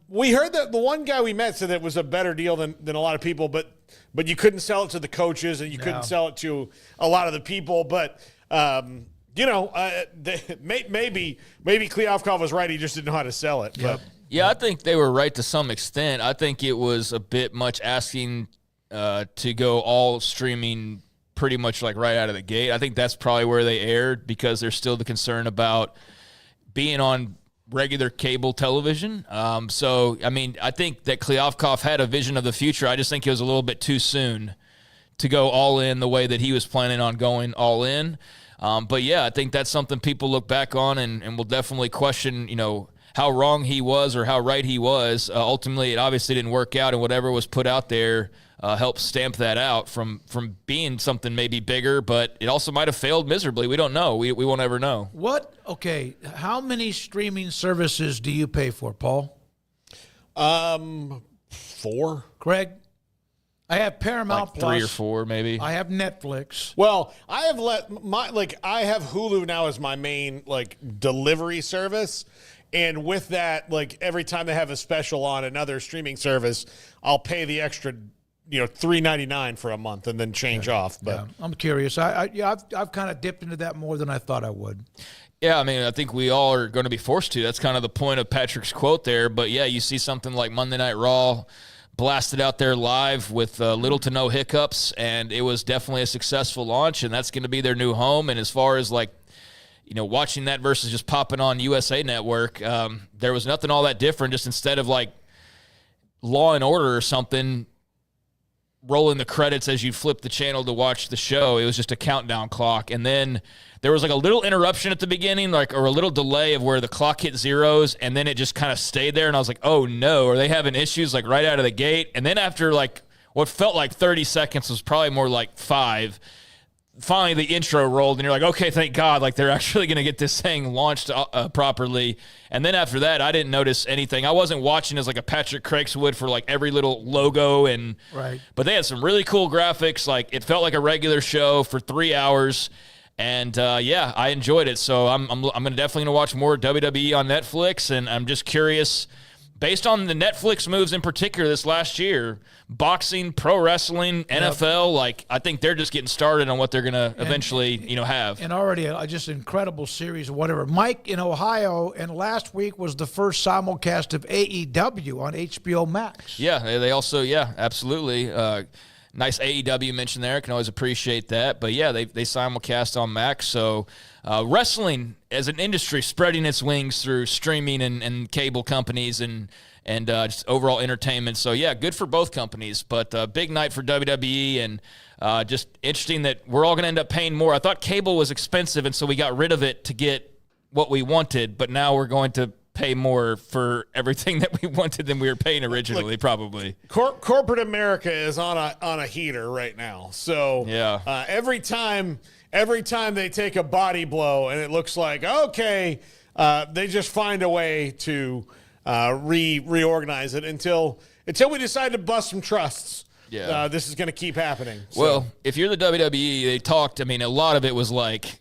We heard that the one guy we met said that it was a better deal than a lot of people, but you couldn't sell it to the coaches and you couldn't sell it to a lot of the people. But maybe Kliavkov was right. He just didn't know how to sell it. Yep. But yeah, I think they were right to some extent. I think it was a bit much asking to go all streaming pretty much like right out of the gate. I think that's probably where they erred, because there's still the concern about being on regular cable television. So, I mean, I think that Kliavkov had a vision of the future. I just think it was a little bit too soon to go all in the way that he was planning on going all in. But yeah, I think that's something people look back on and will definitely question, how wrong he was or how right he was. Ultimately, it obviously didn't work out, and whatever was put out there helped stamp that out from being something maybe bigger, but it also might have failed miserably. We don't know. We won't ever know. How many streaming services do you pay for, Paul? 4. Craig? I have Paramount like Plus. 3 or 4, maybe. I have Netflix. Well, I have I have Hulu now as my main delivery service. And with that, every time they have a special on another streaming service, I'll pay the extra, $3.99 for a month and then change off. But yeah, I'm curious. I've kind of dipped into that more than I thought I would. Yeah, I mean, I think we all are going to be forced to. That's kind of the point of Patrick's quote there. But yeah, you see something like Monday Night Raw blasted out there live with little to no hiccups, and it was definitely a successful launch, and that's going to be their new home. And as far as watching that versus just popping on USA Network, there was nothing all that different. Just instead of Law and Order or something, rolling the credits as you flip the channel to watch the show, it was just a countdown clock. And then there was a little interruption at the beginning, or a little delay of where the clock hit zeros, and then it just kind of stayed there. And I was like, oh no, are they having issues right out of the gate? And then after what felt like 30 seconds was probably more like 5, finally the intro rolled, and you're like, okay, thank God, they're actually going to get this thing launched properly. And then after that, I didn't notice anything. I wasn't watching as a Patrick Crakes would for every little logo, and right. But they had some really cool graphics. It felt like a regular show for 3 hours, and yeah, I enjoyed it. So I'm definitely going to watch more WWE on Netflix, and I'm just curious. Based on the Netflix moves in particular this last year, boxing, pro wrestling, NFL, I think they're just getting started on what they're going to eventually, have. And already just an incredible series of whatever. Mike in Ohio, and last week was the first simulcast of AEW on HBO Max. Yeah, they also, absolutely. Nice AEW mention there. Can always appreciate that. But, yeah, they simulcast on Max. So, wrestling as an industry spreading its wings through streaming and cable companies and just overall entertainment. So, yeah, good for both companies. But big night for WWE, and just interesting that we're all going to end up paying more. I thought cable was expensive, and so we got rid of it to get what we wanted. But now we're going to pay more for everything that we wanted than we were paying originally, probably. Corporate America is on a heater right now. So yeah, every time they take a body blow and it looks like, okay, they just find a way to reorganize it until we decide to bust some trusts. Yeah, this is going to keep happening. So. Well, if you're the WWE, they talked. I mean, a lot of it was like,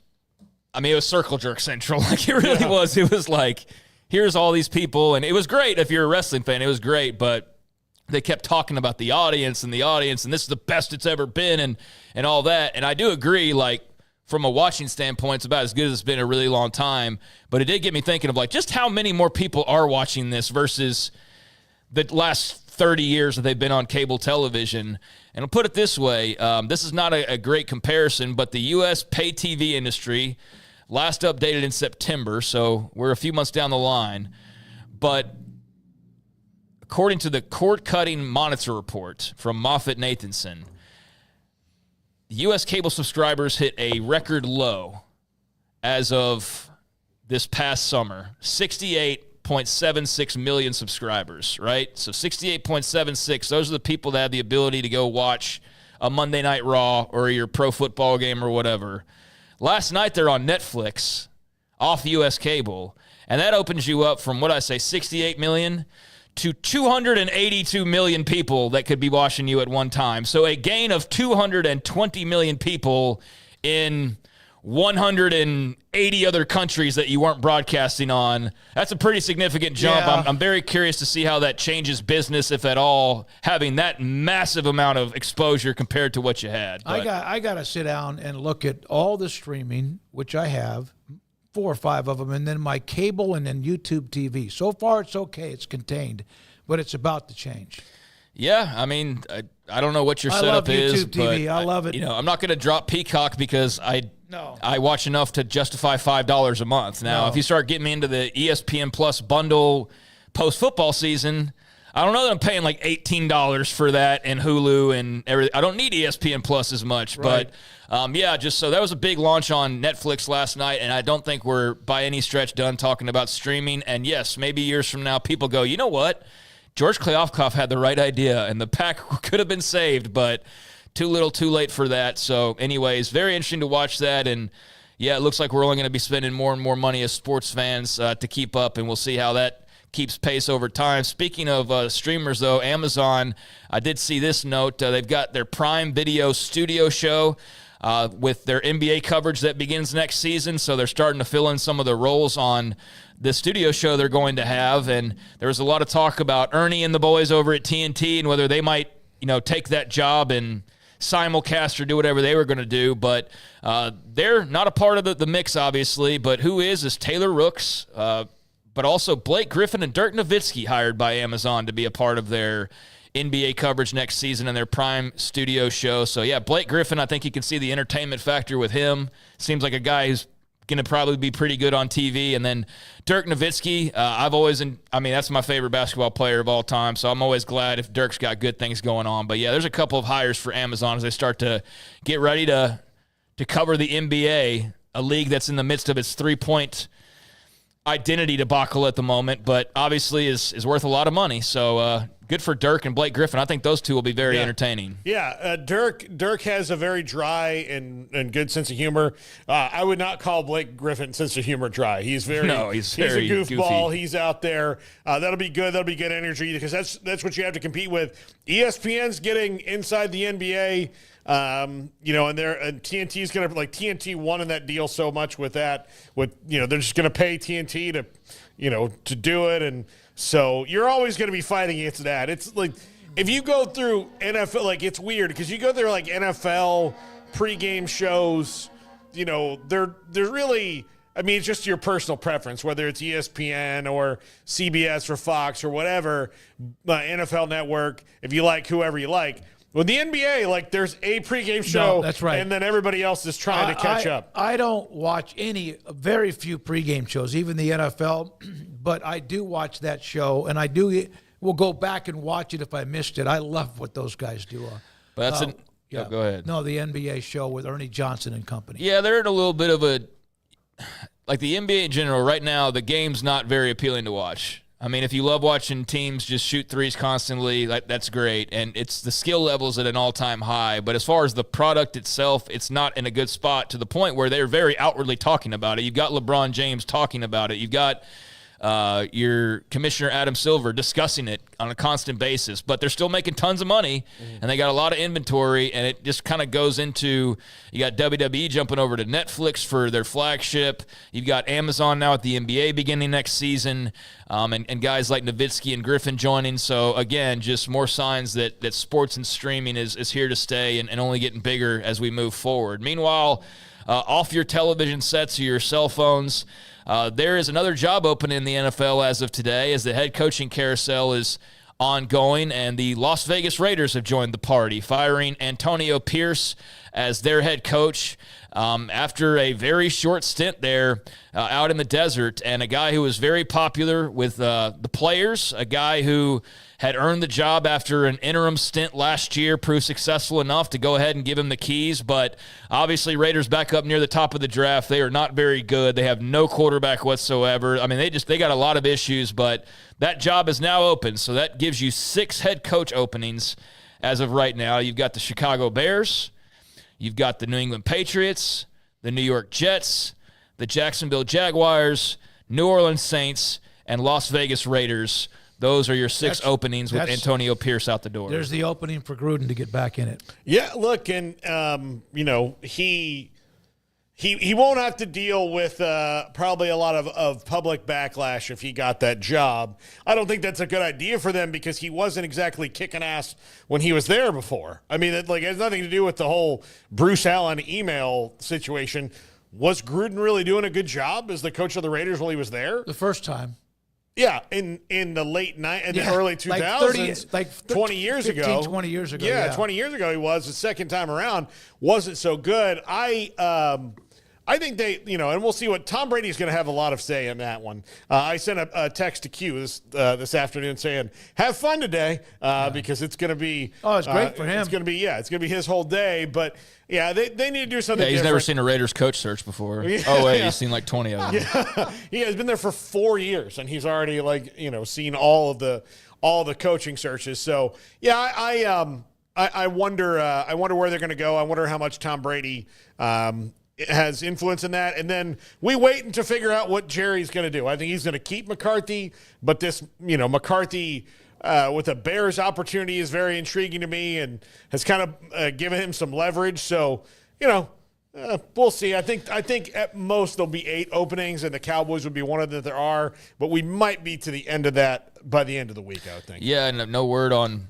it was circle jerk central. Like, it really was. It was like, here's all these people, and it was great if you're a wrestling fan. It was great, but they kept talking about the audience, and this is the best it's ever been, and all that. And I do agree, like, from a watching standpoint, it's about as good as it's been in a really long time. But it did get me thinking of, like, just how many more people are watching this versus the last 30 years that they've been on cable television. And I'll put it this way. This is not a great comparison, but the U.S. pay TV industry, last updated in September, so we're a few months down the line. But according to the cord-cutting monitor report from Moffett-Nathanson, U.S. cable subscribers hit a record low as of this past summer, 68.76 million subscribers, right? So 68.76, those are the people that have the ability to go watch a Monday Night Raw or your pro football game or whatever. Last night they're on Netflix off U.S. cable, and that opens you up from, 68 million to 282 million people that could be watching you at one time. So a gain of 220 million people in 180 other countries that you weren't broadcasting on. That's a pretty significant jump. Yeah. I'm very curious to see how that changes business, if at all, having that massive amount of exposure compared to what you had. But I got to sit down and look at all the streaming, which I have, 4 or 5 of them, and then my cable and then YouTube TV. So far, it's okay. It's contained, but it's about to change. Yeah, I don't know what your setup is. I love YouTube TV. I love it. I'm not going to drop Peacock because I watch enough to justify $5 a month. Now, if you start getting me into the ESPN Plus bundle post-football season, I don't know that I'm paying like $18 for that and Hulu and everything. I don't need ESPN Plus as much. Right. But, just so that was a big launch on Netflix last night, and I don't think we're by any stretch done talking about streaming. And, yes, maybe years from now people go, you know what? George Kleofkoff had the right idea, and the pack could have been saved, but too little, too late for that. So, anyways, very interesting to watch that. And, yeah, it looks like we're only going to be spending more and more money as sports fans to keep up, and we'll see how that keeps pace over time. Speaking of streamers, though, Amazon, I did see this note. They've got their Prime Video studio show with their NBA coverage that begins next season, so they're starting to fill in some of the roles on the studio show they're going to have. And there was a lot of talk about Ernie and the boys over at TNT and whether they might, take that job and simulcast or do whatever they were going to do. But they're not a part of the mix, obviously. But who is Taylor Rooks, but also Blake Griffin and Dirk Nowitzki hired by Amazon to be a part of their NBA coverage next season and their Prime studio show. So, yeah, Blake Griffin, I think you can see the entertainment factor with him. Seems like a guy who's going to probably be pretty good on TV. And then Dirk Nowitzki, that's my favorite basketball player of all time, so I'm always glad if Dirk's got good things going on. But, yeah, there's a couple of hires for Amazon as they start to get ready to cover the NBA, a league that's in the midst of its three-point identity debacle at the moment, but obviously is worth a lot of money. So good for Dirk and Blake Griffin. I think those two will be very entertaining. Yeah, Dirk has a very dry and good sense of humor. I would not call Blake Griffin's sense of humor dry. He's very he's very a goofball. goofy. He's out there. That'll be good. That'll be good energy because that's what you have to compete with. ESPN's getting inside the NBA. And TNT is going to TNT won in that deal so much with that. They're just going to pay TNT to do it, and so you're always going to be fighting against that. It's like if you go through NFL, it's weird because you go through NFL pregame shows. They're really. It's just your personal preference, whether it's ESPN or CBS or Fox or whatever, NFL Network. If you like whoever you like. With the NBA, like there's a pregame show, that's right, and then everybody else is trying to catch up. I don't watch very few pregame shows, even the NFL, but I do watch that show, and will go back and watch it if I missed it. I love what those guys do. But that's go ahead. No, the NBA show with Ernie Johnson and company. Yeah, they're in a little bit of like the NBA in general right now. The game's not very appealing to watch. I mean, if you love watching teams just shoot threes constantly, that's great. And it's the skill levels at an all-time high. But as far as the product itself, it's not in a good spot to the point where they're very outwardly talking about it. You've got LeBron James talking about it. You've got your Commissioner Adam Silver discussing it on a constant basis. But they're still making tons of money, and they got a lot of inventory, and it just kind of goes into you got WWE jumping over to Netflix for their flagship. You've got Amazon now at the NBA beginning next season. And guys like Nowitzki and Griffin joining. So, again, just more signs that sports and streaming is here to stay and only getting bigger as we move forward. Meanwhile, off your television sets or your cell phones, there is another job open in the NFL as of today as the head coaching carousel is ongoing, and the Las Vegas Raiders have joined the party, firing Antonio Pierce as their head coach after a very short stint there out in the desert, and a guy who was very popular with the players, a guy who had earned the job after an interim stint last year, proved successful enough to go ahead and give him the keys. But obviously Raiders back up near the top of the draft. They are not very good. They have no quarterback whatsoever. I mean, they got a lot of issues, but that job is now open. So that gives you 6 head coach openings as of right now. You've got the Chicago Bears, you've got the New England Patriots, the New York Jets, the Jacksonville Jaguars, New Orleans Saints, and Las Vegas Raiders. Those are your 6 openings with Antonio Pierce out the door. There's the opening for Gruden to get back in it. Yeah, look, and he won't have to deal with probably a lot of public backlash if he got that job. I don't think that's a good idea for them because he wasn't exactly kicking ass when he was there before. I mean, it has nothing to do with the whole Bruce Allen email situation. Was Gruden really doing a good job as the coach of the Raiders while he was there? The first time. Yeah, in the late early 2000s, 20 years ago. 20 years ago. Yeah, 20 years ago he was. The second time around wasn't so good. I think they, and we'll see what Tom Brady's going to have a lot of say in that one. I sent a text to Q this afternoon saying, "Have fun today," because it's going to be. Oh, it's great for him. It's going to be his whole day. But yeah, they need to do something. Yeah, he's different. Never seen a Raiders coach search before. Yeah. Oh wait, he's seen like 20 of them. Yeah, he has been there for 4 years, and he's already seen all the coaching searches. So yeah, I wonder where they're going to go. I wonder how much Tom Brady has influence in that. And then we wait to figure out what Jerry's going to do. I think he's going to keep McCarthy, but this, McCarthy with a Bears opportunity is very intriguing to me and has kind of given him some leverage. So, we'll see. I think at most there'll be 8 openings, and the Cowboys would be one of them that there are, but we might be to the end of that by the end of the week, I would think. Yeah, and no word on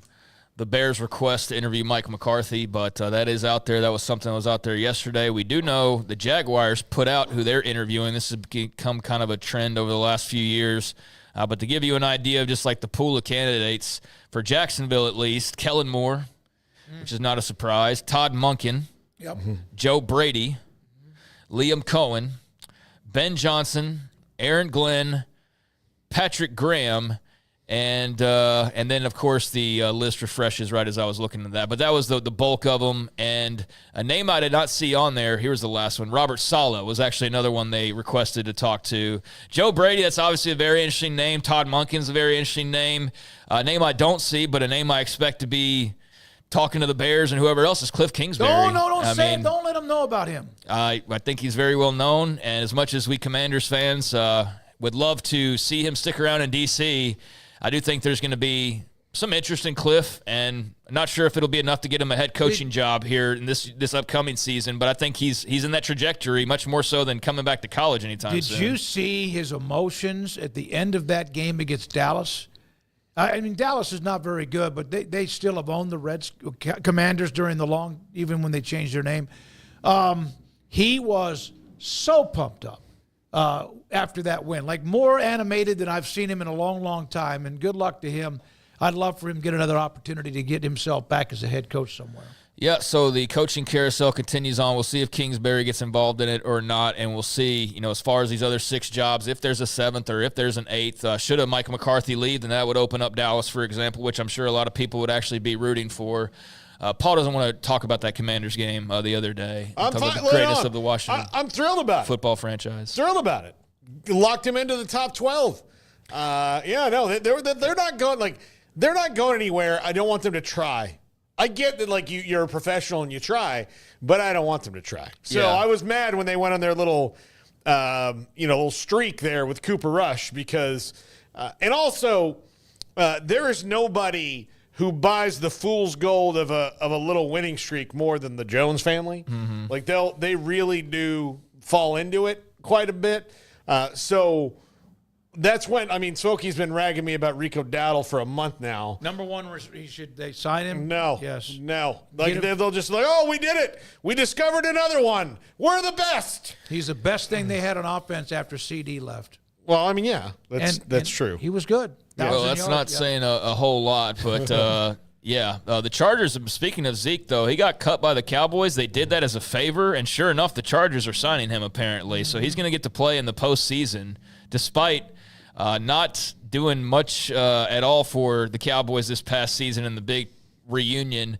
the Bears' request to interview Mike McCarthy, but that is out there. That was something that was out there yesterday. We do know the Jaguars put out who they're interviewing. This has become kind of a trend over the last few years. But to give you an idea of just like the pool of candidates, for Jacksonville at least, Kellen Moore, which is not a surprise, Todd Monken, Joe Brady, Liam Cohen, Ben Johnson, Aaron Glenn, Patrick Graham, and then, of course, the list refreshes right as I was looking at that. But that was the bulk of them. And a name I did not see on there, here's the last one. Robert Saleh was actually another one they requested to talk to. Joe Brady, that's obviously a very interesting name. Todd Monken's a very interesting name. A name I don't see, but a name I expect to be talking to the Bears and whoever else is Cliff Kingsbury. Don't say it. Don't let them know about him. I think he's very well known. And as much as we Commanders fans would love to see him stick around in D.C., I do think there's going to be some interest in Cliff, and I'm not sure if it'll be enough to get him a head coaching job here in this upcoming season, but I think he's in that trajectory much more so than coming back to college anytime soon. Did you see his emotions at the end of that game against Dallas? I mean, Dallas is not very good, but they still have owned the Commanders during the even when they changed their name. He was so pumped up after that win, like more animated than I've seen him in a long, long time, and good luck to him. I'd love for him to get another opportunity to get himself back as a head coach somewhere. Yeah, so the coaching carousel continues on. We'll see if Kingsbury gets involved in it or not, and we'll see, as far as these other 6 jobs, if there's a 7th or if there's an 8th. Should a Mike McCarthy leave, then that would open up Dallas, for example, which I'm sure a lot of people would actually be rooting for. Paul doesn't want to talk about that Commanders game the other day. I'm about the greatness of the Washington I'm thrilled about it. Football franchise. Thrilled about it. Locked him into the top 12. They're not going they're not going anywhere. I don't want them to try. I get that you're a professional and you try, but I don't want them to try. So I was mad when they went on their little little streak there with Cooper Rush because and also there is nobody who buys the fool's gold of a little winning streak more than the Jones family. Mm-hmm. They really do fall into it quite a bit. So that's when, Smokey's been ragging me about Rico Dowdle for a month now. Number one, should they sign him? No. Yes. No. They'll just oh, we did it. We discovered another one. We're the best. He's the best thing they had on offense after CD left. Well, yeah, that's true. He was good. Well, that's not saying a whole lot, but the Chargers, speaking of Zeke, though, he got cut by the Cowboys. They did that as a favor, and sure enough, the Chargers are signing him apparently. So he's going to get to play in the postseason despite not doing much at all for the Cowboys this past season in the big reunion.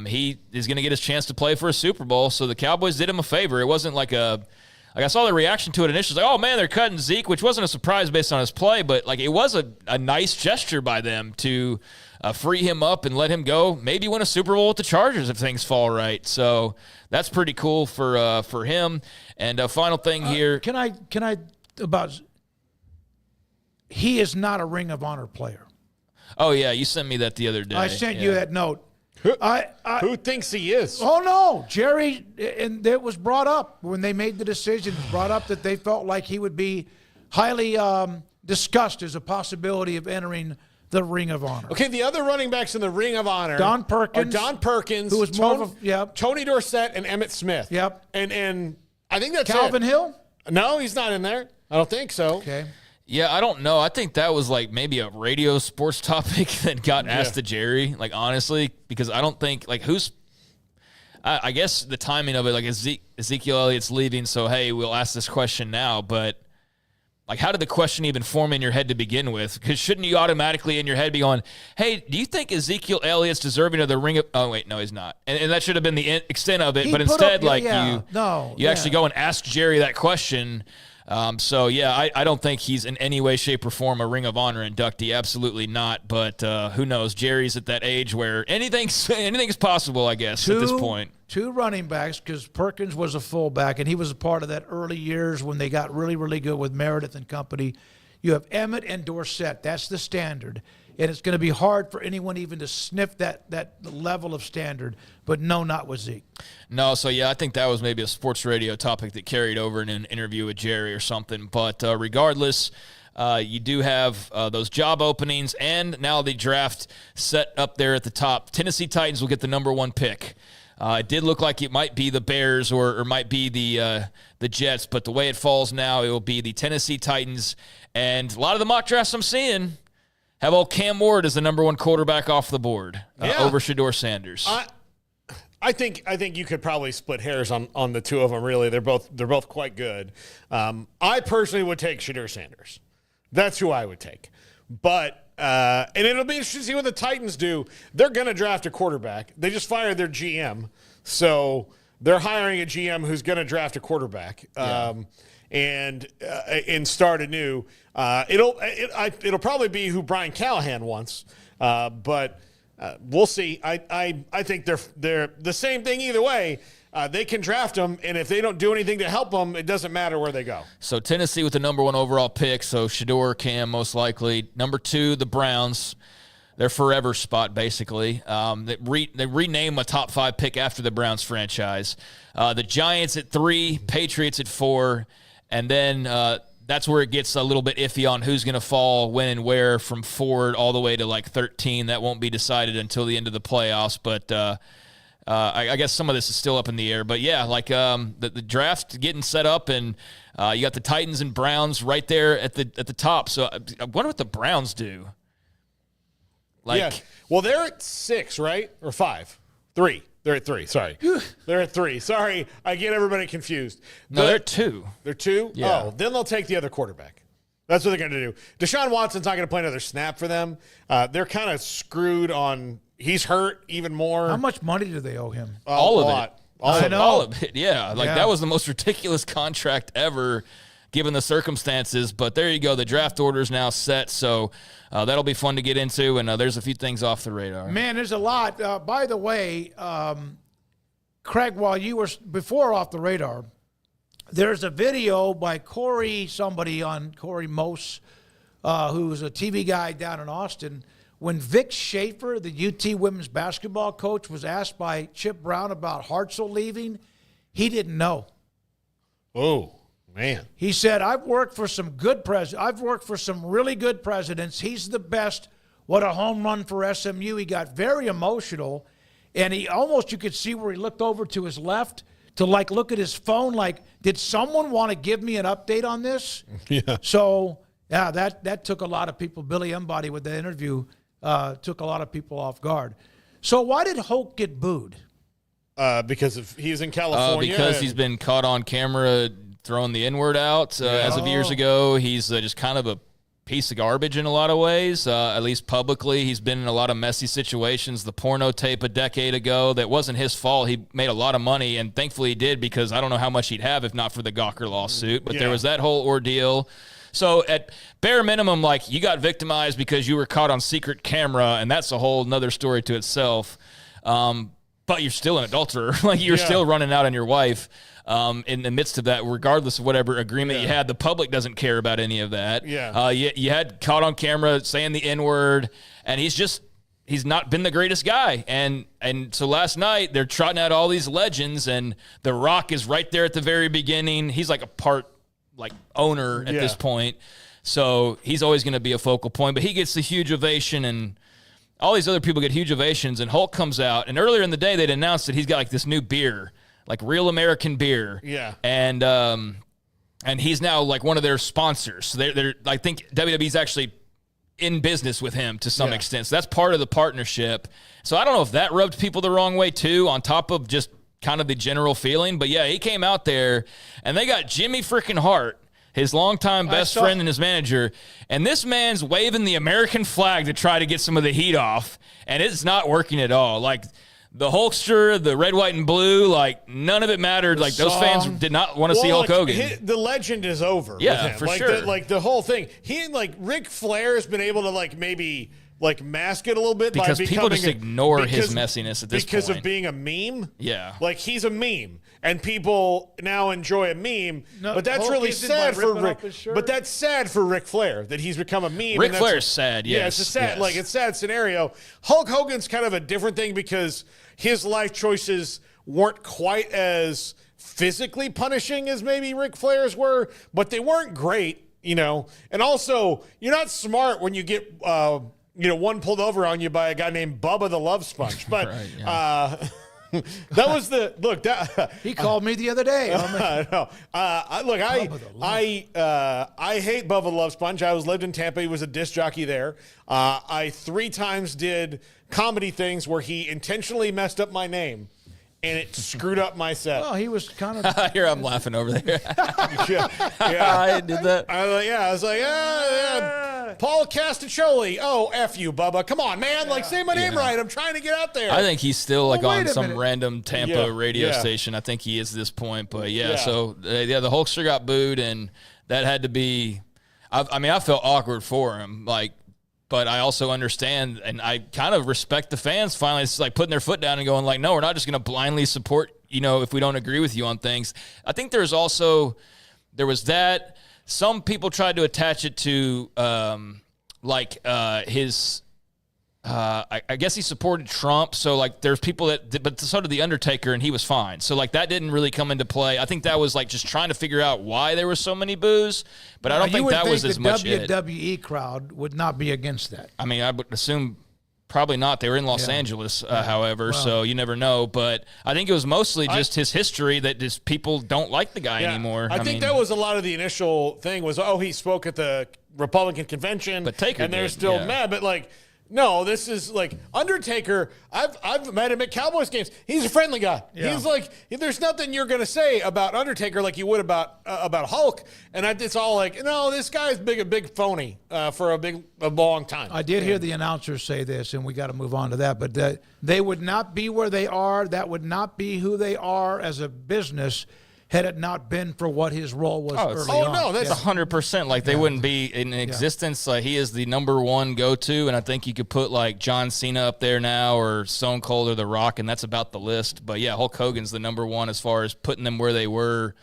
He is going to get his chance to play for a Super Bowl, so the Cowboys did him a favor. It wasn't like I saw the reaction to it initially, oh man, they're cutting Zeke, which wasn't a surprise based on his play, but it was a nice gesture by them to free him up and let him go, maybe win a Super Bowl with the Chargers if things fall right. So that's pretty cool for him. And a final thing here. Can I about he is not a Ring of Honor player. Oh yeah, you sent me that the other day. I sent you that note. Who thinks he is? Oh, no. Jerry, and it was brought up when they made the decision, brought up that they felt like he would be highly discussed as a possibility of entering the Ring of Honor. Okay, the other running backs in the Ring of Honor Don Perkins, who was more Tony Dorsett and Emmitt Smith. Yep. And I think that's Calvin Hill? No, he's not in there. I don't think so. Okay. Yeah, I don't know. I think that was maybe a radio sports topic that got asked to Jerry, honestly, because I don't think, I guess the timing of it, Ezekiel Elliott's leaving, so, hey, we'll ask this question now, but, how did the question even form in your head to begin with? Because shouldn't you automatically in your head be going, hey, do you think Ezekiel Elliott's deserving of the ring of, oh, wait, no, he's not. And that should have been the extent of it, but instead, you actually go and ask Jerry that question. I don't think he's in any way, shape, or form a Ring of Honor inductee. Absolutely not. But who knows? Jerry's at that age where anything's possible, I guess, at this point. 2 running backs, because Perkins was a fullback, and he was a part of that early years when they got really, really good with Meredith and company. You have Emmett and Dorsett. That's the standard. And it's going to be hard for anyone even to sniff that level of standard. But no, not with Zeke. No, so I think that was maybe a sports radio topic that carried over in an interview with Jerry or something. But regardless, you do have those job openings and now the draft set up there at the top. Tennessee Titans will get the number 1 pick. It did look like it might be the Bears or might be the Jets, but the way it falls now, it will be the Tennessee Titans. And a lot of the mock drafts I'm seeing have old Cam Ward as the number 1 quarterback off the board over Shedeur Sanders. I think you could probably split hairs on the two of them. Really, they're both quite good. I personally would take Shedeur Sanders. That's who I would take. But and it'll be interesting to see what the Titans do. They're going to draft a quarterback. They just fired their GM, so they're hiring a GM who's going to draft a quarterback and start anew. It'll probably be who Brian Callahan wants, but we'll see. I think they're the same thing either way. They can draft them, and if they don't do anything to help them, it doesn't matter where they go. So Tennessee with the number 1 overall pick, so Shedeur, Cam most likely. Number 2, the Browns, their forever spot basically. They rename a top 5 pick after the Browns franchise. The Giants at 3, Patriots at 4, and then that's where it gets a little bit iffy on who's going to fall, when, and where from 4 all the way to 13. That won't be decided until the end of the playoffs, but I guess some of this is still up in the air. But, the draft getting set up, and you got the Titans and Browns right there at the top. So I wonder what the Browns do. Well, they're at 6, right? Or 5? 3. They're at 3. Sorry. They're at 3. Sorry. I get everybody confused. No, they're at 2. They're 2? Yeah. Oh, then they'll take the other quarterback. That's what they're going to do. Deshaun Watson's not going to play another snap for them. They're kind of screwed on – he's hurt even more. How much money do they owe him? All of it. All of it, yeah. That was the most ridiculous contract ever given the circumstances. But there you go. The draft order is now set, so that'll be fun to get into. And there's a few things off the radar. Man, there's a lot. By the way, Craig, while you were before off the radar, there's a video by Corey Mose, who's a TV guy down in Austin. When Vic Schaefer, the UT women's basketball coach, was asked by Chip Brown about Hartzell leaving, he didn't know. Oh, man. He said, I've worked for some really good presidents. He's the best. What a home run for SMU. He got very emotional, and he almost, you could see where he looked over to his left to look at his phone, did someone want to give me an update on this? Yeah. So, yeah, that took a lot of people. Billy Embody with the interview took a lot of people off guard. So why did Hoke get booed? Because he's in California. Because he's been caught on camera throwing the N-word out as of years ago. He's just kind of a piece of garbage in a lot of ways, at least publicly. He's been in a lot of messy situations. The porno tape a decade ago, that wasn't his fault. He made a lot of money, and thankfully he did, because I don't know how much he'd have if not for the Gawker lawsuit. But there was that whole ordeal. So at bare minimum, you got victimized because you were caught on secret camera, and that's a whole nother story to itself. But you're still an adulterer. You're still running out on your wife. In the midst of that, regardless of whatever agreement you had, the public doesn't care about any of that. You had caught on camera saying the N-word, and he's not been the greatest guy. And so last night, they're trotting out all these legends, and The Rock is right there at the very beginning. He's like a part owner at this point. So he's always going to be a focal point, but he gets the huge ovation, and all these other people get huge ovations, and Hulk comes out. And earlier in the day, they'd announced that he's got this new beer, real American beer. Yeah. And he's now one of their sponsors. So they're I think WWE's actually in business with him to some extent. So that's part of the partnership. So I don't know if that rubbed people the wrong way too, on top of just kind of the general feeling. But yeah, he came out there, and they got Jimmy freaking Hart, his longtime best friend and his manager, and this man's waving the American flag to try to get some of the heat off, and it's not working at all. The Hulkster, the red, white, and blue, none of it mattered. Those fans did not want to see Hulk Hogan. The legend is over. Yeah, with him. for sure. The whole thing. He and Ric Flair has been able to maybe mask it a little bit because by people just ignore his messiness at this point because of being a meme. Yeah, he's a meme, and people now enjoy a meme. No, but that's Hulk really sad for Rick. But that's sad for Ric Flair that he's become a meme. Ric Flair's sad. Yes. Yeah, it's a sad, it's a sad scenario. Hulk Hogan's kind of a different thing because his life choices weren't quite as physically punishing as maybe Ric Flair's were, but they weren't great, And also, you're not smart when you get one pulled over on you by a guy named Bubba the Love Sponge. But that was the look. He called me the other day. No, I hate Bubba the Love Sponge. I lived in Tampa. He was a disc jockey there. I 3 times did comedy things where he intentionally messed up my name, and it screwed up my set. Well, he was kind of here. I'm laughing over there. I did that. I was like, Paul Castacholi. Oh, F you, Bubba. Come on, man. Say my name right. I'm trying to get out there. I think he's still on some random Tampa radio station. I think he is at this point. But so the Hulkster got booed, and that had to be. I felt awkward for him. But I also understand, and I kind of respect the fans finally. It's putting their foot down and going no, we're not just going to blindly support, if we don't agree with you on things. I think there was that. Some people tried to attach it to his I guess he supported Trump. So there's people but so did the Undertaker, and he was fine. So that didn't really come into play. I think that was just trying to figure out why there were so many boos. But I don't think that was as much it. The WWE crowd would not be against that. I mean, I would assume probably not. They were in Los Angeles, however, so you never know. But I think it was mostly just his history that just people don't like the guy anymore. I think that was a lot of the initial thing was, he spoke at the Republican convention, but Taker and they're still mad. But No, this is like Undertaker. I've met him at Cowboys games. He's a friendly guy. Yeah. He's like, there's nothing you're going to say about Undertaker like you would about Hulk. And it's all like, no, this guy's a big phony for a long time. I did hear the announcers say this, and we got to move on to that. But they would not be where they are. That would not be who they are as a business had it not been for what his role was early on. No, that's 100%. Like, they wouldn't be in existence. Like, he is the number one go-to, and I think you could put, like, John Cena up there now or Stone Cold or The Rock, and that's about the list. But, yeah, Hulk Hogan's the number one as far as putting them where they were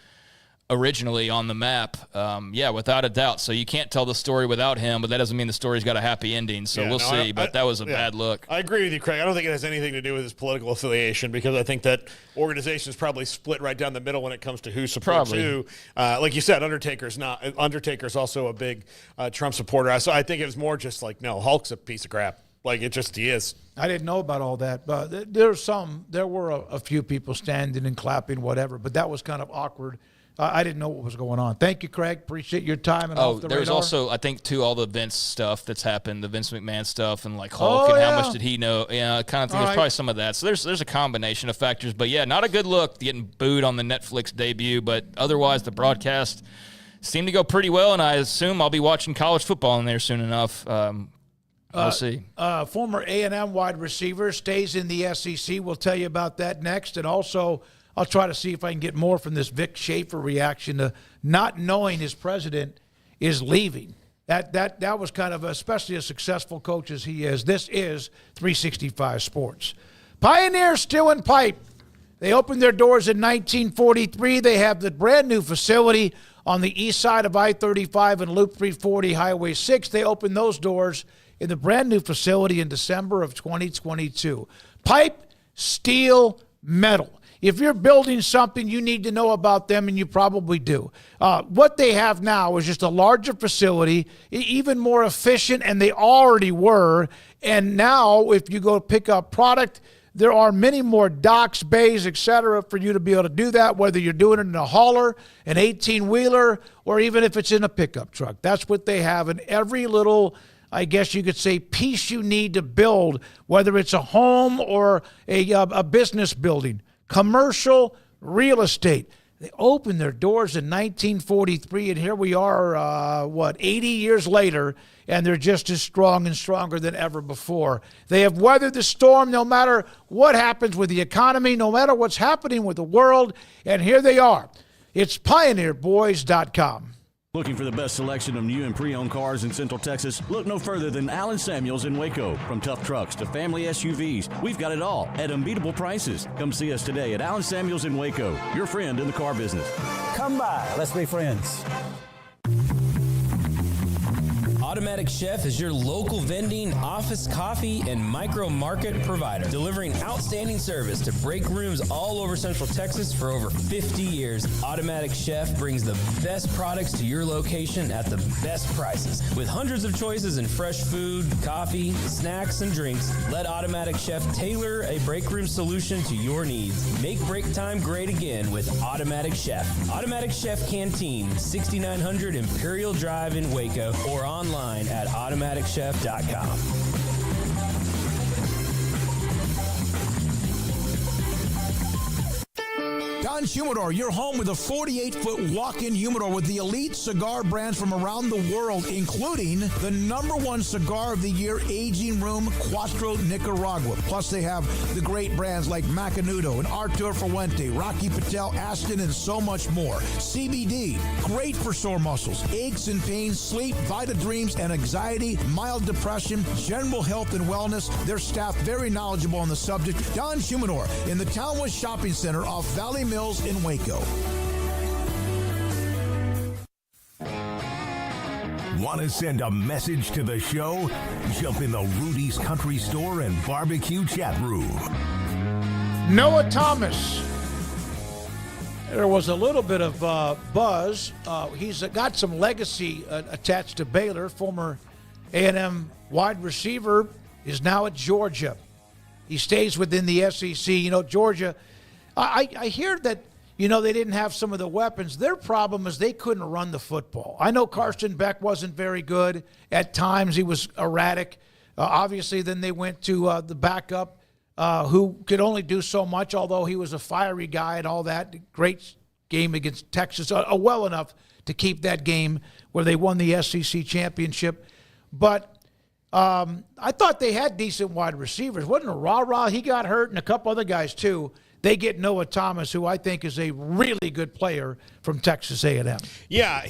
originally on the map. Without a doubt. So you can't tell the story without him, but that doesn't mean the story's got a happy ending. So we'll see. But that was a bad look. I agree with you, Craig. I don't think it has anything to do with his political affiliation, because I think that organization is probably split right down the middle when it comes to who supports who. Like you said, Undertaker's also a big Trump supporter. So I think it was more just like, no, Hulk's a piece of crap. Like, he is. I didn't know about all that, but there were a few people standing and clapping, whatever, but that was kind of awkward. I didn't know what was going on. Thank you, Craig. Appreciate your time. And off the there's radar. also, I think, too, all the Vince stuff that's happened, the Vince McMahon stuff, and like Hulk, and how much did he know? Yeah, kind of think there's probably some of that. So there's a combination of factors. But yeah, not a good look getting booed on the Netflix debut. But otherwise, the broadcast seemed to go pretty well, and I assume I'll be watching college football in there soon enough. We'll see. Former A&M wide receiver stays in the SEC. We'll tell you about that next, and also I'll try to see if I can get more from this Vic Schaefer reaction to not knowing his president is leaving. That was kind of, especially a successful coach as he is. This is 365 Sports. Pioneer Steel and Pipe. They opened their doors in 1943. They have the brand new facility on the east side of I-35 and Loop 340 Highway 6. They opened those doors in the brand new facility in December of 2022. Pipe, steel, metal. If you're building something, you need to know about them, and you probably do. What they have now is just a larger facility, even more efficient, and they already were. And now, if you go pick up product, there are many more docks, bays, etc., for you to be able to do that, whether you're doing it in a hauler, an 18-wheeler, or even if it's in a pickup truck. That's what they have in every little, I guess you could say, piece you need to build, whether it's a home or a business building. Commercial real estate. They opened their doors in 1943, and here we are, 80 years later, and they're just as strong and stronger than ever before. They have weathered the storm no matter what happens with the economy, no matter what's happening with the world, and here they are. It's pioneerboys.com. Looking for the best selection of new and pre-owned cars in Central Texas? Look no further than Allen Samuels in Waco. From tough trucks to family SUVs, we've got it all at unbeatable prices. Come see us today at Allen Samuels in Waco, your friend in the car business. Come by. Let's be friends. Automatic Chef is your local vending, office coffee, and micro market provider, delivering outstanding service to break rooms all over Central Texas for over 50 years. Automatic Chef brings the best products to your location at the best prices. With hundreds of choices in fresh food, coffee, snacks, and drinks, let Automatic Chef tailor a break room solution to your needs. Make break time great again with Automatic Chef. Automatic Chef Canteen, 6900 Imperial Drive in Waco, or online at automaticchef.com. Don Humidor, your home with a 48-foot walk-in humidor with the elite cigar brands from around the world, including the #1 cigar of the year, Aging Room Cuatro Nicaragua. Plus, they have the great brands like Macanudo and Artur Fuente, Rocky Patel, Aston, and so much more. CBD, great for sore muscles, aches and pains, sleep, Vita Dreams, and anxiety, mild depression, general health and wellness. Their staff very knowledgeable on the subject. Don Humidor in the Townwest Shopping Center off Valley Mills in Waco. Want to send a message to the show? Jump in the Rudy's Country Store and Barbecue chat room. Noah Thomas. There was a little bit of buzz. He's got some legacy attached to Baylor. Former A&M wide receiver is now at Georgia. He stays within the SEC. You know, Georgia, I hear that, you know, they didn't have some of the weapons. Their problem is they couldn't run the football. I know Carson Beck wasn't very good. At times he was erratic. Obviously, then they went to the backup, who could only do so much, although he was a fiery guy and all that. Great game against Texas, well enough to keep that game where they won the SEC championship. But I thought they had decent wide receivers. Wasn't a rah-rah? He got hurt, and a couple other guys too. They get Noah Thomas, who I think is a really good player from Texas A&M. Yeah,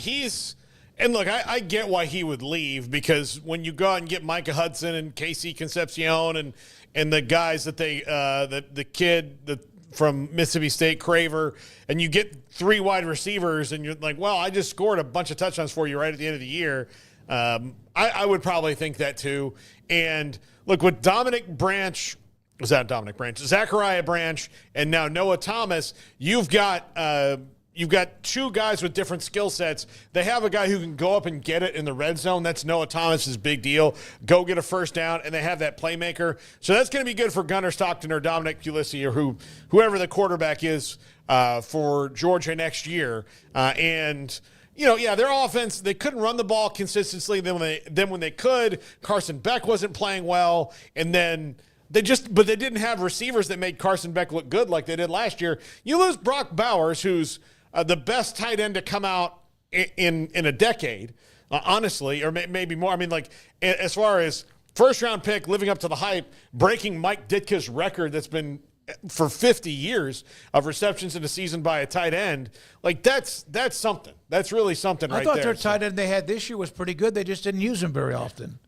and look, I get why he would leave, because when you go out and get Micah Hudson and Casey Concepcion and the guys that the kid from Mississippi State, Craver, and you get 3 wide receivers, and you're like, well, I just scored a bunch of touchdowns for you right at the end of the year. I would probably think that too. And look, with Zachariah Branch, and now Noah Thomas, you've got 2 guys with different skill sets. They have a guy who can go up and get it in the red zone. That's Noah Thomas's big deal. Go get a first down, and they have that playmaker. So that's going to be good for Gunnar Stockton or Dominic Pulissi or whoever the quarterback is for Georgia next year. And their offense, they couldn't run the ball consistently. Then when they could, Carson Beck wasn't playing well, and then they didn't have receivers that made Carson Beck look good like they did last year. You lose Brock Bowers, who's the best tight end to come out in a decade, honestly, or maybe more. I mean, like, as far as first-round pick, living up to the hype, breaking Mike Ditka's record that's been for 50 years of receptions in a season by a tight end, like that's something. That's really something right there. I thought their tight end they had this year was pretty good. They just didn't use him very often.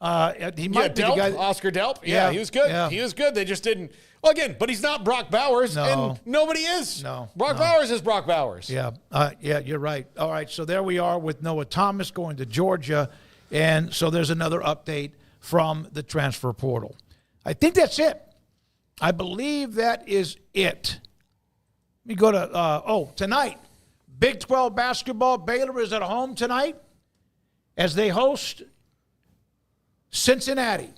He might be Delp, the guy. Oscar Delp. Yeah, he was good. Yeah. He was good. They just didn't. Well, again, but he's not Brock Bowers, and nobody is. Brock Bowers is Brock Bowers. Yeah, you're right. All right, so there we are with Noah Thomas going to Georgia, and so there's another update from the transfer portal. I think that's it. I believe that is it. Let me go to, tonight, Big 12 basketball. Baylor is at home tonight as they host Cincinnati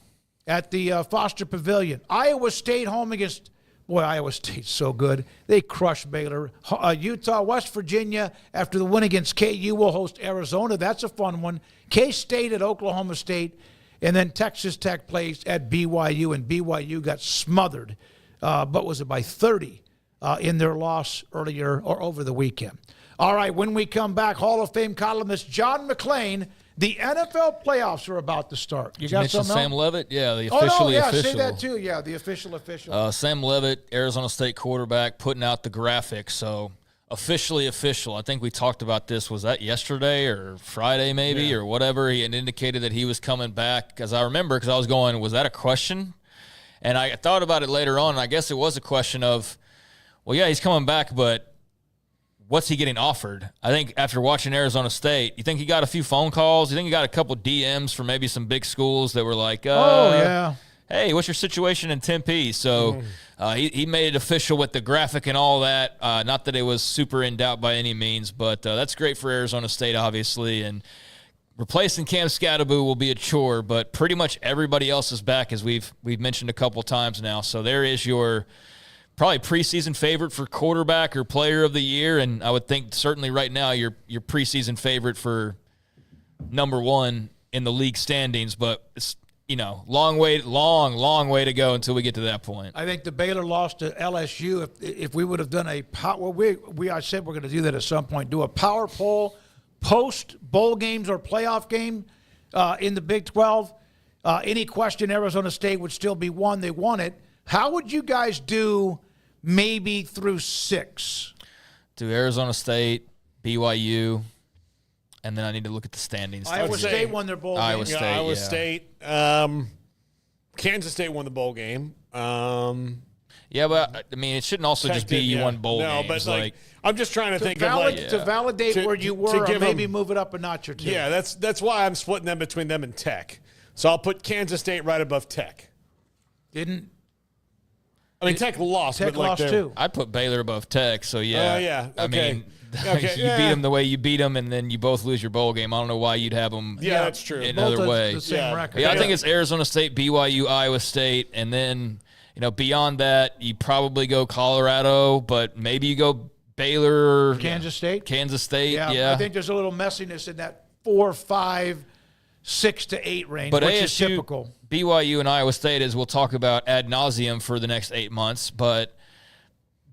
at the Foster Pavilion. Iowa State home against, Iowa State's so good. They crushed Baylor. Utah, West Virginia, after the win against KU, will host Arizona. That's a fun one. K-State at Oklahoma State. And then Texas Tech plays at BYU, and BYU got smothered, but was it by 30 in their loss earlier or over the weekend. All right, when we come back, Hall of Fame columnist John McClain. The NFL playoffs are about to start. You got something Sam Leavitt? Yeah, the official. Say that too. Yeah, the official. Sam Leavitt, Arizona State quarterback, putting out the graphics. So officially official. I think we talked about this. Was that yesterday or Friday maybe or whatever? He had indicated that he was coming back. Because I remember, because I was going, was that a question? And I thought about it later on, and I guess it was a question of, well, yeah, he's coming back, but what's he getting offered? I think after watching Arizona State, you think he got a few phone calls? You think he got a couple DMs from maybe some big schools that were like, hey, what's your situation in Tempe? So he made it official with the graphic and all that. Not that it was super in doubt by any means, but that's great for Arizona State, obviously. And replacing Cam Scatteraboo will be a chore, but pretty much everybody else is back, as we've mentioned a couple times now. So there is your probably preseason favorite for quarterback or player of the year, and I would think certainly right now your preseason favorite for number one in the league standings. But it's long way to go until we get to that point. I think the Baylor loss to LSU. If we would have done I said we're going to do that at some point. Do a power poll post bowl games or playoff game in the Big 12. Any question, Arizona State would still be one. They won it. How would you guys do maybe through 6? Do Arizona State, BYU, and then I need to look at the standings. Iowa State won their bowl game. Iowa State. Kansas State won the bowl game. Yeah, but I mean, it shouldn't also just be you won bowl games. But like I'm just trying to think to validate where you were, or maybe move it up a notch or two. Yeah, that's why I'm splitting them between them and Tech. So I'll put Kansas State right above Tech. Tech lost. Tech lost too. I'd put Baylor above Tech. So yeah. Yeah. Okay. I mean, you beat them the way you beat them, and then you both lose your bowl game. I don't know why you'd have them. Yeah, that's true. Another way. The same record. Yeah, I think it's Arizona State, BYU, Iowa State, and then beyond that, you probably go Colorado, but maybe you go Baylor, Kansas State. Yeah. I think there's a little messiness in that 4-5 6 to 8 range, but which ASU, is typical. BYU and Iowa State, as we'll talk about ad nauseum for the next 8 months, but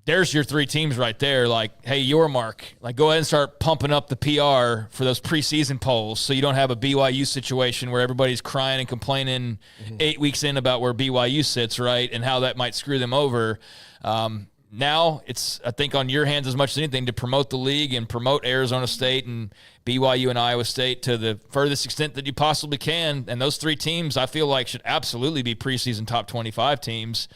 there's your 3 teams right there. Like, hey, your mark. Like, go ahead and start pumping up the PR for those preseason polls so you don't have a BYU situation where everybody's crying and complaining 8 weeks in about where BYU sits, right, and how that might screw them over. Now it's, I think, on your hands as much as anything to promote the league and promote Arizona State and BYU and Iowa State to the furthest extent that you possibly can. And those 3 teams, I feel like, should absolutely be preseason top 25 teams,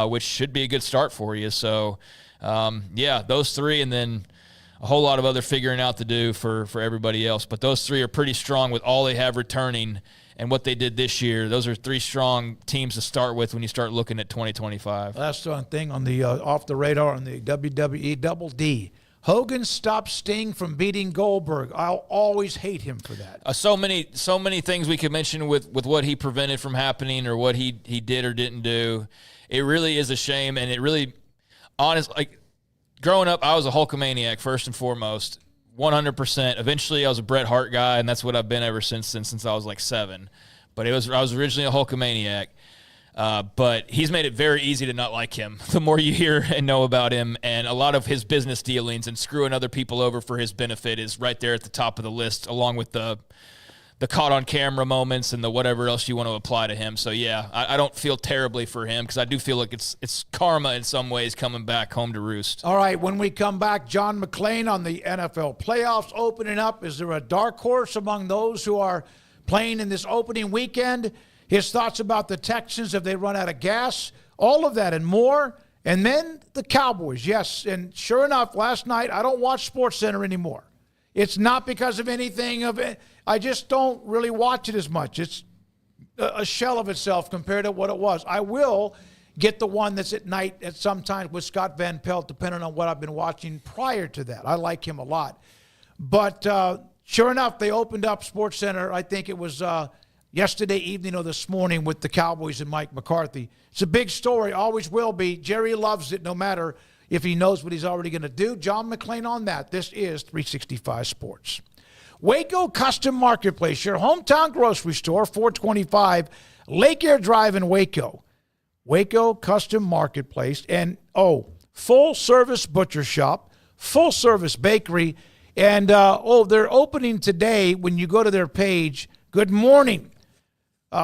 which should be a good start for you. So, those 3, and then a whole lot of other figuring out to do for everybody else. But those 3 are pretty strong with all they have returning and what they did this year. Those are 3 strong teams to start with when you start looking at 2025. Last one thing on the off the radar on the WWE Double D. Hogan stopped Sting from beating Goldberg. I'll always hate him for that. So many things we could mention with what he prevented from happening or what he did or didn't do. It really is a shame, and it really, honestly, like, growing up, I was a Hulkamaniac first and foremost. 100%. Eventually, I was a Bret Hart guy, and that's what I've been ever since I was like 7. But I was originally a Hulkamaniac. But he's made it very easy to not like him the more you hear and know about him. And a lot of his business dealings and screwing other people over for his benefit is right there at the top of the list, along with the caught on camera moments and the whatever else you want to apply to him. So, yeah, I don't feel terribly for him because I do feel like it's karma in some ways coming back home to roost. All right, when we come back, John McClain on the NFL playoffs opening up. Is there a dark horse among those who are playing in this opening weekend? His thoughts about the Texans if they run out of gas, all of that and more. And then the Cowboys, yes. And sure enough, last night, I don't watch SportsCenter anymore. It's not because of anything of it. I just don't really watch it as much. It's a shell of itself compared to what it was. I will get the one that's at night at some times with Scott Van Pelt, depending on what I've been watching prior to that. I like him a lot. But sure enough, they opened up SportsCenter. I think it was yesterday evening or this morning with the Cowboys and Mike McCarthy. It's a big story, always will be. Jerry loves it no matter if he knows what he's already going to do. John McClain on that. This is 365 Sports. Waco Custom Marketplace, your hometown grocery store, 425 Lake Air Drive in Waco. Waco Custom Marketplace. And, full-service butcher shop, full-service bakery. And, they're opening today when you go to their page. Good morning.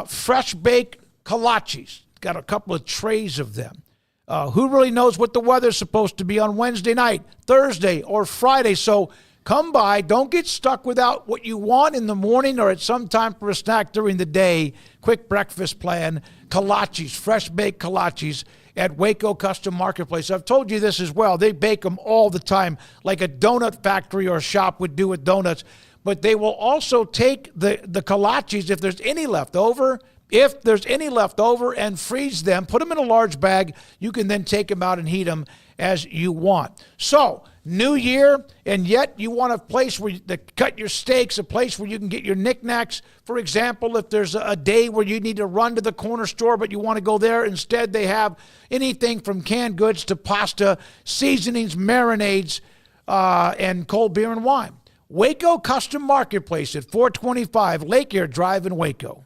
Fresh baked kolaches. Got a couple of trays of them. Who really knows what the weather's supposed to be on Wednesday night, Thursday, or Friday? So come by. Don't get stuck without what you want in the morning or at some time for a snack during the day. Quick breakfast plan. Kolaches, fresh baked kolaches at Waco Custom Marketplace. I've told you this as well. They bake them all the time like a donut factory or shop would do with donuts. But they will also take the kolaches if there's any left over. If there's any left over, and freeze them, put them in a large bag. You can then take them out and heat them as you want. So, new year, and yet you want a place where to cut your steaks, a place where you can get your knickknacks. For example, if there's a day where you need to run to the corner store, but you want to go there, instead they have anything from canned goods to pasta, seasonings, marinades, and cold beer and wine. Waco Custom Marketplace at 425 Lake Air Drive in Waco.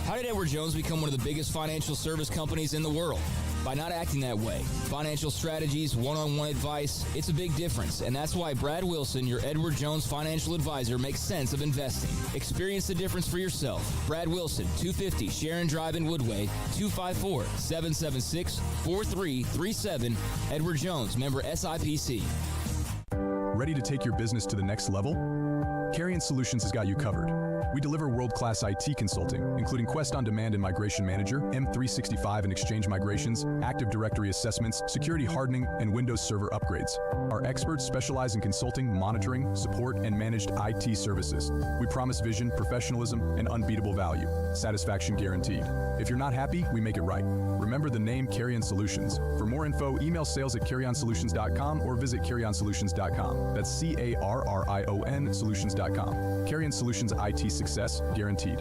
How did Edward Jones become one of the biggest financial service companies in the world? By not acting that way. Financial strategies, one-on-one advice, it's a big difference. And that's why Brad Wilson, your Edward Jones financial advisor, makes sense of investing. Experience the difference for yourself. Brad Wilson, 250 Sharon Drive in Woodway, 254-776-4337. Edward Jones, member SIPC. Ready to take your business to the next level? Carrion Solutions has got you covered. We deliver world-class IT consulting, including Quest On Demand and Migration Manager, M365 and Exchange migrations, Active Directory assessments, security hardening, and Windows Server upgrades. Our experts specialize in consulting, monitoring, support, and managed IT services. We promise vision, professionalism, and unbeatable value. Satisfaction guaranteed. If you're not happy, we make it right. Remember the name Carrion Solutions. For more info, email sales@carrionsolutions.com or visit carrionsolutions.com. That's CARRION solutions.com. Carrion Solutions IT success guaranteed.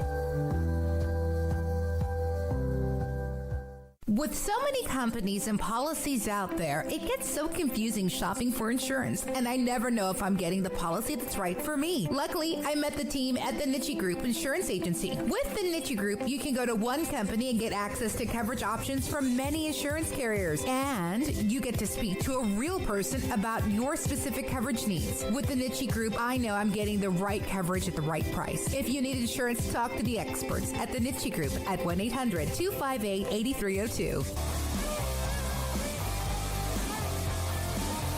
With so many companies and policies out there, it gets so confusing shopping for insurance, and I never know if I'm getting the policy that's right for me. Luckily, I met the team at the Niche Group Insurance Agency. With the Niche Group, you can go to one company and get access to coverage options from many insurance carriers, and you get to speak to a real person about your specific coverage needs. With the Niche Group, I know I'm getting the right coverage at the right price. If you need insurance, talk to the experts at the Niche Group at 1-800-258-8302.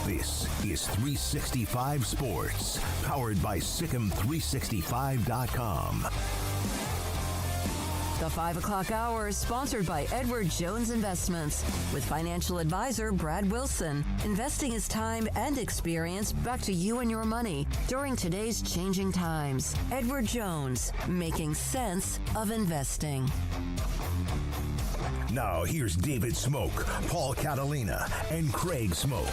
This is 365 Sports, powered by Sikkim365.com. The 5 o'clock hour is sponsored by Edward Jones Investments with financial advisor Brad Wilson. Investing is time and experience back to you and your money during today's changing times. Edward Jones, making sense of investing. Now here's David Smoak, Paul Catalina, and Craig Smoak.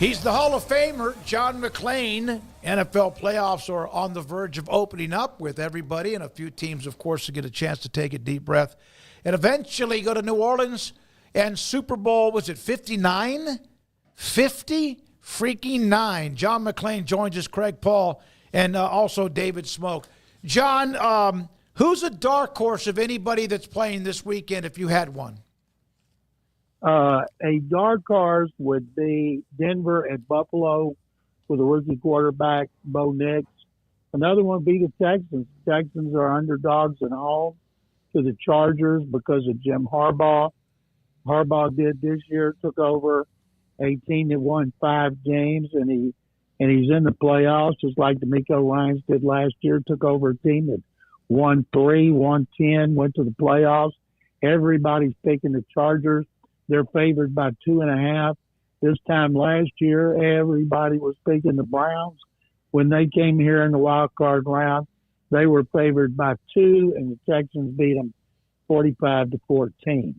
He's the Hall of Famer, John McClain. NFL playoffs are on the verge of opening up with everybody, and a few teams, of course, to get a chance to take a deep breath and eventually go to New Orleans and Super Bowl, was it 59? 50 freaking 9. John McClain joins us, Craig, Paul, and also David Smoak. John, who's a dark horse of anybody that's playing this weekend if you had one? A dark horse would be Denver and Buffalo with a rookie quarterback, Bo Nix. Another one would be the Texans. The Texans are underdogs at home to the Chargers because of Jim Harbaugh. Harbaugh did this year, took over a team that won 5 games, and he's in the playoffs, just like DeMeco Ryans did last year, took over a team that won 3, won 10, went to the playoffs. Everybody's picking the Chargers. They're favored by 2.5. This time last year, everybody was picking the Browns. When they came here in the wild card round, they were favored by 2, and the Texans beat them 45-14.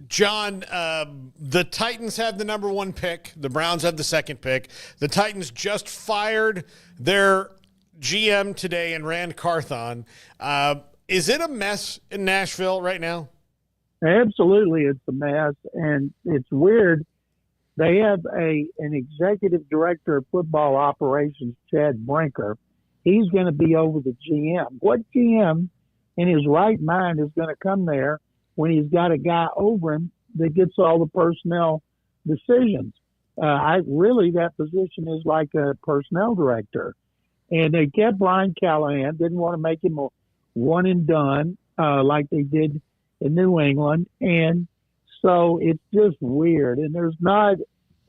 John, the Titans have the number 1 pick. The Browns have the 2nd pick. The Titans just fired their GM today in Rand Carthon. Is it a mess in Nashville right now? Absolutely, it's a mess, and it's weird. They have an executive director of football operations, Chad Brinker. He's going to be over the GM. What GM in his right mind is going to come there when he's got a guy over him that gets all the personnel decisions? That position is like a personnel director. And they kept Brian Callahan, didn't want to make him a one and done like they did in New England. And so it's just weird. And there's not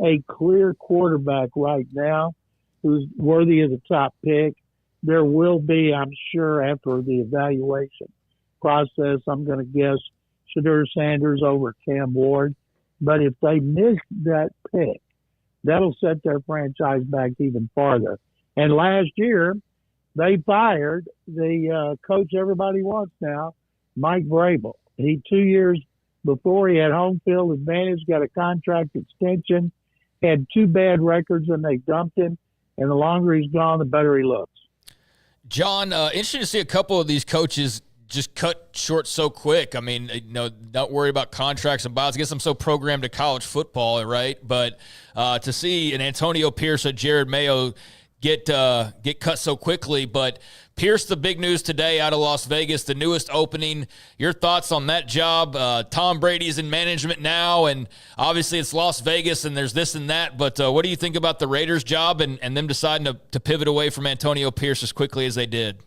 a clear quarterback right now who's worthy of the top pick. There will be, I'm sure, after the evaluation process, I'm going to guess Shadur Sanders over Cam Ward. But if they miss that pick, that'll set their franchise back even farther. And last year, they fired the coach everybody wants now, Mike Vrabel. 2 years before, he had home field advantage, got a contract extension, had 2 bad records, and they dumped him. And the longer he's gone, the better he looks. John, interesting to see a couple of these coaches just cut short so quick. I mean, not worry about contracts and buyouts. I guess I'm so programmed to college football, right? But to see an Antonio Pierce or Jared Mayo get cut so quickly. But Pierce, the big news today out of Las Vegas, the newest opening. Your thoughts on that job? Tom Brady's in management now, and obviously it's Las Vegas, and there's this and that. But what do you think about the Raiders' job and them deciding to pivot away from Antonio Pierce as quickly as they did?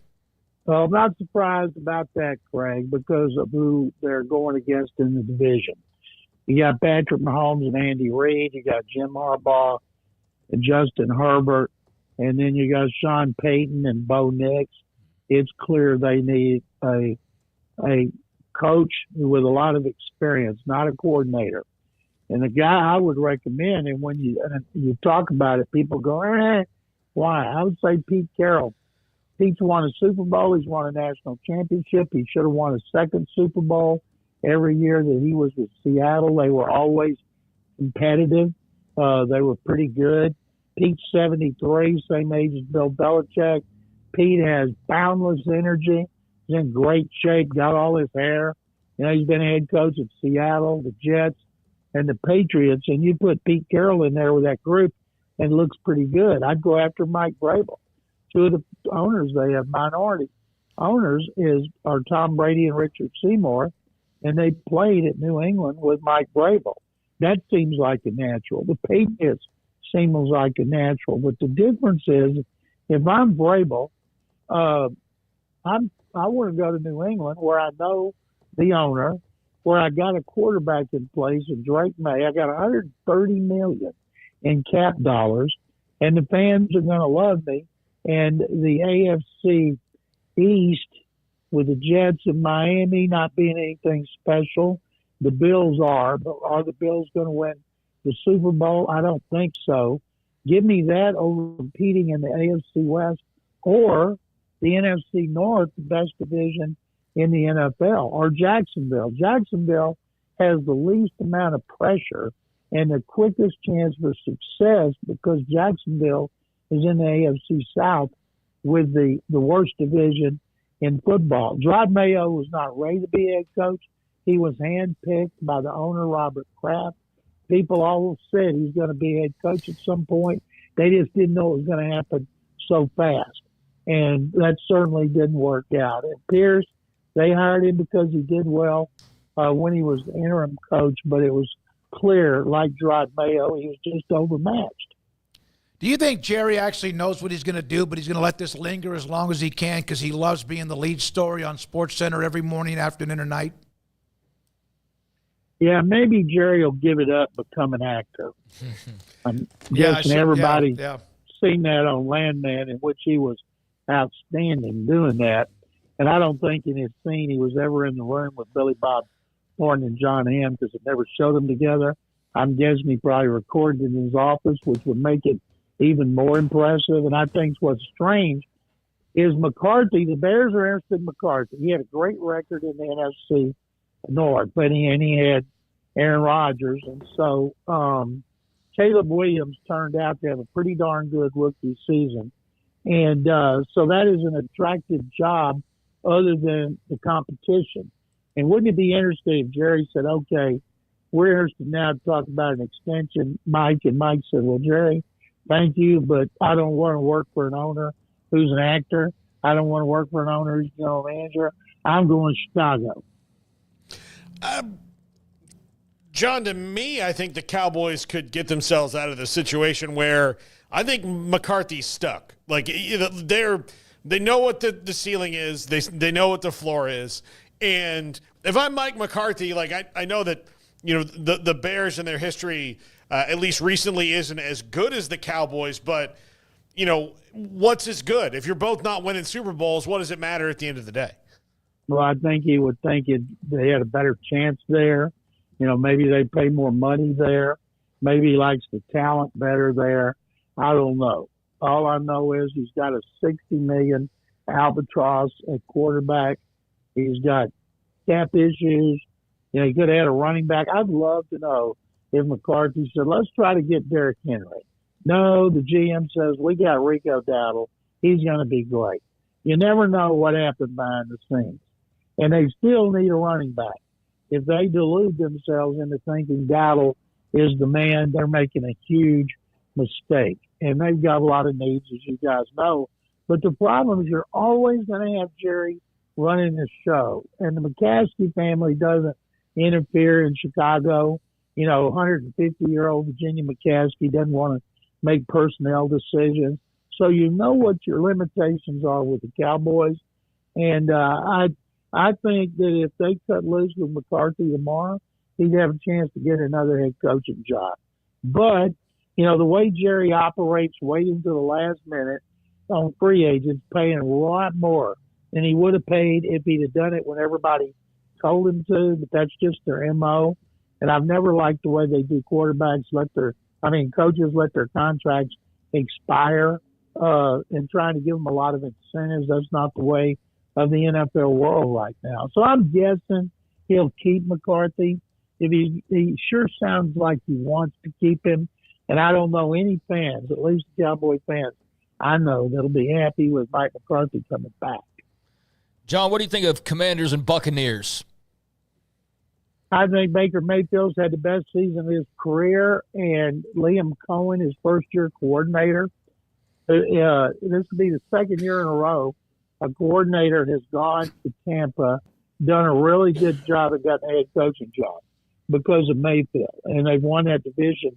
Well, I'm not surprised about that, Craig, because of who they're going against in the division. You got Patrick Mahomes and Andy Reid. You got Jim Harbaugh and Justin Herbert. And then you got Sean Payton and Bo Nix. It's clear they need a coach with a lot of experience, not a coordinator. And the guy I would recommend, and when you talk about it, people go, why? I would say Pete Carroll. Pete's won a Super Bowl. He's won a national championship. He should have won a 2nd Super Bowl every year that he was with Seattle. They were always competitive. They were pretty good. Pete's 73, same age as Bill Belichick. Pete has boundless energy. He's in great shape, got all his hair. You know, he's been a head coach at Seattle, the Jets, and the Patriots, and you put Pete Carroll in there with that group, and it looks pretty good. I'd go after Mike Vrabel. Two of the owners they have, minority owners, are Tom Brady and Richard Seymour, and they played at New England with Mike Vrabel. That seems like a natural. The Patriots seems like a natural, but the difference is, if I'm Vrabel, I want to go to New England where I know the owner, where I got a quarterback in place, and Drake May. I got $130 million in cap dollars, and the fans are going to love me. And the AFC East, with the Jets and Miami not being anything special, the Bills are. But are the Bills going to win the Super Bowl? I don't think so. Give me that over competing in the AFC West or the NFC North, the best division in the NFL, or Jacksonville. Jacksonville has the least amount of pressure and the quickest chance for success because Jacksonville is in the AFC South with the worst division in football. Rod Mayo was not ready to be head coach. He was handpicked by the owner, Robert Kraft. People always said he's going to be head coach at some point. They just didn't know it was going to happen so fast. And that certainly didn't work out. It appears they hired him because he did well when he was the interim coach, but it was clear, like Rod Mayo, he was just overmatched. Do you think Jerry actually knows what he's going to do, but he's going to let this linger as long as he can because he loves being the lead story on SportsCenter every morning, afternoon, or night? Yeah, maybe Jerry will give it up, become an actor. I'm guessing everybody's seen that on Landman, in which he was outstanding doing that. And I don't think in his scene he was ever in the room with Billy Bob Thornton and John Hamm because it never showed them together. I'm guessing he probably recorded in his office, which would make it even more impressive. And I think what's strange is McCarthy, the Bears are interested in McCarthy. He had a great record in the NFC North, but he had Aaron Rodgers. And so Caleb Williams turned out to have a pretty darn good rookie season. And so that is an attractive job other than the competition. And wouldn't it be interesting if Jerry said, okay, we're interested now to talk about an extension, Mike, and Mike said, well, Jerry, thank you, but I don't want to work for an owner who's an actor. I don't want to work for an owner who's a general manager. I'm going to Chicago. John, to me, I think the Cowboys could get themselves out of the situation where I think McCarthy's stuck. Like, they know what the ceiling is. They know what the floor is. And if I'm Mike McCarthy, like I know that, you know, the Bears in their history, at least recently, isn't as good as the Cowboys. But, you know, what's as good? If you're both not winning Super Bowls, what does it matter at the end of the day? Well, I think he would think they had a better chance there. You know, maybe they pay more money there. Maybe he likes the talent better there. I don't know. All I know is he's got a $60 million albatross at quarterback. He's got cap issues. You know, he could have had a running back. I'd love to know if McCarthy said, let's try to get Derrick Henry. No, the GM says, we got Rico Dowdle. He's going to be great. You never know what happened behind the scenes. And they still need a running back. If they delude themselves into thinking Dowdle is the man, they're making a huge mistake. And they've got a lot of needs, as you guys know. But the problem is you're always going to have Jerry running the show. And the McCaskey family doesn't interfere in Chicago. You know, 150-year-old Virginia McCaskey doesn't want to make personnel decisions. So you know what your limitations are with the Cowboys. And I think that if they cut loose with McCarthy tomorrow, he'd have a chance to get another head coaching job. But, you know, the way Jerry operates, waiting to the last minute on free agents, paying a lot more than he would have paid if he'd have done it when everybody told him to, but that's just their MO. And I've never liked the way they do quarterbacks coaches let their contracts expire and trying to give them a lot of incentives. That's not the way of the NFL world right now. So I'm guessing he'll keep McCarthy. If he sure sounds like he wants to keep him. And I don't know any fans, at least Cowboy fans I know, that'll be happy with Mike McCarthy coming back. John, what do you think of Commanders and Buccaneers? I think Baker Mayfield's had the best season of his career, and Liam Cohen, his first-year coordinator. This will be the second year in a row a coordinator has gone to Tampa, done a really good job, and got a head coaching job because of Mayfield. And they've won that division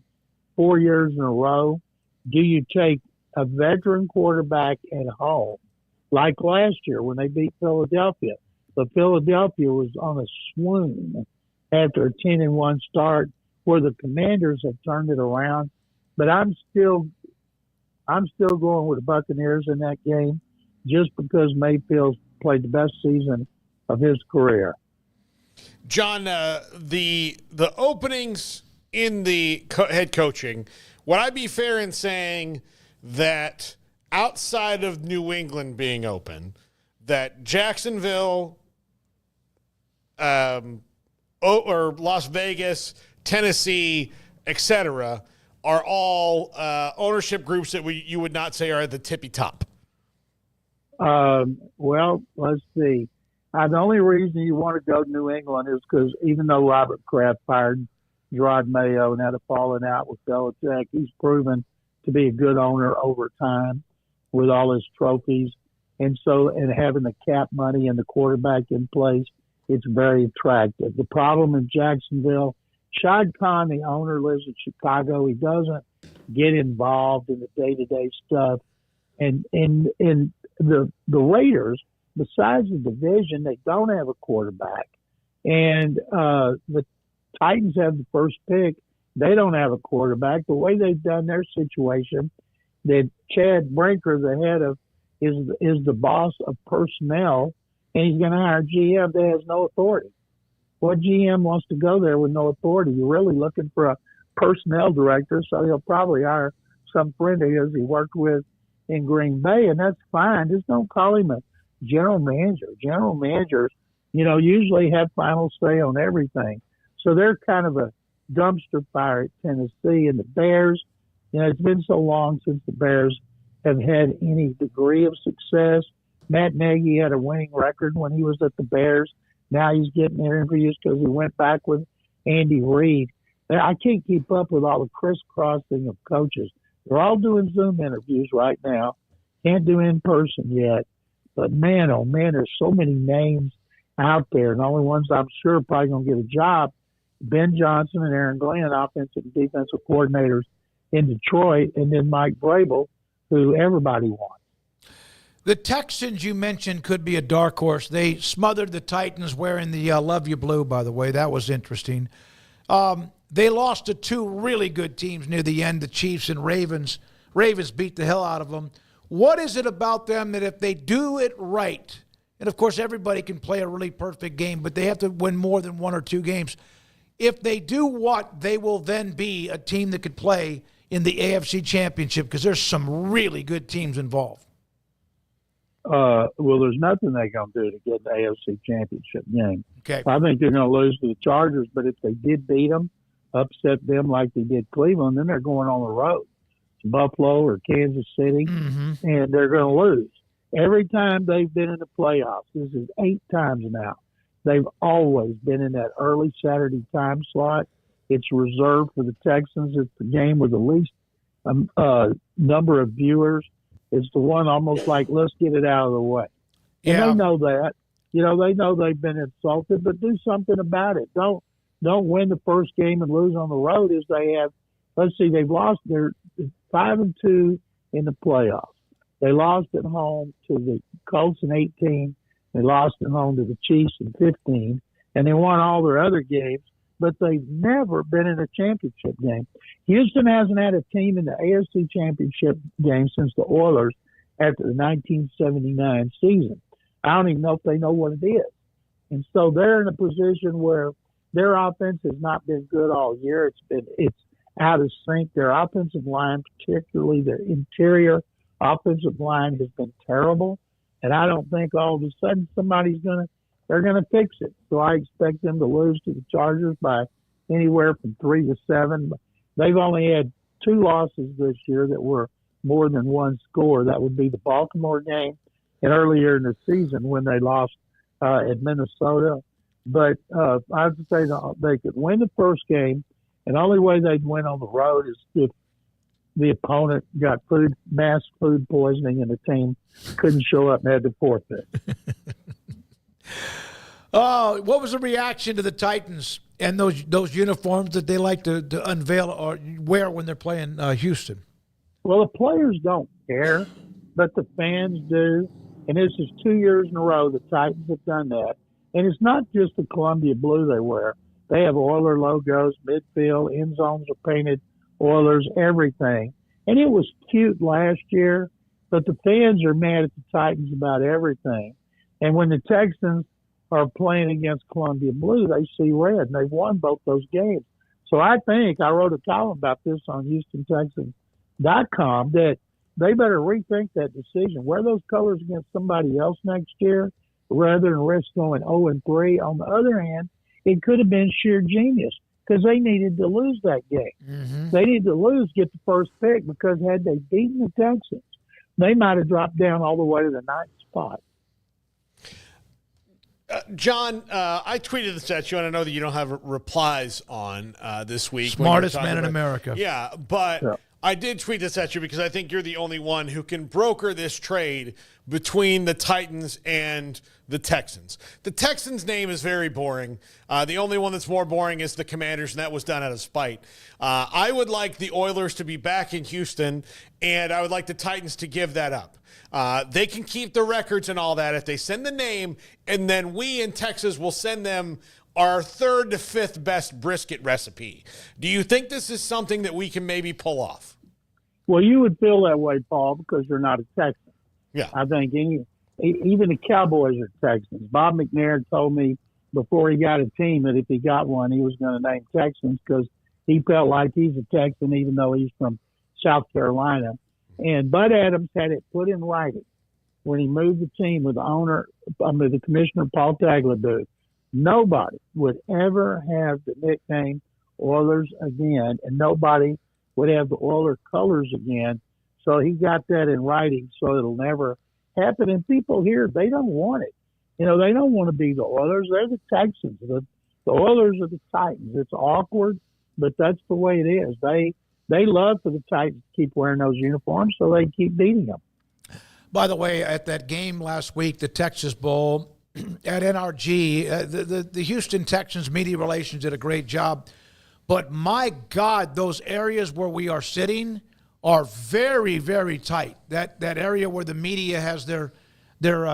4 years in a row. Do you take a veteran quarterback at home, like last year when they beat Philadelphia? But Philadelphia was on a swoon after a 10-1 start, where the Commanders have turned it around. But I'm still going with the Buccaneers in that game, just because Mayfield played the best season of his career. John, the openings in the head coaching, would I be fair in saying that outside of New England being open, that Jacksonville or Las Vegas, Tennessee, etc., are all ownership groups that you would not say are at the tippy top? Well, let's see. The only reason you want to go to New England is because even though Robert Kraft fired Gerard Mayo and had a falling out with Belichick, he's proven to be a good owner over time with all his trophies. And having the cap money and the quarterback in place, it's very attractive. The problem in Jacksonville, Shad Khan, the owner, lives in Chicago. He doesn't get involved in the day-to-day stuff. And the Raiders, besides the division, they don't have a quarterback. And the Titans have the first pick. They don't have a quarterback. The way they've done their situation, that Chad Brinker, the head of, is the boss of personnel, and he's going to hire a GM that has no authority. What GM wants to go there with no authority? You're really looking for a personnel director, so he'll probably hire some friend of his he worked with in Green Bay, and that's fine. Just don't call him a general manager. General managers, usually have final say on everything. So they're kind of a dumpster fire at Tennessee. And the Bears, it's been so long since the Bears have had any degree of success. Matt Nagy had a winning record when he was at the Bears. Now he's getting interviews because he went back with Andy Reid. I can't keep up with all the crisscrossing of coaches. They're all doing Zoom interviews right now. Can't do in person yet. But man, oh man, there's so many names out there. And the only ones I'm sure are probably going to get a job, Ben Johnson and Aaron Glenn, offensive and defensive coordinators in Detroit, and then Mike Vrabel, who everybody wants. The Texans you mentioned could be a dark horse. They smothered the Titans wearing the Love You Blue, by the way. That was interesting. They lost to two really good teams near the end, the Chiefs and Ravens. Ravens beat the hell out of them. What is it about them that if they do it right, and of course everybody can play a really perfect game, but they have to win more than one or two games. If they do what, they will then be a team that could play in the AFC Championship, because there's some really good teams involved. Well, there's nothing they're going to do to get the AFC Championship game. Okay. I think they're going to lose to the Chargers, but if they did beat them, upset them like they did Cleveland, then they're going on the road to Buffalo or Kansas City, and they're going to lose. Every time they've been in the playoffs, this is 8 times now, they've always been in that early Saturday time slot. It's reserved for the Texans. It's the game with the least number of viewers. It's the one almost like, let's get it out of the way. And they know that. They know they've been insulted, but do something about it. Don't win the first game and lose on the road as they have. Let's see, they've lost. They're 5-2 in the playoffs. They lost at home to the Colts in 18. They lost at home to the Chiefs in 15. And they won all their other games, but they've never been in a championship game. Houston hasn't had a team in the AFC Championship game since the Oilers after the 1979 season. I don't even know if they know what it is. And so they're in a position where their offense has not been good all year. It's out of sync. Their offensive line, particularly their interior offensive line, has been terrible. And I don't think all of a sudden they're going to fix it. So I expect them to lose to the Chargers by anywhere from 3-7. They've only had 2 losses this year that were more than one score. That would be the Baltimore game and earlier in the season when they lost at Minnesota. But I would say they could win the first game, and the only way they'd win on the road is if the opponent got mass food poisoning and the team couldn't show up and had to forfeit. Oh, what was the reaction to the Titans and those uniforms that they like to unveil or wear when they're playing Houston? Well, the players don't care, but the fans do. And this is 2 years in a row the Titans have done that. And it's not just the Columbia blue they wear. They have Oiler logos, midfield, end zones are painted Oilers, everything. And it was cute last year, but the fans are mad at the Titans about everything. And when the Texans are playing against Columbia blue, they see red, and they've won both those games. So I think I wrote a column about this on HoustonTexans.com that they better rethink that decision. Wear those colors against somebody else next year rather than risk going 0-3. On the other hand, it could have been sheer genius because they needed to lose that game. Mm-hmm. They needed to lose, get the first pick, because had they beaten the Texans, they might have dropped down all the way to the 9th spot. John, I tweeted this at you, and I know that you don't have replies on this week. Smartest man in America. Yeah, but I did tweet this at you because I think you're the only one who can broker this trade between the Titans and the Texans. The Texans' name is very boring. The only one that's more boring is the Commanders, and that was done out of spite. I would like the Oilers to be back in Houston, and I would like the Titans to give that up. They can keep the records and all that if they send the name, and then we in Texas will send them our 3rd to 5th best brisket recipe. Do you think this is something that we can maybe pull off? Well, you would feel that way, Paul, because you're not a Texan. Yeah. I think even the Cowboys are Texans. Bob McNair told me before he got a team that if he got one, he was going to name Texans because he felt like he's a Texan even though he's from South Carolina. And Bud Adams had it put in writing when he moved the team with the commissioner, Paul Tagliabue. Nobody would ever have the nickname Oilers again, and nobody would have the Oiler colors again. So he got that in writing so it'll never happen. And people here, they don't want it. They don't want to be the Oilers. They're the Texans. The Oilers are the Titans. It's awkward, but that's the way it is. They love for the Titans to keep wearing those uniforms so they keep beating them. By the way, at that game last week, the Texas Bowl at NRG, the Houston Texans media relations did a great job. But my God, those areas where we are sitting are very, very tight. That area where the media has their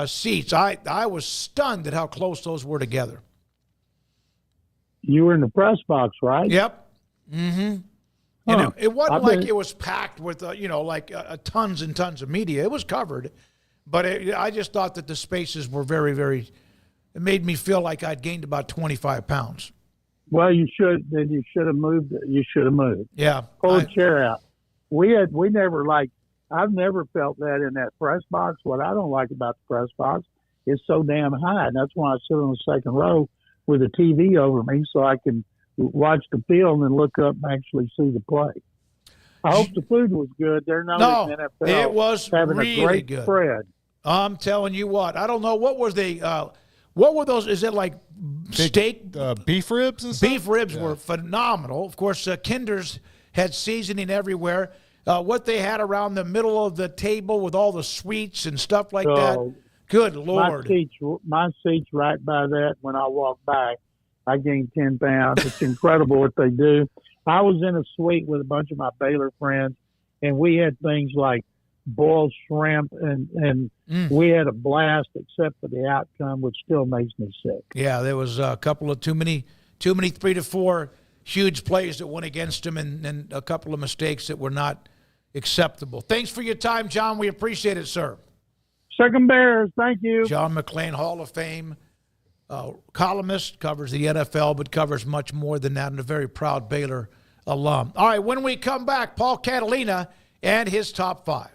seats. I was stunned at how close those were together. You were in the press box, right? Yep. Mm-hmm. It wasn't like it was packed with, tons and tons of media. It was covered. But I just thought that the spaces were very, very – it made me feel like I'd gained about 25 pounds. Well, you should have moved. You should have moved. Yeah. Pull a chair out. I've never felt that in that press box. What I don't like about the press box is so damn high. And that's why I sit on the second row with a TV over me so I can watch the film and look up and actually see the play. I hope the food was good. They're not in the NFL. It was having really a great good. spread. I'm telling you what. I don't know. What was what were those? Is it like steak? Beef ribs and stuff? Beef ribs were phenomenal. Of course, Kinder's had seasoning everywhere. What they had around the middle of the table with all the sweets and stuff like that. Good Lord. My seat's right by that. When I walk by, I gained 10 pounds. It's incredible what they do. I was in a suite with a bunch of my Baylor friends, and we had things like boiled shrimp, and we had a blast except for the outcome, which still makes me sick. Yeah, there was a couple of too many 3 to 4 huge plays that went against him and a couple of mistakes that were not acceptable. Thanks for your time, John. We appreciate it, sir. Second Bears, thank you. John McClain, Hall of Fame columnist, covers the NFL, but covers much more than that, and a very proud Baylor alum. All right, when we come back, Paul Catalina and his top 5.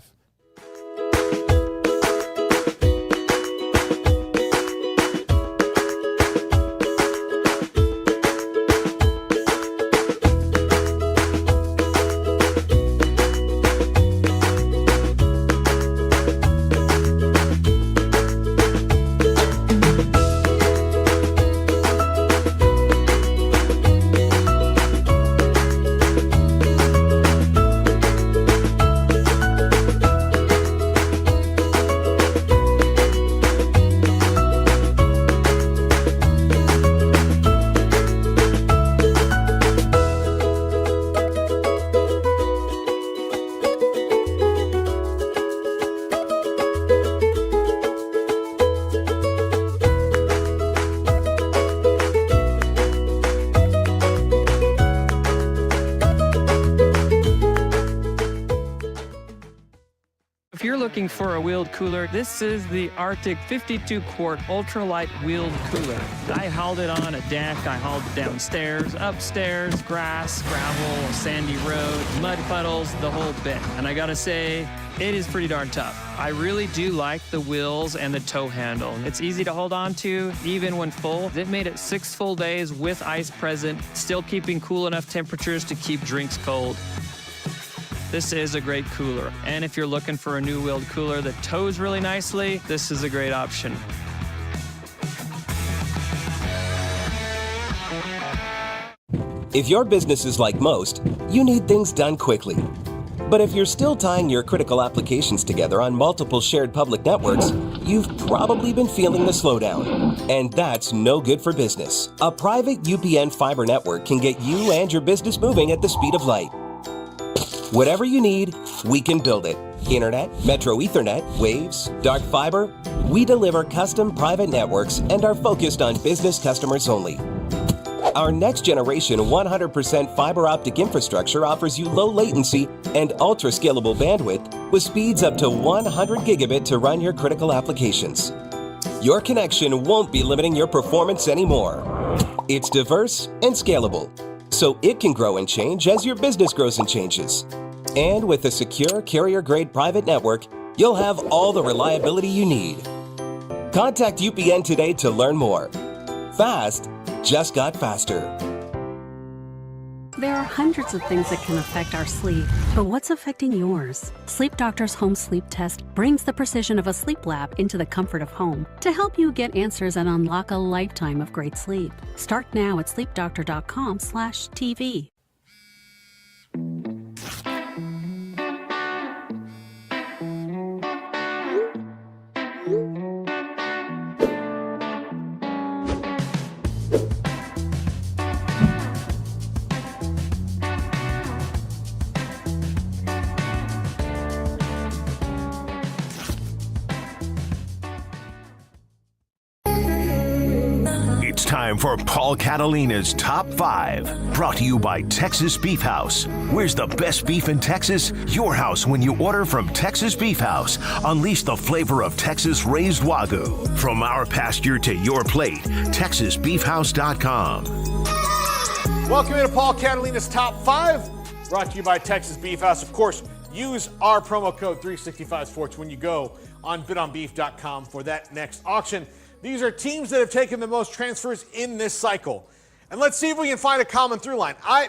looking for a wheeled cooler, this is the Arctic 52-quart ultralight wheeled cooler. I hauled it on a deck, I hauled it downstairs, upstairs, grass, gravel, a sandy road, mud puddles, the whole bit. And I gotta say, it is pretty darn tough. I really do like the wheels and the tow handle. It's easy to hold on to, even when full. It made it 6 full days with ice present, still keeping cool enough temperatures to keep drinks cold. This is a great cooler. And if you're looking for a new wheeled cooler that tows really nicely, this is a great option. If your business is like most, you need things done quickly. But if you're still tying your critical applications together on multiple shared public networks, you've probably been feeling the slowdown. And that's no good for business. A private UPN fiber network can get you and your business moving at the speed of light. Whatever you need, we can build it. Internet, Metro Ethernet, Waves, dark fiber. We deliver custom private networks and are focused on business customers only. Our next generation 100% fiber optic infrastructure offers you low latency and ultra scalable bandwidth with speeds up to 100 gigabit to run your critical applications. Your connection won't be limiting your performance anymore. It's diverse and scalable, so it can grow and change as your business grows and changes. And with a secure carrier-grade private network, you'll have all the reliability you need. Contact UPN today to learn more. Fast just got faster. There are hundreds of things that can affect our sleep, but what's affecting yours? Sleep Doctor's Home Sleep Test brings the precision of a sleep lab into the comfort of home to help you get answers and unlock a lifetime of great sleep. Start now at sleepdoctor.com/TV. It's time for Paul Catalina's Top 5, brought to you by Texas Beef House. Where's the best beef in Texas? Your house when you order from Texas Beef House. Unleash the flavor of Texas raised Wagyu. From our pasture to your plate, TexasBeefHouse.com. Welcome into Paul Catalina's Top 5, brought to you by Texas Beef House. Of course, use our promo code 365sports when you go on bitonbeef.com for that next auction. These are teams that have taken the most transfers in this cycle. And let's see if we can find a common through line. I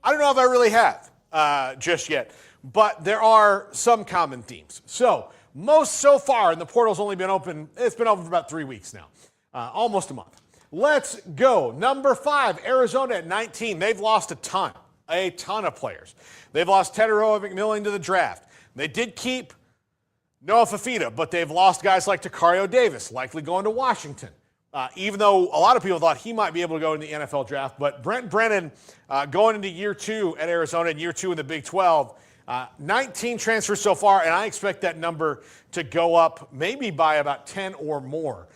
don't know if I really have just yet, but there are some common themes. So, most so far, and the portal's only been open, it's been open for about 3 weeks now, almost a month. Let's go. Number 5, Arizona at 19. They've lost a ton of players. They've lost Teteroa McMillan to the draft. They did keep Noah Fafita, but they've lost guys like Takario Davis, likely going to Washington, even though a lot of people thought he might be able to go in the NFL draft. But Brent Brennan going into year 2 at Arizona and year 2 in the Big 12, 19 transfers so far, and I expect that number to go up maybe by about 10 or more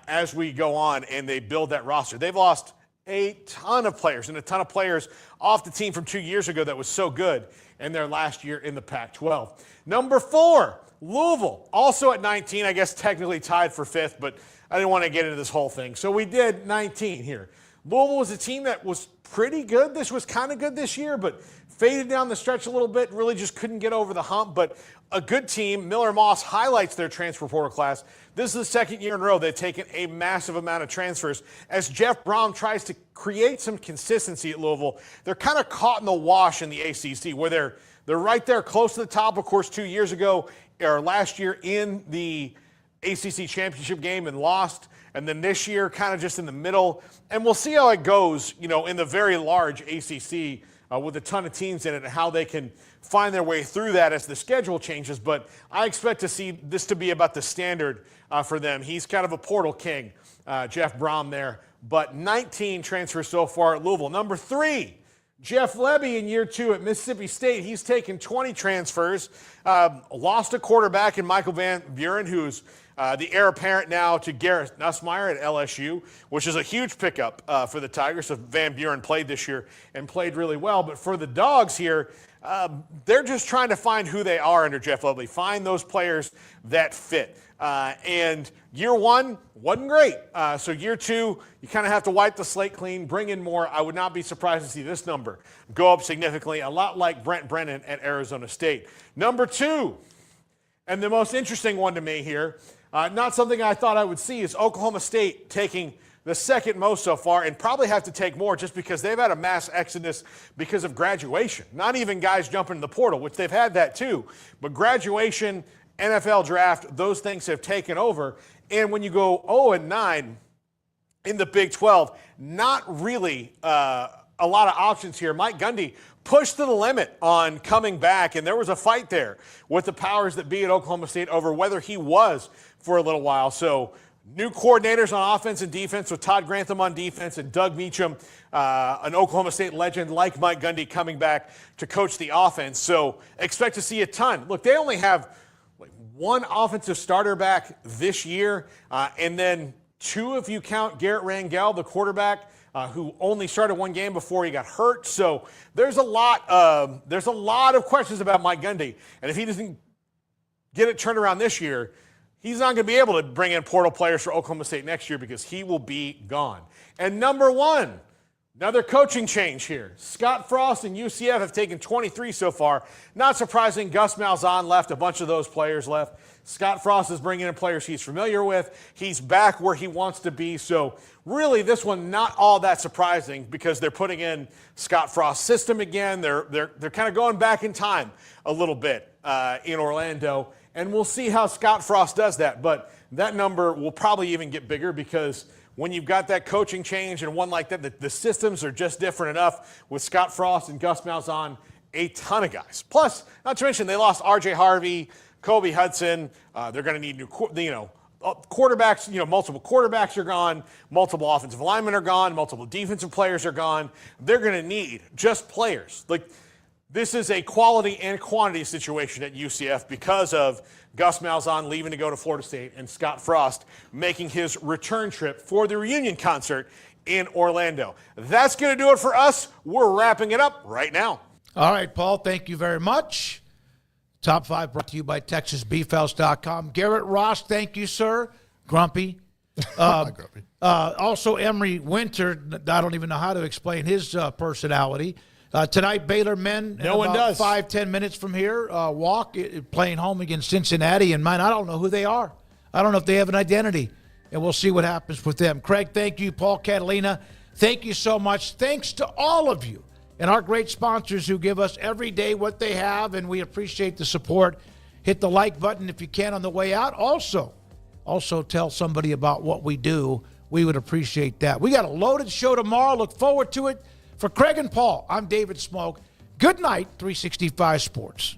as we go on and they build that roster. They've lost a ton of players and a ton of players off the team from 2 years ago that was so good in their last year in the Pac-12. Number 4, Louisville, also at 19, I guess technically tied for 5th, but I didn't want to get into this whole thing. So we did 19 here. Louisville was a team that was pretty good. This was kind of good this year, but faded down the stretch a little bit, really just couldn't get over the hump. But a good team. Miller Moss highlights their transfer portal class. This is the second year in a row they've taken a massive amount of transfers. As Jeff Brown tries to create some consistency at Louisville, they're kind of caught in the wash in the ACC, where they're right there close to the top. Of course, 2 years ago, or last year in the ACC championship game and lost, and then this year kind of just in the middle. And we'll see how it goes, in the very large ACC with a ton of teams in it and how they can find their way through that as the schedule changes. But I expect to see this to be about the standard for them. He's kind of a portal king, Jeff Brown there. But 19 transfers so far at Louisville. Number 3, Jeff Lebby in year 2 at Mississippi State. He's taken 20 transfers, lost a quarterback in Michael Van Buren, who's The heir apparent now to Garrett Nussmeier at LSU, which is a huge pickup for the Tigers. So Van Buren played this year and played really well. But for the Dogs here, they're just trying to find who they are under Jeff Ludwig, find those players that fit. And year one wasn't great. So year two, you kind of have to wipe the slate clean, bring in more. I would not be surprised to see this number go up significantly, a lot like Brent Brennan at Arizona State. Number two, and the most interesting one to me here, not something I thought I would see, is Oklahoma State taking the second most so far, and probably have to take more just because they've had a mass exodus because of graduation. Not even guys jumping in the portal, which they've had that too, but graduation, NFL draft, those things have taken over. And when you go 0-9 in the Big 12, not really a lot of options here. Mike Gundy pushed to the limit on coming back, and there was a fight there with the powers that be at Oklahoma State over whether he was for a little while. So new coordinators on offense and defense with Todd Grantham on defense and Doug Meacham, an Oklahoma State legend like Mike Gundy, coming back to coach the offense. So expect to see a ton. Look, they only have one offensive starter back this year, and then two if you count Garrett Rangel, the quarterback, who only started one game before he got hurt. So there's a lot of questions about Mike Gundy, and if he doesn't get it turned around this year, he's not going to be able to bring in portal players for Oklahoma State next year because he will be gone. And number one, another coaching change here. Scott Frost and UCF have taken 23 so far. Not surprising, Gus Malzahn left. A bunch of those players left. Scott Frost is bringing in players he's familiar with. He's back where he wants to be. So really, this one not all that surprising because they're putting in Scott Frost's system again. They're kind of going back in time a little bit in Orlando. And we'll see how Scott Frost does that. But that number will probably even get bigger because when you've got that coaching change and one like that, the systems are just different enough with Scott Frost and Gus Malzahn, a ton of guys. Plus, not to mention, they lost R.J. Harvey, Kobe Hudson. They're going to need new, quarterbacks. Multiple quarterbacks are gone. Multiple offensive linemen are gone. Multiple defensive players are gone. They're going to need just players. This is a quality and quantity situation at UCF because of Gus Malzahn leaving to go to Florida State and Scott Frost making his return trip for the reunion concert in Orlando. That's going to do it for us. We're wrapping it up right now. All right, Paul, thank you very much. Top 5 brought to you by TexasBeefHouse.com. Garrett Ross, thank you, sir. Grumpy. Grumpy. Also, Emery Winter, I don't even know how to explain his personality. Tonight, Baylor men, no one does. 5-10 minutes from here, playing home against Cincinnati. And, I don't know who they are. I don't know if they have an identity. And we'll see what happens with them. Craig, thank you. Paul, Catalina, thank you so much. Thanks to all of you and our great sponsors who give us every day what they have, and we appreciate the support. Hit the like button if you can on the way out. Also tell somebody about what we do. We would appreciate that. We got a loaded show tomorrow. Look forward to it. For Craig and Paul, I'm David Smoak. Good night, 365 Sports.